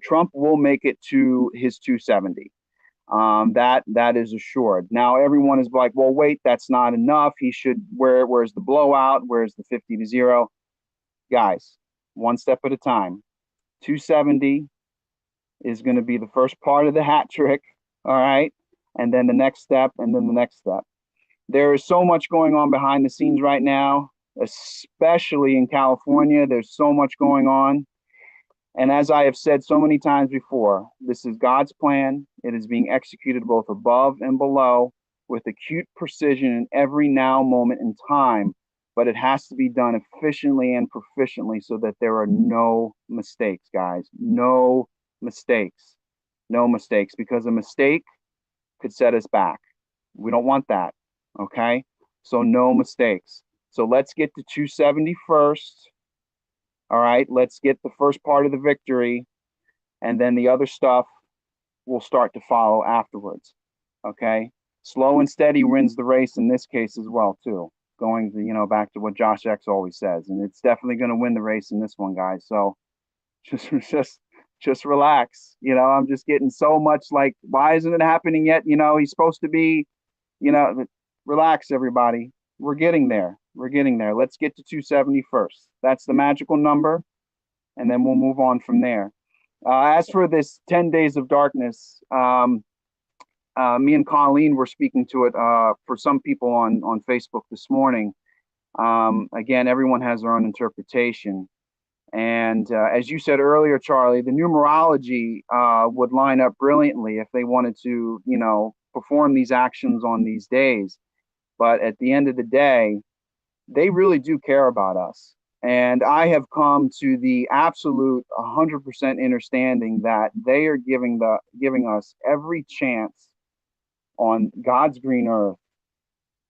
Trump will make it to his 270. That is assured. Now everyone is like, well, wait, that's not enough. He should, where's the blowout? Where's the 50-0? Guys, one step at a time. 270 is going to be the first part of the hat trick. All right. And then the next step, and then the next step. There is so much going on behind the scenes right now, especially in California. There's so much going on. And as I have said so many times before, this is God's plan. It is being executed both above and below with acute precision in every now moment in time, but it has to be done efficiently and proficiently so that there are no mistakes, guys. No mistakes. No mistakes, because a mistake could set us back. We don't want that, okay? So no mistakes. So let's get to 270 first. All right, let's get the first part of the victory, and then the other stuff will start to follow afterwards. Okay, slow and steady wins the race in this case as well too. Going to, back to what Josh X always says, and it's definitely going to win the race in this one, guys. So just relax. I'm just getting so much like, why isn't it happening yet? He's supposed to be, relax, everybody. We're getting there. Let's get to 270 first. That's the magical number, and then we'll move on from there. As for this 10 days of darkness, me and Colleen were speaking to it for some people on Facebook this morning. Again, everyone has their own interpretation. And as you said earlier, Charlie, the numerology would line up brilliantly if they wanted to, you know, perform these actions on these days. But at the end of the day, they really do care about us. And I have come to the absolute 100% understanding that they are giving us every chance on God's green earth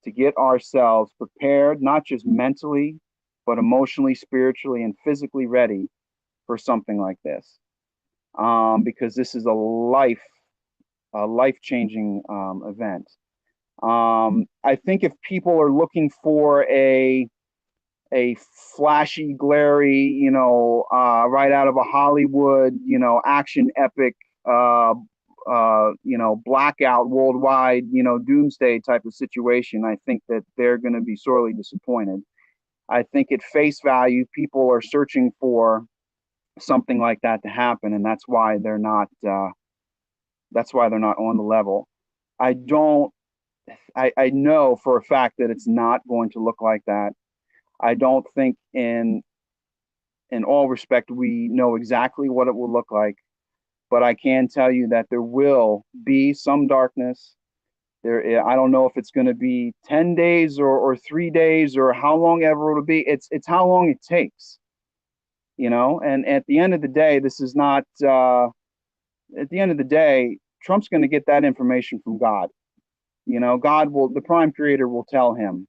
to get ourselves prepared, not just mentally, but emotionally, spiritually, and physically ready for something like this. Because this is a life-changing event. I think if people are looking for a flashy, glary, you know, right out of a Hollywood, you know, action epic, you know, blackout worldwide, you know, doomsday type of situation, I think that they're going to be sorely disappointed. I think at face value, people are searching for something like that to happen, and that's why they're not. That's why they're not on the level. I know for a fact that it's not going to look like that. I don't think in all respect we know exactly what it will look like, but I can tell you that there will be some darkness. I don't know if it's going to be 10 days or 3 days or how long ever it'll be. It's how long it takes, you know. And at the end of the day, this is not. At the end of the day, Trump's going to get that information from God. You know, the prime creator will tell him.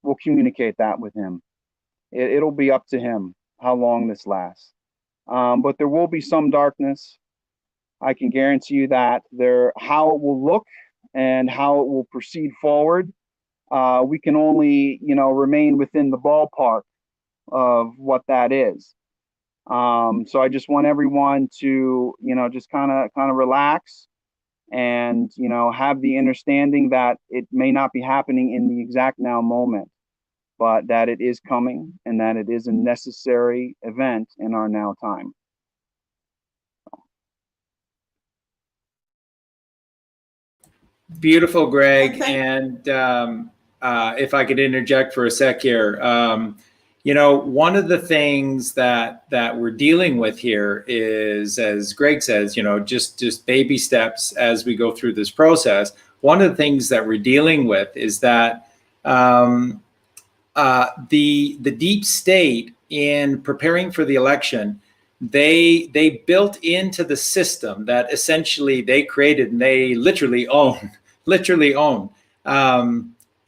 We'll communicate that with him. It'll be up to him how long this lasts. But there will be some darkness. I can guarantee you that. How it will look and how it will proceed forward, we can only, you know, remain within the ballpark of what that is. So I just want everyone to, you know, just kind of relax and, you know, have the understanding that it may not be happening in the exact now moment, but that it is coming and that it is a necessary event in our now time. Beautiful, Greg. And if I could interject for a sec here, you know, one of the things that we're dealing with here is, as Greg says, you know, just baby steps as we go through this process. One of the things that we're dealing with is that the deep state, in preparing for the election, they built into the system that essentially they created and they literally own.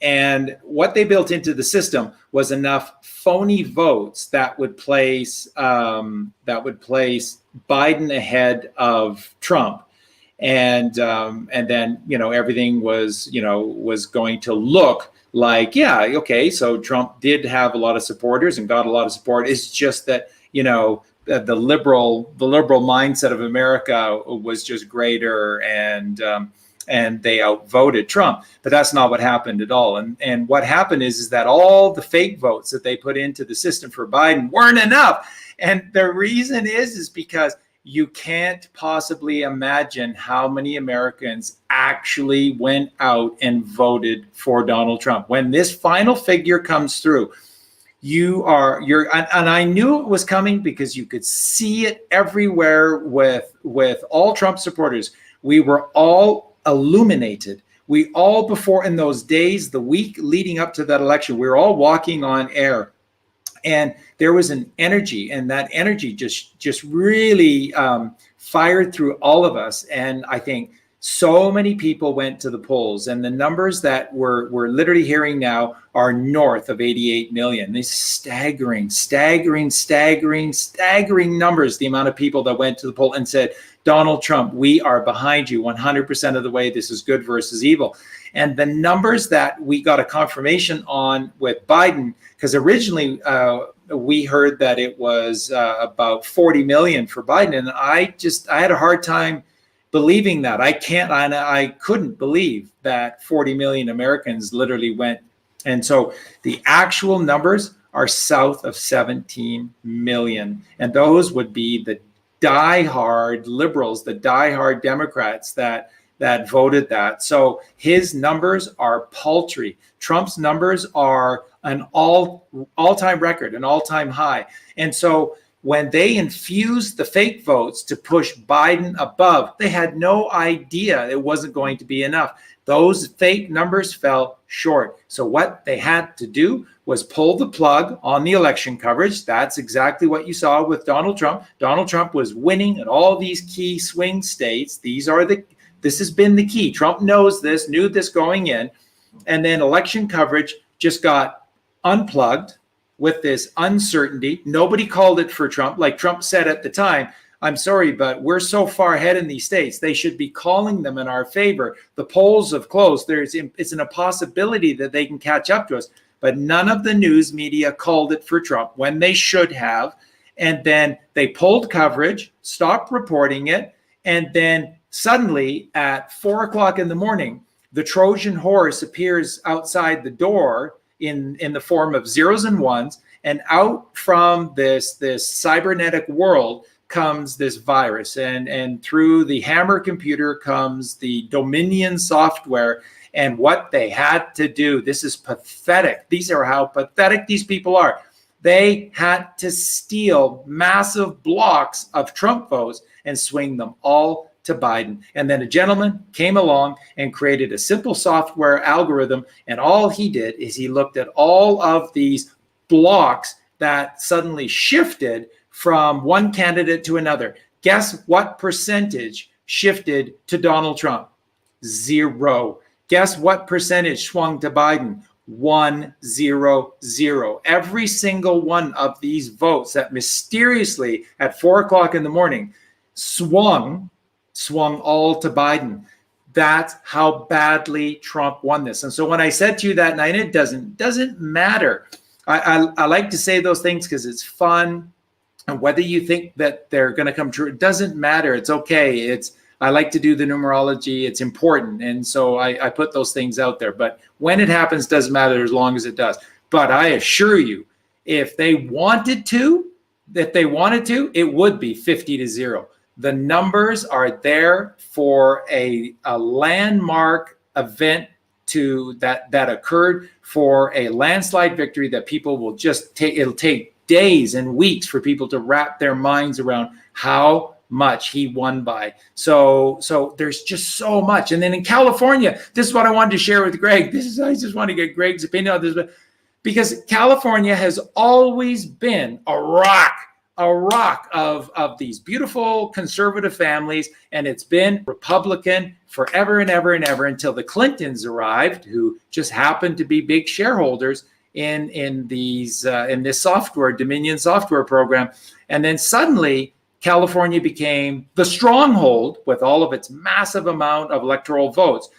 And what they built into the system was enough phony votes that would place Biden ahead of Trump, and then, you know, everything was going to look like, yeah, okay, so Trump did have a lot of supporters and got a lot of support. It's just that, you know, the liberal mindset of America was just greater, and they outvoted Trump. But that's not what happened at all. And what happened is that all the fake votes that they put into the system for Biden weren't enough. And the reason is because you can't possibly imagine how many Americans actually went out and voted for Donald Trump. When this final figure comes through, and I knew it was coming because you could see it everywhere with all Trump supporters. We were all illuminated. We all, before, in those days, the week leading up to that election, we were all walking on air, and there was an energy, and that energy just really fired through all of us. And I think so many people went to the polls, and the numbers that we're literally hearing now are north of 88 million. These staggering numbers, the amount of people that went to the poll and said, Donald Trump, we are behind you 100% of the way. This is good versus evil. And the numbers that we got a confirmation on with Biden, because originally we heard that it was about 40 million for Biden. And I had a hard time believing that. I couldn't believe that 40 million Americans literally went. And so the actual numbers are south of 17 million. And those would be the diehard liberals, the diehard Democrats that voted that. So his numbers are paltry. Trump's numbers are an all-time record, an all-time high. And so when they infused the fake votes to push Biden above, they had no idea it wasn't going to be enough. Those fake numbers fell short. So what they had to do was pull the plug on the election coverage. That's exactly what you saw with Donald Trump. Donald Trump was winning in all these key swing states. This has been the key. Trump knows this, knew this going in. And then election coverage just got unplugged with this uncertainty. Nobody called it for Trump. Like Trump said at the time, I'm sorry, but we're so far ahead in these states. They should be calling them in our favor. The polls have closed. It's an impossibility that they can catch up to us. But none of the news media called it for Trump when they should have. And then they pulled coverage, stopped reporting it. And then suddenly at 4 o'clock in the morning, the Trojan horse appears outside the door in the form of zeros and ones. And out from this cybernetic world comes this virus, and through the Hammer computer comes the Dominion software. And what they had to do, this is pathetic. These are how pathetic these people are. They had to steal massive blocks of Trump votes and swing them all to Biden. And then a gentleman came along and created a simple software algorithm. And all he did is he looked at all of these blocks that suddenly shifted from one candidate to another. Guess what percentage shifted to Donald Trump? 0. Guess what percentage swung to Biden? 100. Every single one of these votes that mysteriously at 4 o'clock in the morning swung all to Biden. That's how badly Trump won this. And so when I said to you that night, it doesn't matter. I like to say those things because it's fun. And whether you think that they're going to come true, it doesn't matter. It's okay. I like to do the numerology. It's important. And so I put those things out there. But when it happens, doesn't matter as long as it does. But I assure you, if they wanted to, it would be 50-0. The numbers are there for a landmark event that occurred for a landslide victory that people will just take. It'll take days and weeks for people to wrap their minds around how much he won by. So there's just so much. And then in California, this is what I wanted to share with Greg. I just want to get Greg's opinion on this, because California has always been a rock of these beautiful conservative families, and it's been Republican forever and ever and ever until the Clintons arrived, who just happened to be big shareholders in this software, Dominion software program. And then suddenly California became the stronghold with all of its massive amount of electoral votes,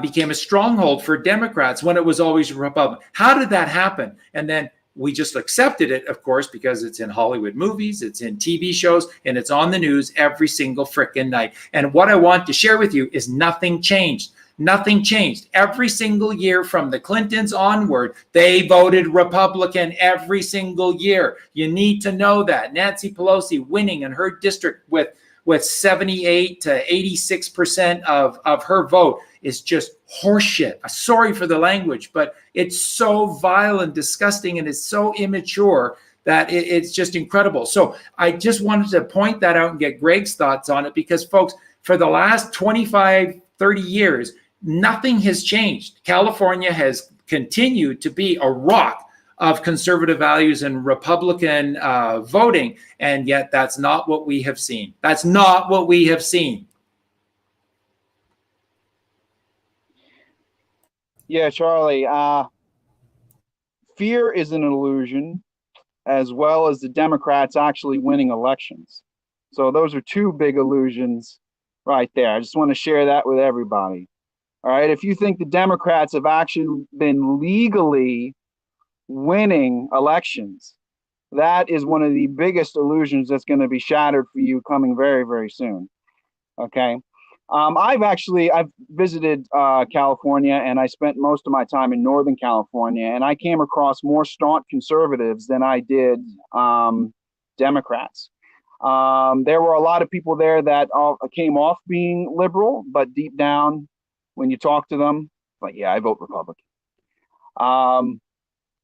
became a stronghold for Democrats when it was always Republican. How did that happen? And then we just accepted it, of course, because it's in Hollywood movies, it's in TV shows, and it's on the news every single frickin' night. And what I want to share with you is nothing changed. Nothing changed. Every single year from the Clintons onward, they voted Republican every single year. You need to know that. Nancy Pelosi winning in her district with 78 to 86% of her vote is just horseshit. Sorry for the language, but it's so vile and disgusting, and it's so immature that it's just incredible. So I just wanted to point that out and get Greg's thoughts on it, because folks, for the last 25, 30 years, nothing has changed. California has continued to be a rock of conservative values and Republican voting, and yet that's not what we have seen. That's not what we have seen. Yeah, Charlie, fear is an illusion, as well as the Democrats actually winning elections. So those are two big illusions right there. I just want to share that with everybody. All right, if you think the Democrats have actually been legally winning elections, that is one of the biggest illusions that's going to be shattered for you coming very, very soon. Okay. I've visited California, and I spent most of my time in Northern California, and I came across more staunch conservatives than I did Democrats. There were a lot of people there that came off being liberal, but deep down, when you talk to them, like, yeah, I vote Republican.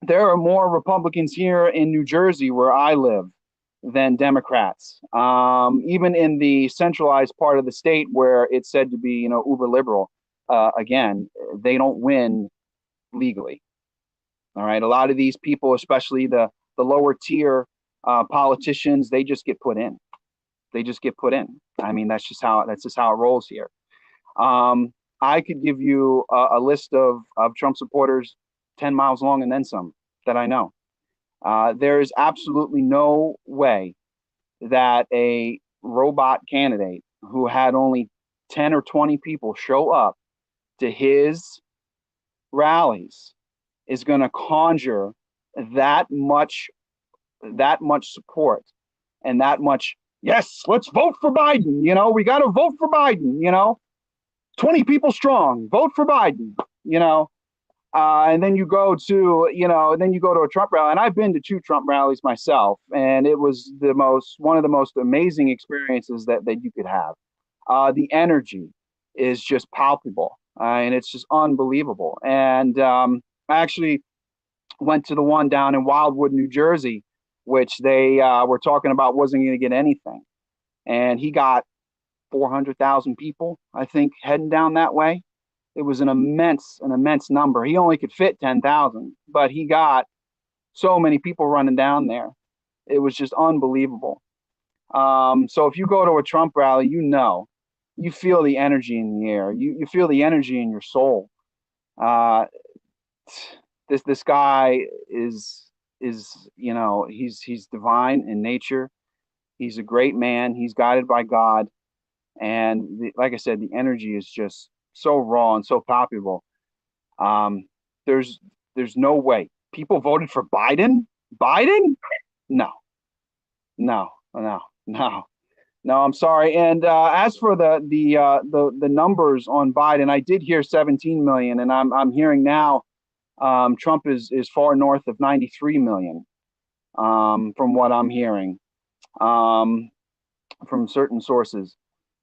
There are more Republicans here in New Jersey, where I live, than Democrats. Even in the centralized part of the state where it's said to be, you know, uber liberal, again, they don't win legally. All right. A lot of these people, especially the lower tier politicians, they just get put in. They just get put in. I mean, that's just how it rolls here. I could give you a list of Trump supporters 10 miles long and then some that I know. There is absolutely no way that a robot candidate who had only 10 or 20 people show up to his rallies is going to conjure that much support and that much, yes, let's vote for Biden. You know, we got to vote for Biden, you know, 20 people strong, vote for Biden, you know. And then you go to, you know, a Trump rally. And I've been to 2 Trump rallies myself. And it was one of the most amazing experiences that you could have. The energy is just palpable. And it's just unbelievable. And I actually went to the one down in Wildwood, New Jersey, which they were talking about wasn't going to get anything. And he got 400,000 people, I think, heading down that way. It was an immense number. He only could fit 10,000, but he got so many people running down there. It was just unbelievable. So if you go to a Trump rally, you know, you feel the energy in the air. You feel the energy in your soul. This guy is, you know, he's divine in nature. He's a great man. He's guided by God. And like I said, the energy is just so raw and so palpable. There's no way people voted for Biden. No, I'm sorry. And as for the numbers on Biden, I did hear 17 million, and I'm hearing now Trump is far north of 93 million, from what I'm hearing from certain sources.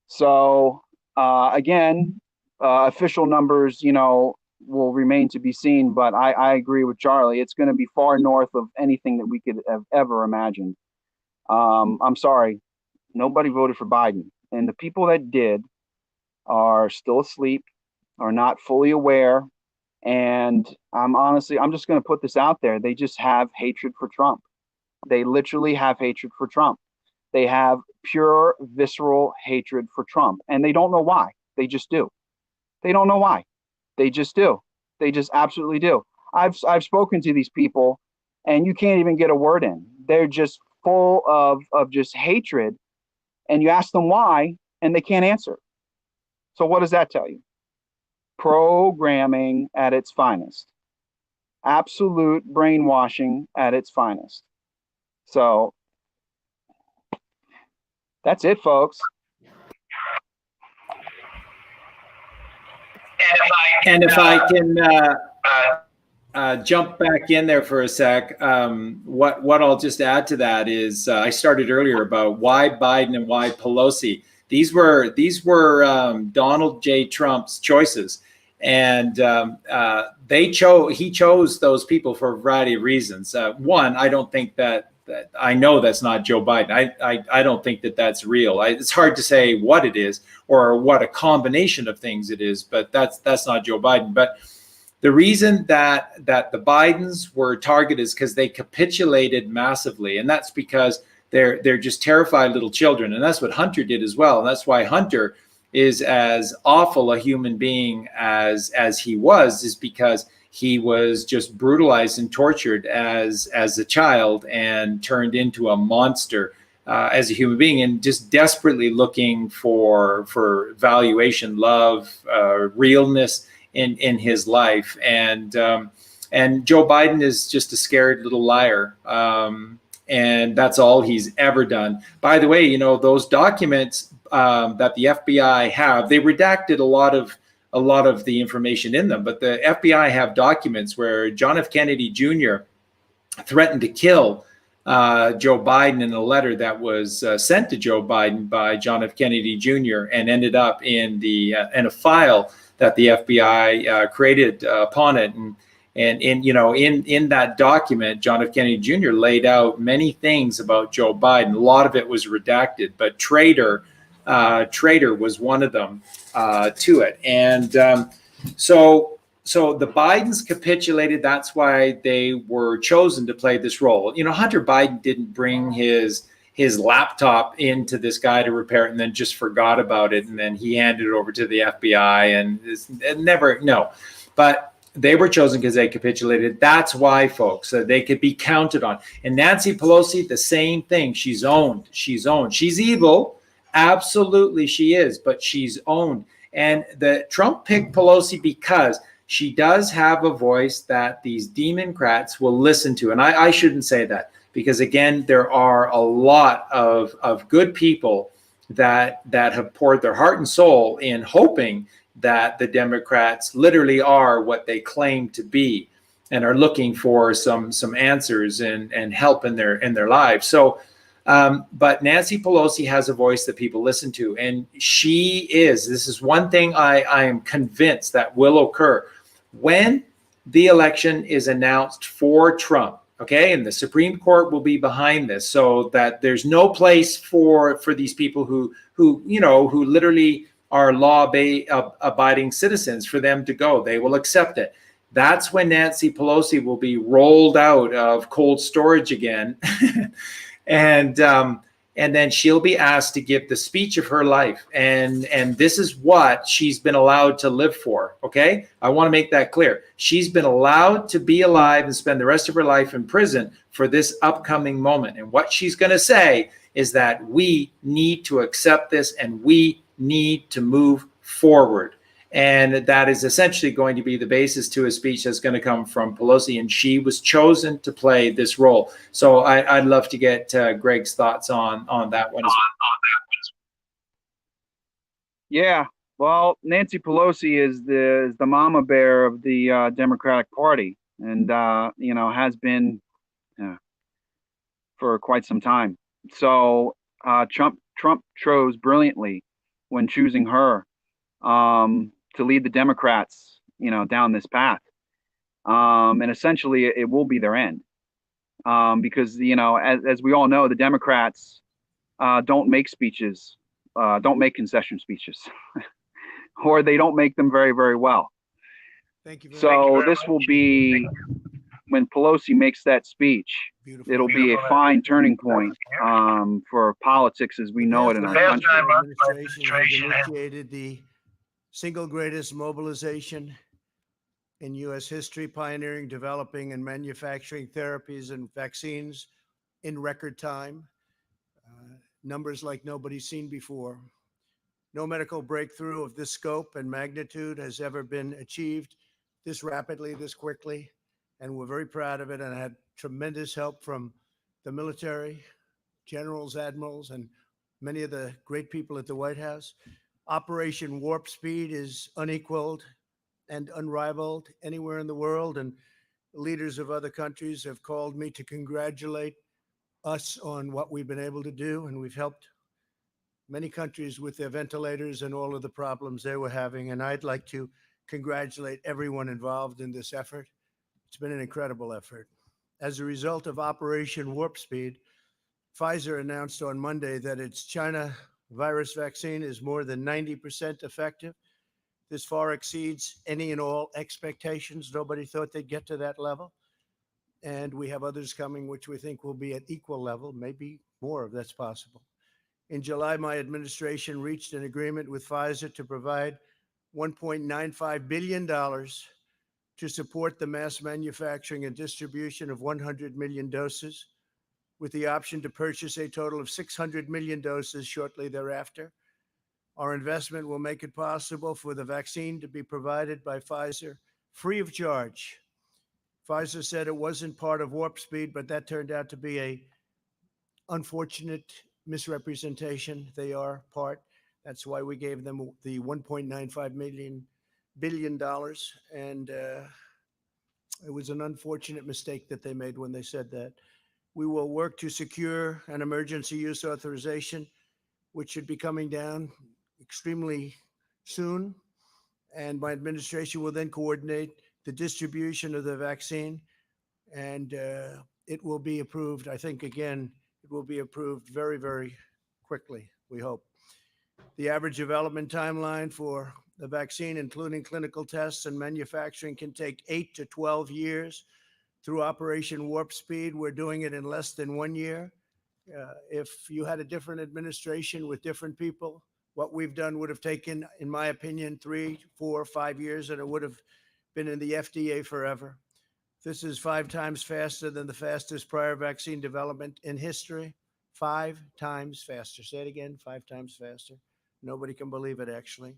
So again, official numbers, you know, will remain to be seen. But I agree with Charlie. It's going to be far north of anything that we could have ever imagined. I'm sorry, nobody voted for Biden, and the people that did are still asleep, are not fully aware. And I'm just going to put this out there. They just have hatred for Trump. They literally have hatred for Trump. They have pure visceral hatred for Trump, and they don't know why. They just do. They don't know why. They just do. They just absolutely do. I've spoken to these people, and you can't even get a word in. They're just full of just hatred, and you ask them why, and they can't answer. So what does that tell you? Programming at its finest. Absolute brainwashing at its finest. So that's it, folks. And if I can jump back in there for a sec, what I'll just add to that is I started earlier about why Biden and why Pelosi. These were Donald J. Trump's choices, and he chose those people for a variety of reasons. One, I don't think that I know that's not Joe Biden. I don't think that that's real. It's hard to say what it is or what a combination of things it is, but that's not Joe Biden. But the reason that the Bidens were targeted is because they capitulated massively, and that's because they're just terrified little children, and that's what Hunter did as well, and that's why Hunter is as awful a human being as he was, is because he was just brutalized and tortured as a child and turned into a monster as a human being, and just desperately looking for valuation, love, realness in his life. And Joe Biden is just a scared little liar. And that's all he's ever done. By the way, you know, those documents that the FBI have, they redacted a lot of the information in them, but the FBI have documents where John F. Kennedy Jr. threatened to kill Joe Biden in a letter that was sent to Joe Biden by John F. Kennedy Jr. and ended up in a file that the FBI created upon it. And in that document, John F. Kennedy Jr. laid out many things about Joe Biden. A lot of it was redacted, but traitor was one of them to it. And so the Bidens capitulated. That's why they were chosen to play this role. Hunter Biden didn't bring his laptop into this guy to repair it and then just forgot about it, and then he handed it over to the FBI and never. No, but they were chosen because they capitulated. That's why, folks, they could be counted on. And Nancy Pelosi, the same thing. She's owned. She's evil. Absolutely, she is, but she's owned. And the Trump picked Pelosi because she does have a voice that these Democrats will listen to. And I shouldn't say that, because, again, there are a lot of good people that have poured their heart and soul in hoping that the Democrats literally are what they claim to be and are looking for some answers and help in their lives. So, but Nancy Pelosi has a voice that people listen to, and this is one thing I am convinced that will occur when the election is announced for Trump. Okay, and the Supreme Court will be behind this, so that there's no place for these people who literally are law-abiding citizens, for them to go. They will accept it. That's when Nancy Pelosi will be rolled out of cold storage again, and then she'll be asked to give the speech of her life. And this is what she's been allowed to live for. Okay, I want to make that clear. She's been allowed to be alive and spend the rest of her life in prison for this upcoming moment. And what she's going to say is that we need to accept this, and we need to move forward. And that is essentially going to be the basis to a speech that's going to come from Pelosi. And she was chosen to play this role. So I'd love to get Greg's thoughts on that one as well. Yeah, well, Nancy Pelosi is the mama bear of the Democratic Party, and has been for quite some time. So Trump chose brilliantly when choosing her to lead the Democrats, down this path. And essentially, it will be their end, because as we all know, the Democrats don't make speeches, don't make concession speeches, or they don't make them very, very well. Thank you. So this will be, when Pelosi makes that speech, it'll be a fine turning point for politics as we know it in our country. The administration has initiated the single greatest mobilization in U.S. history, pioneering, developing, and manufacturing therapies and vaccines in record time. Numbers like nobody's seen before. No medical breakthrough of this scope and magnitude has ever been achieved this rapidly, this quickly. And we're very proud of it. And I had tremendous help from the military, generals, admirals, and many of the great people at the White House. Operation Warp Speed is unequaled and unrivaled anywhere in the world. And leaders of other countries have called me to congratulate us on what we've been able to do. And we've helped many countries with their ventilators and all of the problems they were having. And I'd like to congratulate everyone involved in this effort. It's been an incredible effort. As a result of Operation Warp Speed, Pfizer announced on Monday that its China virus vaccine is more than 90% effective. This far exceeds any and all expectations. Nobody thought they'd get to that level. And we have others coming, which we think will be at equal level, maybe more if that's possible. In July, my administration reached an agreement with Pfizer to provide $1.95 billion to support the mass manufacturing and distribution of 100 million doses, with the option to purchase a total of 600 million doses shortly thereafter. Our investment will make it possible for the vaccine to be provided by Pfizer free of charge. Pfizer said it wasn't part of Warp Speed, but that turned out to be an unfortunate misrepresentation. They are part. That's why we gave them the $1.95 billion. And it was an unfortunate mistake that they made when they said that. We will work to secure an emergency use authorization, which should be coming down extremely soon. And my administration will then coordinate the distribution of the vaccine, and it will be approved. I think, again, it will be approved very, very quickly, we hope. The average development timeline for the vaccine, including clinical tests and manufacturing, can take 8 to 12 years. Through Operation Warp Speed, we're doing it in less than 1 year. If you had a different administration with different people, what we've done would have taken, in my opinion, 3, 4, 5 years, and it would have been in the FDA forever. This is 5 times faster than the fastest prior vaccine development in history. 5 times faster. Say it again, 5 times faster. Nobody can believe it, actually.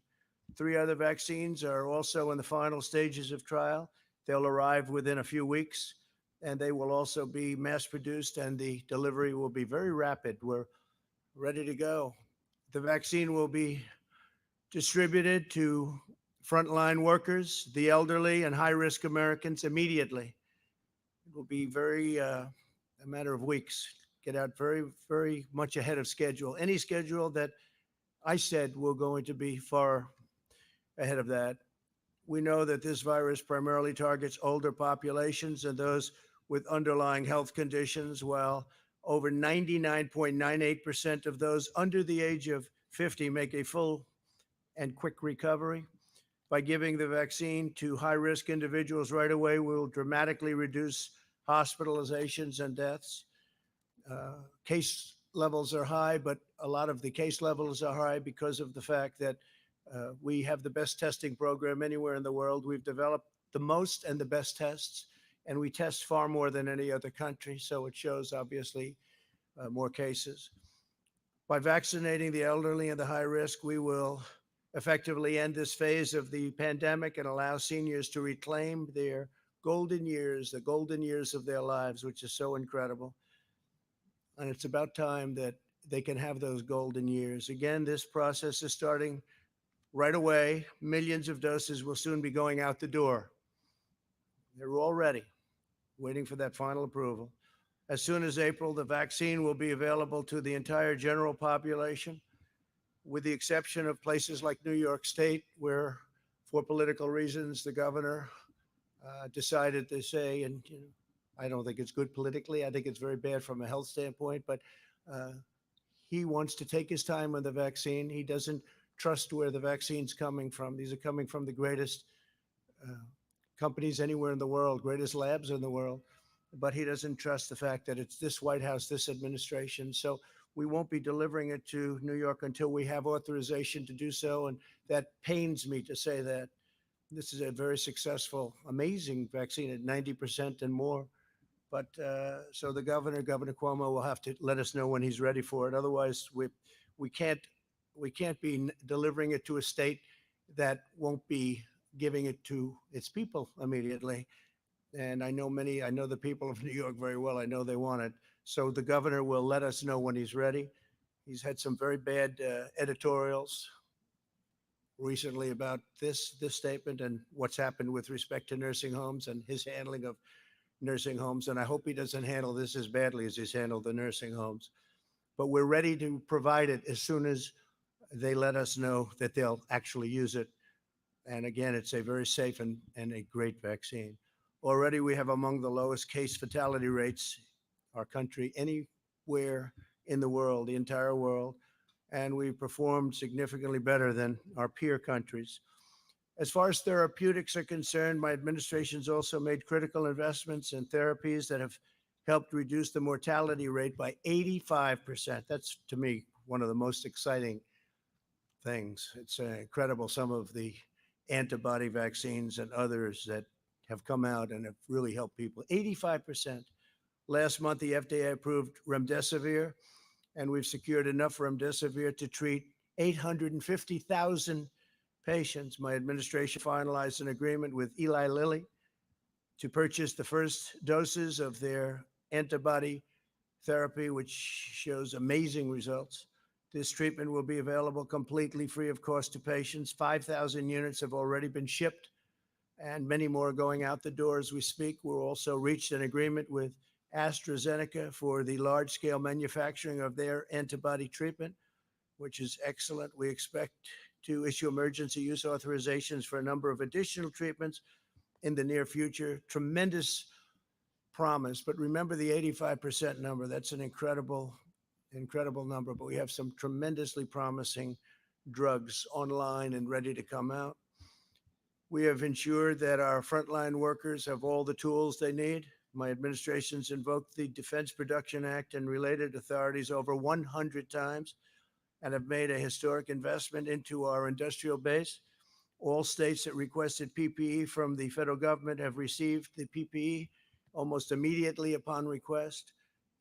3 other vaccines are also in the final stages of trial. They'll arrive within a few weeks, and they will also be mass-produced, and the delivery will be very rapid. We're ready to go. The vaccine will be distributed to frontline workers, the elderly, and high-risk Americans immediately. It will be a matter of weeks. Get out very, very much ahead of schedule. Any schedule that I said we're going to be far ahead of that. We know that this virus primarily targets older populations and those with underlying health conditions, while over 99.98% of those under the age of 50 make a full and quick recovery. By giving the vaccine to high-risk individuals right away, we will dramatically reduce hospitalizations and deaths. Case levels are high, but a lot of the case levels are high because of the fact that we have the best testing program anywhere in the world. We've developed the most and the best tests, and we test far more than any other country, so it shows, obviously, more cases. By vaccinating the elderly and the high risk, we will effectively end this phase of the pandemic and allow seniors to reclaim their golden years, the golden years of their lives, which is so incredible. And it's about time that they can have those golden years. Again, this process is starting right away. Millions of doses will soon be going out the door. They're all ready, waiting for that final approval. As soon as April, the vaccine will be available to the entire general population, with the exception of places like New York State, where, for political reasons, the governor decided to say, and I don't think it's good politically, I think it's very bad from a health standpoint, but he wants to take his time on the vaccine. He doesn't trust where the vaccine's coming from. These are coming from the greatest companies anywhere in the world, greatest labs in the world, but he doesn't trust the fact that it's this White House, this administration. So we won't be delivering it to New York until we have authorization to do so, and that pains me to say that. This is a very successful, amazing vaccine at 90% and more. But so the Governor Cuomo, will have to let us know when he's ready for it. Otherwise, we can't be delivering it to a state that won't be giving it to its people immediately. And I know the people of New York very well. I know they want it. So the governor will let us know when he's ready. He's had some very bad editorials recently about this statement and what's happened with respect to nursing homes and his handling of nursing homes. And I hope he doesn't handle this as badly as he's handled the nursing homes. But we're ready to provide it as soon as they let us know that they'll actually use it. And again, it's a very safe and a great vaccine. Already we have among the lowest case fatality rates, our country, anywhere in the world, the entire world. And we performed significantly better than our peer countries. As far as therapeutics are concerned, my administration's also made critical investments in therapies that have helped reduce the mortality rate by 85%. That's, to me, one of the most exciting things. It's incredible, some of the antibody vaccines and others that have come out and have really helped people. 85%. Last month, the FDA approved remdesivir, and we've secured enough remdesivir to treat 850,000 patients. My administration finalized an agreement with Eli Lilly to purchase the first doses of their antibody therapy, which shows amazing results. This treatment will be available completely free of cost to patients. 5,000 units have already been shipped, and many more are going out the door as we speak. We've also reached an agreement with AstraZeneca for the large-scale manufacturing of their antibody treatment, which is excellent. We expect to issue emergency use authorizations for a number of additional treatments in the near future. Tremendous promise. But remember the 85% number. That's an incredible number. But we have some tremendously promising drugs online and ready to come out. We have ensured that our frontline workers have all the tools they need. My administration's invoked the Defense Production Act and related authorities over 100 times and have made a historic investment into our industrial base. All states that requested PPE from the federal government have received the PPE almost immediately upon request.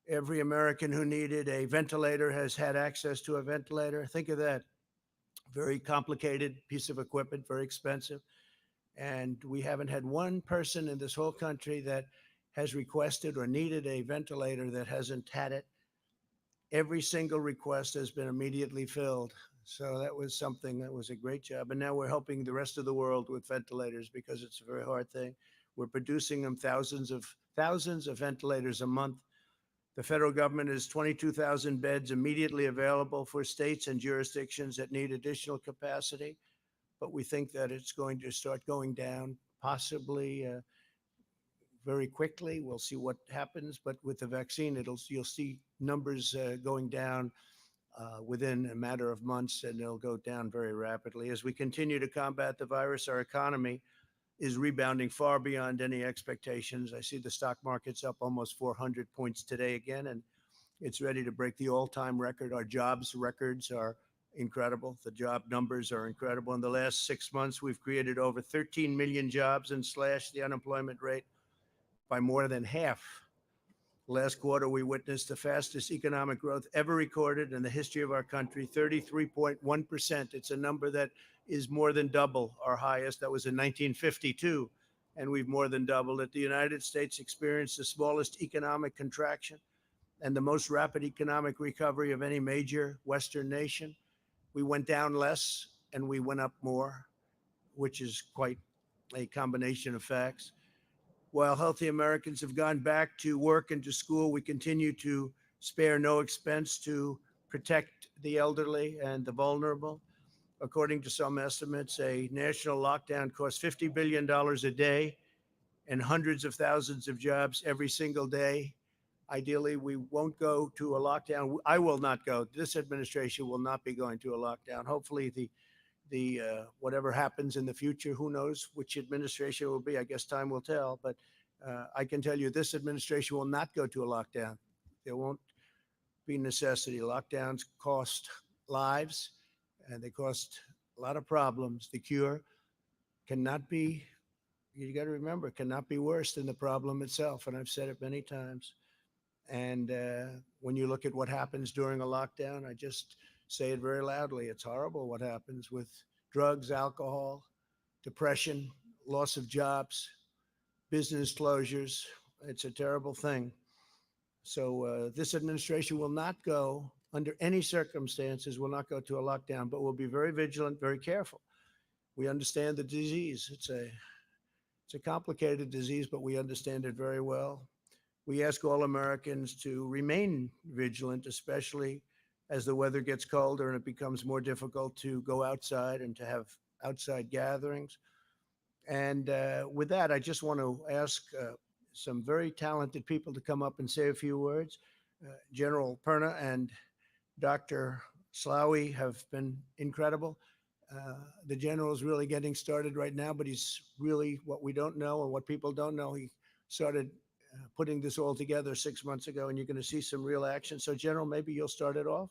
Every American who needed a ventilator has had access to a ventilator. Think of that. Very complicated piece of equipment, very expensive. And we haven't had one person in this whole country that has requested or needed a ventilator that hasn't had it. Every single request has been immediately filled. So that was something that was a great job. And now we're helping the rest of the world with ventilators because it's a very hard thing. We're producing them thousands of ventilators a month. The federal government has 22,000 beds immediately available for states and jurisdictions that need additional capacity. But we think that it's going to start going down, possibly very quickly. We'll see what happens. But with the vaccine, you'll see numbers going down within a matter of months, and they'll go down very rapidly. As we continue to combat the virus, our economy is rebounding far beyond any expectations. I see the stock market's up almost 400 points today again, and it's ready to break the all-time record. Our jobs records are incredible. The job numbers are incredible. In the last 6 months, we've created over 13 million jobs and slashed the unemployment rate by more than half. Last quarter, we witnessed the fastest economic growth ever recorded in the history of our country, 33.1%. It's a number that is more than double our highest. That was in 1952, and we've more than doubled it. The United States experienced the smallest economic contraction and the most rapid economic recovery of any major Western nation. We went down less and we went up more, which is quite a combination of facts. While healthy Americans have gone back to work and to school, we continue to spare no expense to protect the elderly and the vulnerable. According to some estimates, a national lockdown costs $50 billion a day and hundreds of thousands of jobs every single day. Ideally, we won't go to a lockdown. I will not go. This administration will not be going to a lockdown. Hopefully, the whatever happens in the future, who knows which administration will be. I guess time will tell. But I can tell you this administration will not go to a lockdown. There won't be necessity. Lockdowns cost lives, and they cost a lot of problems. The cure cannot be, you got to remember, cannot be worse than the problem itself. And I've said it many times. And when you look at what happens during a lockdown, I just say it very loudly. It's horrible what happens with drugs, alcohol, depression, loss of jobs, business closures. It's a terrible thing. So this administration will not go, under any circumstances, will not go to a lockdown, but we'll be very vigilant, very careful. We understand the disease. It's a complicated disease, but we understand it very well. We ask all Americans to remain vigilant, especially as the weather gets colder and it becomes more difficult to go outside and to have outside gatherings. And with that, I just want to ask some very talented people to come up and say a few words. General Perna and Dr. Slawi have been incredible. The general is really getting started right now, but he's really, what we don't know and what people don't know, he started putting this all together 6 months ago, and you're going to see some real action. So, General, maybe you'll start it off,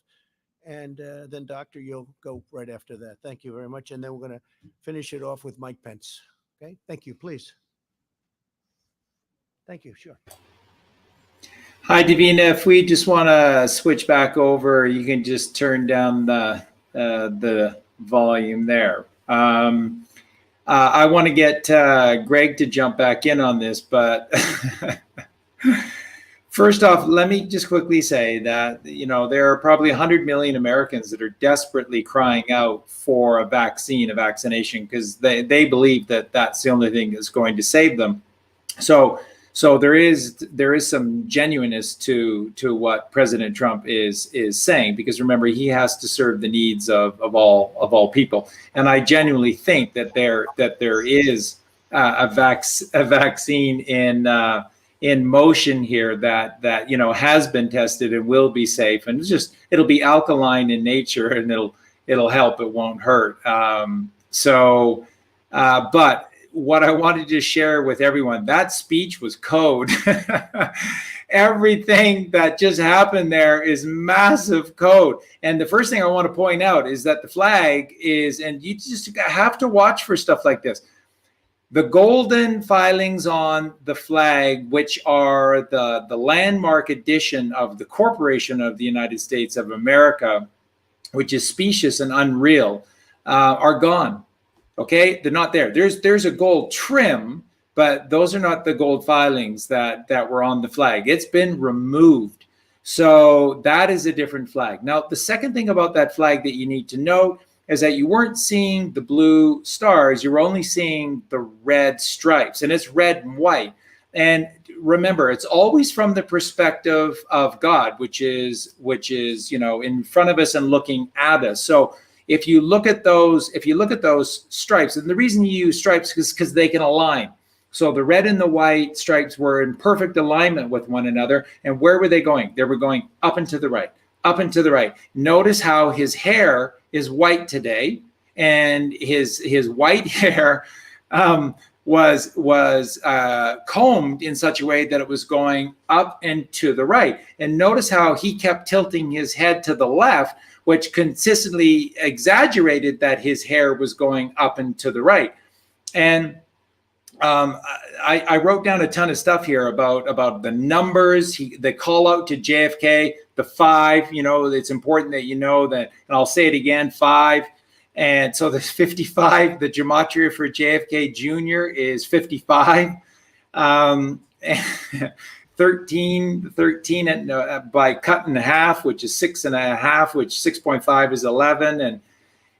and then, Doctor, you'll go right after that. Thank you very much. And then we're going to finish it off with Mike Pence. Okay? Thank you, please. Thank you. Sure. Hi, Devina. If we just want to switch back over, you can just turn down the volume there. I want to get Greg to jump back in on this, but first off, let me just quickly say that, there are probably 100 million Americans that are desperately crying out for a vaccine, a vaccination, because they believe that that's the only thing that's going to save them. So there is some genuineness to what President Trump is saying, because remember, he has to serve the needs of all people. And I genuinely think that there is a vaccine in motion here that has been tested and will be safe, and it'll be alkaline in nature, and it'll help. It won't hurt. But what I wanted to share with everyone, that speech was code. Everything that just happened there is massive code. And the first thing I want to point out is that the flag is, and you just have to watch for stuff like this. The golden filings on the flag, which are the landmark edition of the Corporation of the United States of America, which is specious and unreal, are gone. Okay, they're not there. There's a gold trim, but those are not the gold filings that were on the flag. It's been removed. So that is a different flag. Now, the second thing about that flag that you need to note is that you weren't seeing the blue stars. You were only seeing the red stripes, and it's red and white. And remember, it's always from the perspective of God, which is in front of us and looking at us. So if you look at those stripes, and the reason you use stripes is because they can align. So the red and the white stripes were in perfect alignment with one another. And where were they going? They were going up and to the right, up and to the right. Notice how his hair is white today, and his white hair was combed in such a way that it was going up and to the right. And notice how he kept tilting his head to the left, which consistently exaggerated that his hair was going up and to the right. And I wrote down a ton of stuff here about the numbers, the call out to JFK, the 5, it's important that you know that, and I'll say it again, 5. And so there's 55, the gematria for JFK Jr. is 55. 13 by cut in half, which is 6.5, which 6.5 is 11. And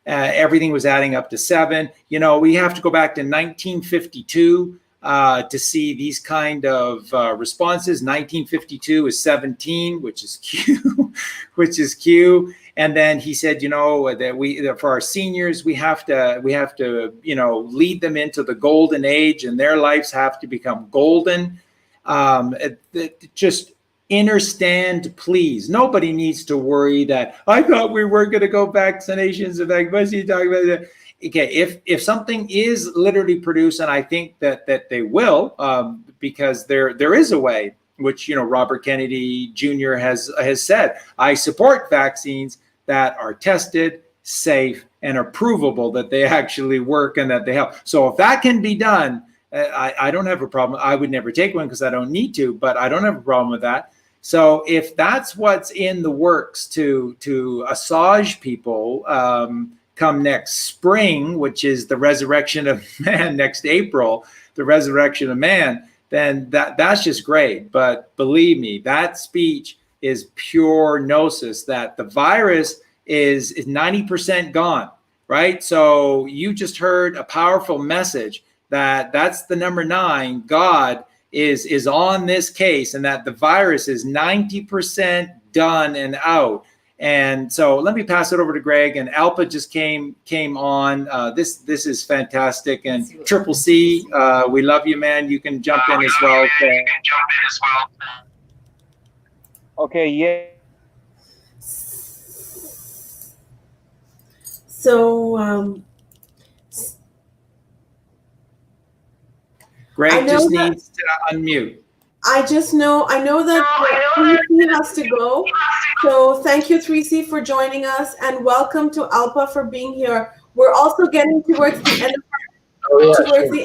everything was adding up to 7. We have to go back to 1952 to see these kind of responses. 1952 is 17, which is Q, And then he said, that for our seniors, we have to lead them into the golden age, and their lives have to become golden. Just understand, please. Nobody needs to worry that I thought we were going to go vaccinations. What's he talking about? Okay, if something is literally produced, and I think that they will, because there is a way, which Robert Kennedy Jr. has said, I support vaccines that are tested, safe, and are provable that they actually work and that they help. So if that can be done, I don't have a problem. I would never take one because I don't need to, but I don't have a problem with that. So if that's what's in the works to assuage people come next spring, which is the resurrection of man, next April, the resurrection of man, then that's just great. But believe me, that speech is pure gnosis, that the virus is 90% gone, right? So you just heard a powerful message that's the number 9. God is on this case, and that the virus is 90% done and out. And so let me pass it over to Greg. And Alpa just came on. This is fantastic. And Triple C, we love you, man. You can jump in as well. Okay, yeah. So Greg just needs to unmute. I know that 3C has to go. So thank you, 3C, for joining us, and welcome to Alpa for being here. We're also getting towards the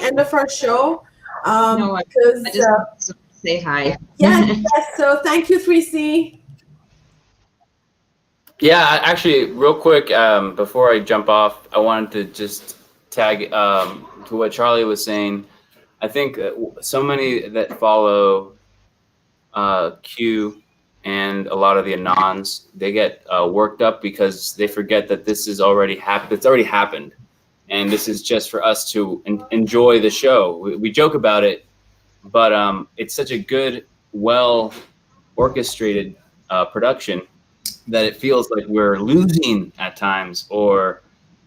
end of our show. I just want to say hi. Yes. So thank you, 3C. Yeah, actually, real quick, before I jump off, I wanted to just tag to what Charlie was saying. I think so many that follow Q and a lot of the Anons, they get worked up because they forget that this is already happened. It's already happened, and this is just for us to enjoy the show. We joke about it, but it's such a good, well orchestrated production that it feels like we're losing at times, or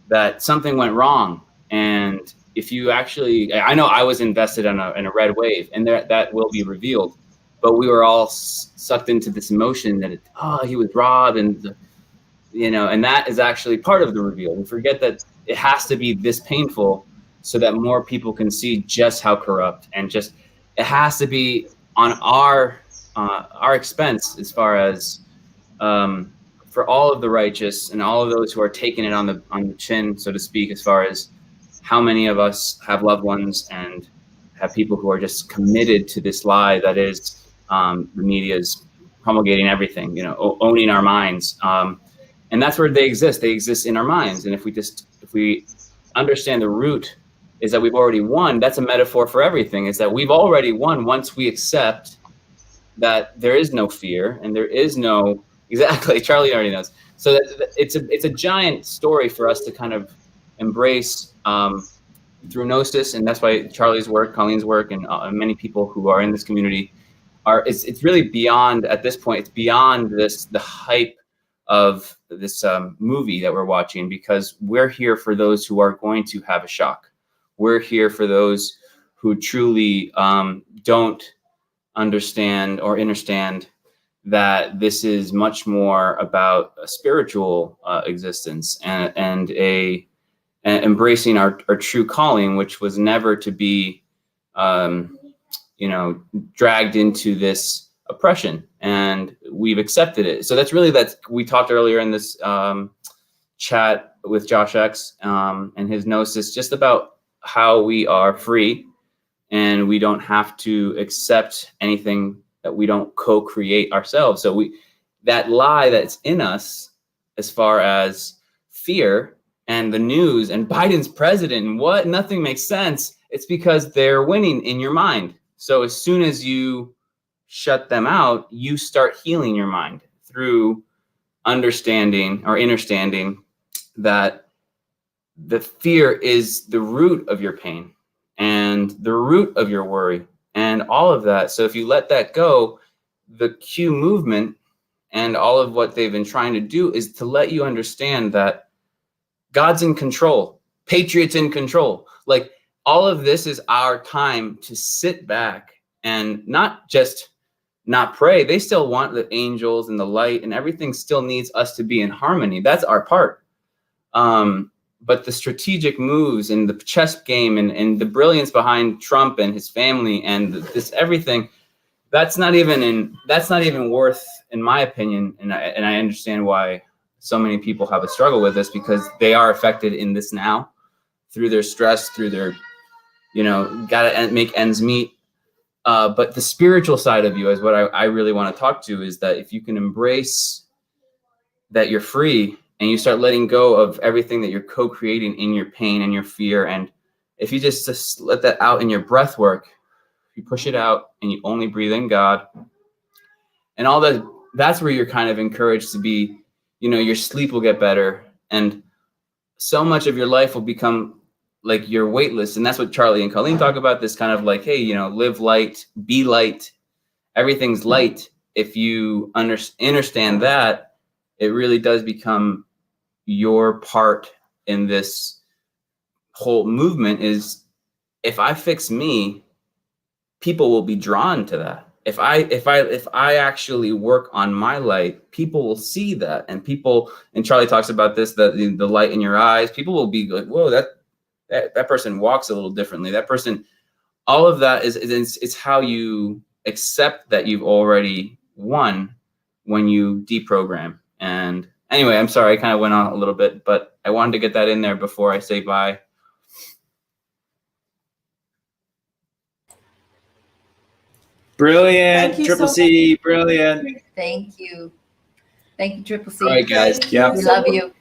that something went wrong. And if you actually, I know I was invested in a red wave, and that will be revealed, but we were all sucked into this emotion that he was robbed, and and that is actually part of the reveal. We forget that it has to be this painful so that more people can see just how corrupt, and just it has to be on our expense, as far as for all of the righteous and all of those who are taking it on the chin, so to speak, as far as how many of us have loved ones and have people who are just committed to this lie that is the media's promulgating everything, owning our minds. And that's where they exist. They exist in our minds. And if we understand the root is that we've already won, that's a metaphor for everything, is that we've already won once we accept that there is no fear and there is no, exactly, Charlie already knows. So it's a giant story for us to kind of embrace through Gnosis, and that's why Charlie's work, Colleen's work, and many people who are in this community it's really beyond, at this point, it's beyond the hype of this movie that we're watching, because we're here for those who are going to have a shock. We're here for those who truly don't understand or understand that this is much more about a spiritual existence and embracing our true calling, which was never to be, dragged into this oppression, and we've accepted it. So that's really, we talked earlier in this chat with Josh X and his Gnosis, just about how we are free and we don't have to accept anything that we don't co-create ourselves. So that lie that's in us, as far as fear and the news and Biden's president and nothing makes sense, it's because they're winning in your mind. So as soon as you shut them out, you start healing your mind through understanding or understanding that the fear is the root of your pain and the root of your worry and all of that. So if you let that go, the Q movement and all of what they've been trying to do is to let you understand that God's in control, Patriots in control. Like, all of this is our time to sit back and not just not pray. They still want the angels and the light, and everything still needs us to be in harmony. That's our part. But the strategic moves and the chess game and the brilliance behind Trump and his family and this everything, that's not even worth, in my opinion. And I understand why so many people have a struggle with this, because they are affected in this now through their stress, through their, gotta make ends meet. But the spiritual side of you is what I really want to talk to, is that if you can embrace that you're free and you start letting go of everything that you're co-creating in your pain and your fear, and if you just let that out in your breath work, you push it out and you only breathe in God and all that, that's where you're kind of encouraged to be, your sleep will get better, and so much of your life will become like you're weightless. And that's what Charlie and Colleen talk about, this kind of like, hey, live light, be light, everything's light. If you understand that, it really does become your part in this whole movement. Is if I fix me, people will be drawn to that. If I actually work on my light, people will see that. And Charlie talks about this, the light in your eyes, people will be like, whoa, that person walks a little differently. That person, all of that is how you accept that you've already won when you deprogram. And anyway, I'm sorry, I kind of went on a little bit, but I wanted to get that in there before I say bye. Brilliant, Triple C, brilliant. Thank you, Triple C. All right, guys. Yeah, we love you.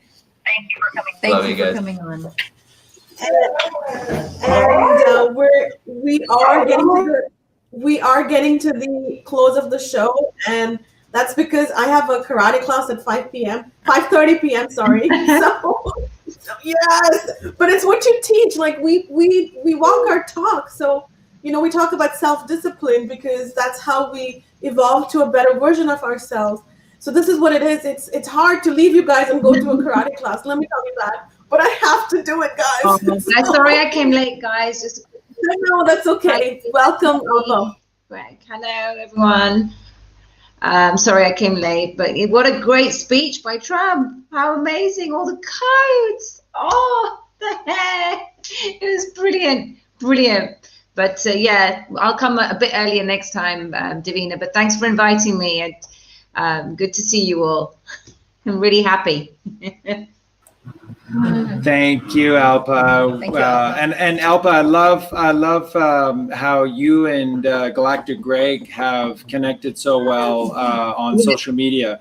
Thank you for coming. Thank you for coming on. And we are getting to the close of the show, and that's because I have a karate class at 5:30 p.m. Sorry. So yes, but it's what you teach. Like we walk our talk. So we talk about self-discipline because that's how we evolve to a better version of ourselves. So this is what it is. It's hard to leave you guys and go to a karate class. Let me tell you that. but I have to do it, guys. Oh, I'm sorry I came late, guys. Just no, that's okay. Welcome, Alba. Greg. Hello, everyone. Sorry I came late, but what a great speech by Trump. How amazing. All the codes. Oh, the hair. It was brilliant. Brilliant. But yeah, I'll come a bit earlier next time, Devina. But thanks for inviting me. Good to see you all. I'm really happy. Thank you, Alpa. Thank you, Alpa. And Alpa, I love how you and Galactic Greg have connected so well on social media,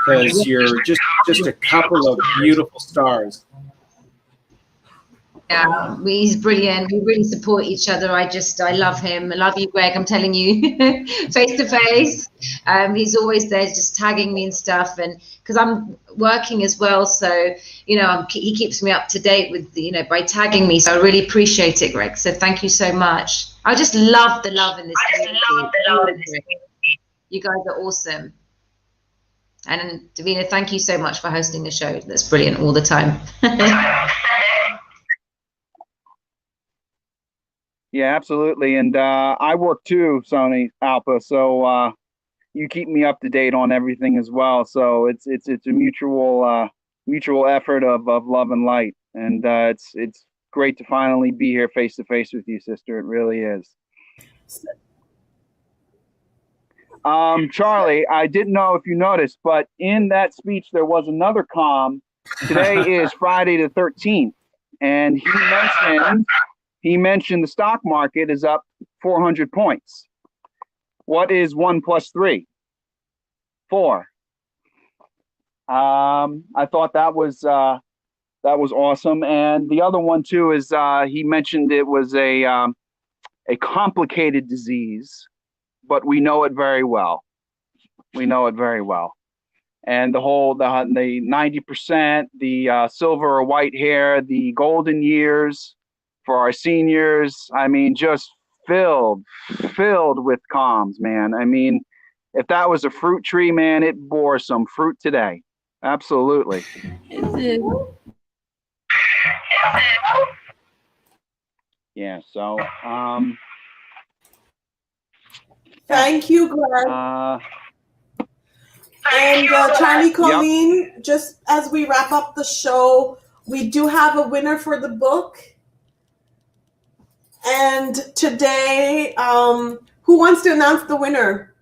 because you're just a couple of beautiful stars. Yeah, he's brilliant. We really support each other. I love him. I love you, Greg. I'm telling you, face to face. He's always there, just tagging me and stuff. And because I'm working as well, so he keeps me up to date with by tagging me. So I really appreciate it, Greg. So thank you so much. I just love the love in this community. You guys are awesome. And Devina, thank you so much for hosting the show. That's brilliant all the time. Yeah, absolutely. And I work too, Sony Alpa. So you keep me up to date on everything as well. So it's a mutual effort of love and light. And it's great to finally be here face to face with you, sister. It really is. Charlie, I didn't know if you noticed, but in that speech there was another comm. Today is Friday the 13th, and he mentioned the stock market is up 400 points. What is 1 + 3? 4. I thought that was awesome. And the other one too is he mentioned it was a complicated disease, but we know it very well. We know it very well. And the 90%, the silver or white hair, the golden years for our seniors, I mean, just filled with comms, man. I mean, if that was a fruit tree, man, it bore some fruit today. Absolutely. Yeah, so thank you, Greg. And Charlie, Colleen, just as we wrap up the show, we do have a winner for the book. And today, who wants to announce the winner?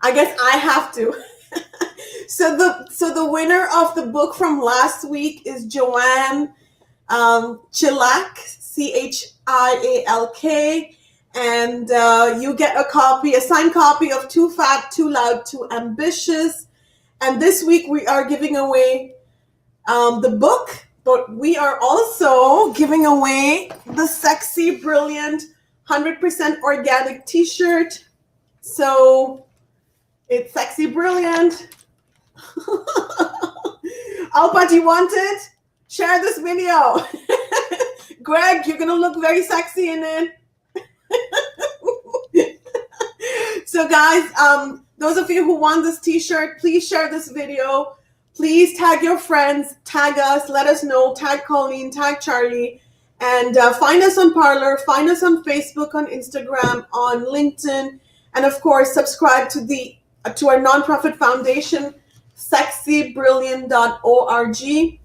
I guess I have to. So the winner of the book from last week is Joanne 𝐁𝐑𝐈𝐋𝐋𝐘, CHIALK, and you get a signed copy of Too Fat, Too Loud, Too Ambitious. And this week we are giving away the book, but we are also giving away the Sexy Brilliant 100% organic t-shirt. So it's Sexy Brilliant. Alpa, do you want it? Share this video. Greg, you're gonna look very sexy in it. So guys, those of you who want this t-shirt, please share this video. Please tag your friends, tag us, let us know, tag Colleen, tag Charlie, and find us on Parler, find us on Facebook, on Instagram, on LinkedIn, and of course, subscribe to our nonprofit foundation, sexybrilliant.org.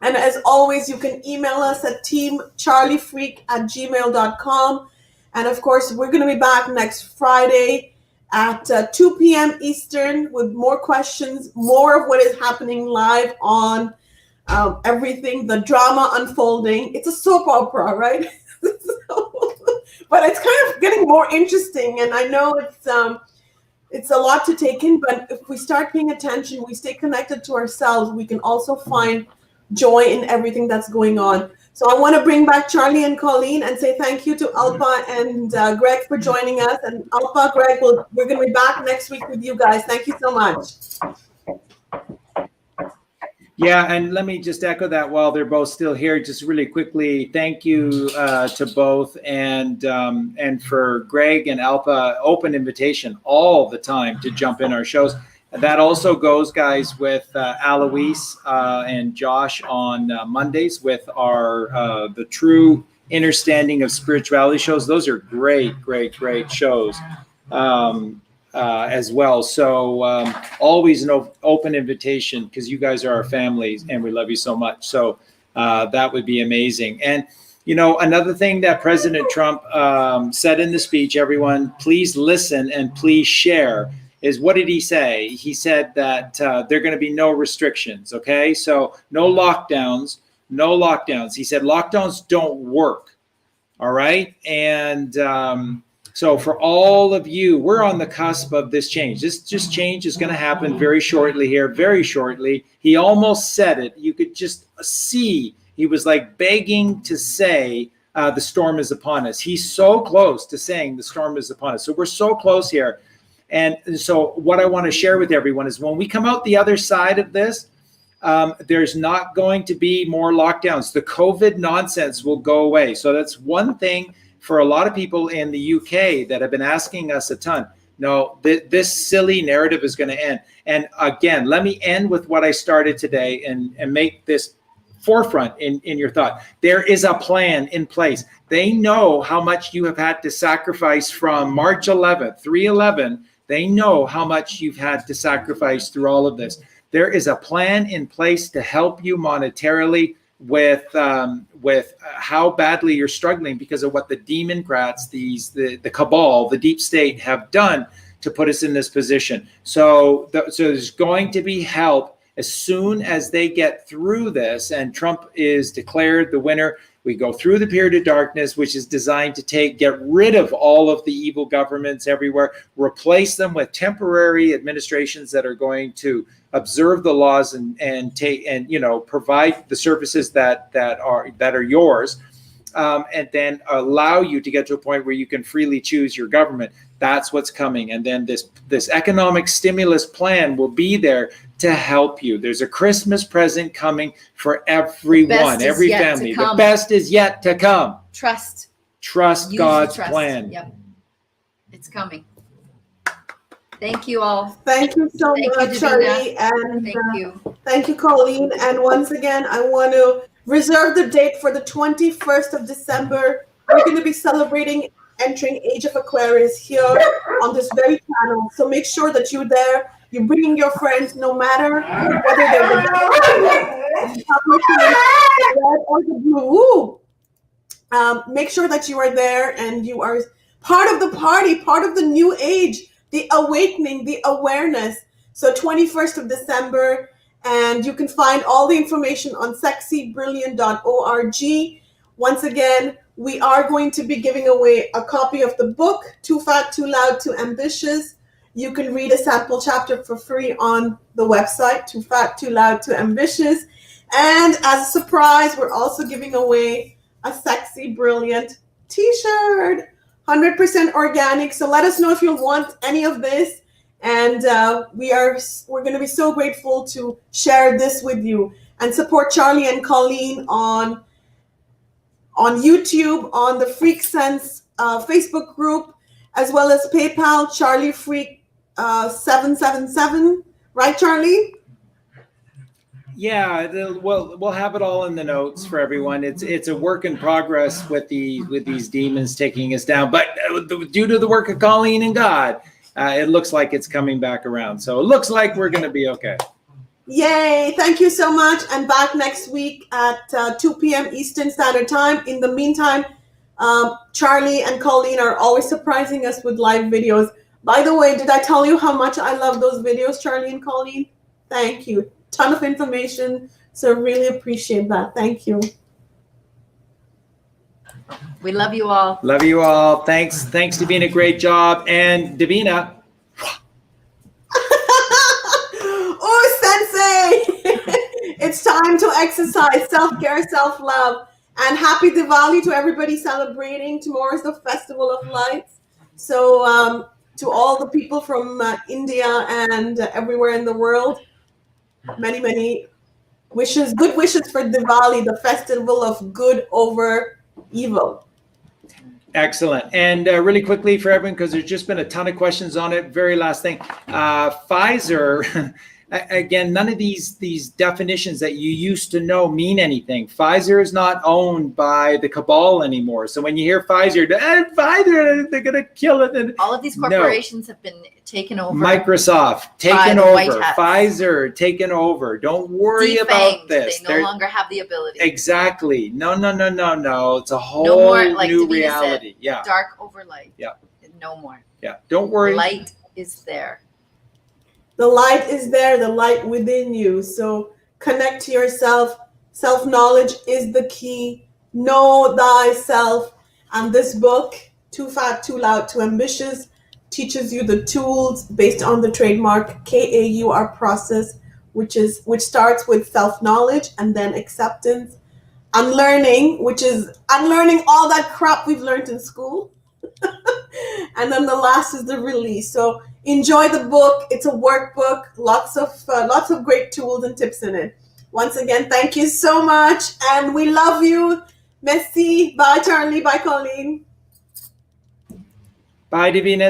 And as always, you can email us at teamcharliefreak@gmail.com. And of course, we're going to be back next Friday at 2 p.m. Eastern with more questions, more of what is happening live on everything, the drama unfolding. It's a soap opera, right? But it's kind of getting more interesting. And I know it's a lot to take in, but if we start paying attention, we stay connected to ourselves, we can also find joy in everything that's going on. So I want to bring back Charlie and Colleen and say thank you to Alpa and Greg for joining us. And Alpa, Greg, we're going to be back next week with you guys. Thank you so much. Yeah, and let me just echo that while they're both still here, just really quickly, thank you to both, and for Greg and Alpa, open invitation all the time to jump in our shows. That also goes, guys, with Alois and Josh on Mondays with our the True Understanding of Spirituality shows. Those are great shows as well. So always an open invitation, because you guys are our families and we love you so much. So that would be amazing. And you know, another thing that President Trump said in the speech, everyone, please listen and please share, is what did he say? He said that there are going to be no restrictions, okay? So no lockdowns. He said lockdowns don't work, all right? And so for all of you, we're on the cusp of this change. This change is going to happen very shortly here, very shortly. He almost said it. You could just see. He was like begging to say, the storm is upon us. He's so close to saying the storm is upon us. So we're so close here. And so what I want to share with everyone is when we come out the other side of this, there's not going to be more lockdowns. The COVID nonsense will go away. So that's one thing for a lot of people in the UK that have been asking us a ton. No, this silly narrative is going to end. And again, let me end with what I started today and make this forefront in your thought. There is a plan in place. They know how much you have had to sacrifice from March 11th, 3/11. They know how much you've had to sacrifice through all of this. There is a plan in place to help you monetarily with how badly you're struggling because of what the democrats, the cabal, the deep state have done to put us in this position. So there's going to be help as soon as they get through this, and Trump is declared the winner. We go through the period of darkness, which is designed to get rid of all of the evil governments everywhere, replace them with temporary administrations that are going to observe the laws and provide the services that are yours, and then allow you to get to a point where you can freely choose your government. That's what's coming. And then this economic stimulus plan will be there to help you. There's a Christmas present coming for everyone, every family. The best is yet to come. Trust God's plan. Yep. It's coming. Thank you all. Thank you so much, Charlie. And thank you. Thank you, Colleen. And once again, I want to reserve the date for the 21st of December. We're going to be celebrating entering Age of Aquarius here on this very channel. So make sure that you're there. You're bringing your friends, no matter whether they're the red or the blue. Make sure that you are there and you are part of the party, part of the new age, the awakening, the awareness. So 21st of December, and you can find all the information on sexybrilliant.org. Once again, we are going to be giving away a copy of the book, Too Fat, Too Loud, Too Ambitious. You can read a sample chapter for free on the website, Too Fat, Too Loud, Too Ambitious. And as a surprise, we're also giving away a Sexy Brilliant t-shirt, 100% organic. So let us know if you want any of this. And we're going to be so grateful to share this with you. And support Charlie and Colleen on YouTube, on the Freak Sense Facebook group, as well as PayPal, Charlie Freak 777. Right, Charlie? Yeah, we'll have it all in the notes for everyone. It's a work in progress with these demons taking us down, but due to the work of Colleen and God, it looks like it's coming back around. So it looks like we're going to be okay. Yay! Thank you so much, and back next week at 2 p.m. Eastern Standard Time. In the meantime, Charlie and Colleen are always surprising us with live videos. By the way, did I tell you how much I love those videos, Charlie and Colleen? Thank you. Ton of information, so really appreciate that. Thank you. We love you all. Love you all. Thanks, Devina. Great job. And Devina. Oh, Sensei! It's time to exercise, self-care, self-love. And happy Diwali to everybody celebrating. Tomorrow is the Festival of Lights. So to all the people from India and everywhere in the world, many wishes, good wishes for Diwali, the festival of good over evil. Excellent. And really quickly for everyone, because there's just been a ton of questions on it. Very last thing, Pfizer. Again, none of these definitions that you used to know mean anything. Pfizer is not owned by the cabal anymore. So when you hear Pfizer, Pfizer, they're going to kill it. And all of these corporations have been taken over. Microsoft taken over. Pfizer taken over. Don't worry about this. They no longer have the ability. Exactly. No. It's a whole no more, like new Devina reality. Said, yeah. Dark over light. Yeah. No more. Yeah. Don't worry. Light is there. The light is there, the light within you. So connect to yourself. Self-knowledge is the key. Know thyself. And this book, Too Fat, Too Loud, Too Ambitious, teaches you the tools based on the trademark KAUR process, which starts with self-knowledge and then acceptance. Unlearning, which is unlearning all that crap we've learned in school. And then the last is the release. So enjoy the book. It's a workbook. Lots of great tools and tips in it. Once again, thank you so much, and we love you. Merci. Bye, Charlie. Bye, Colleen. Bye, Devina.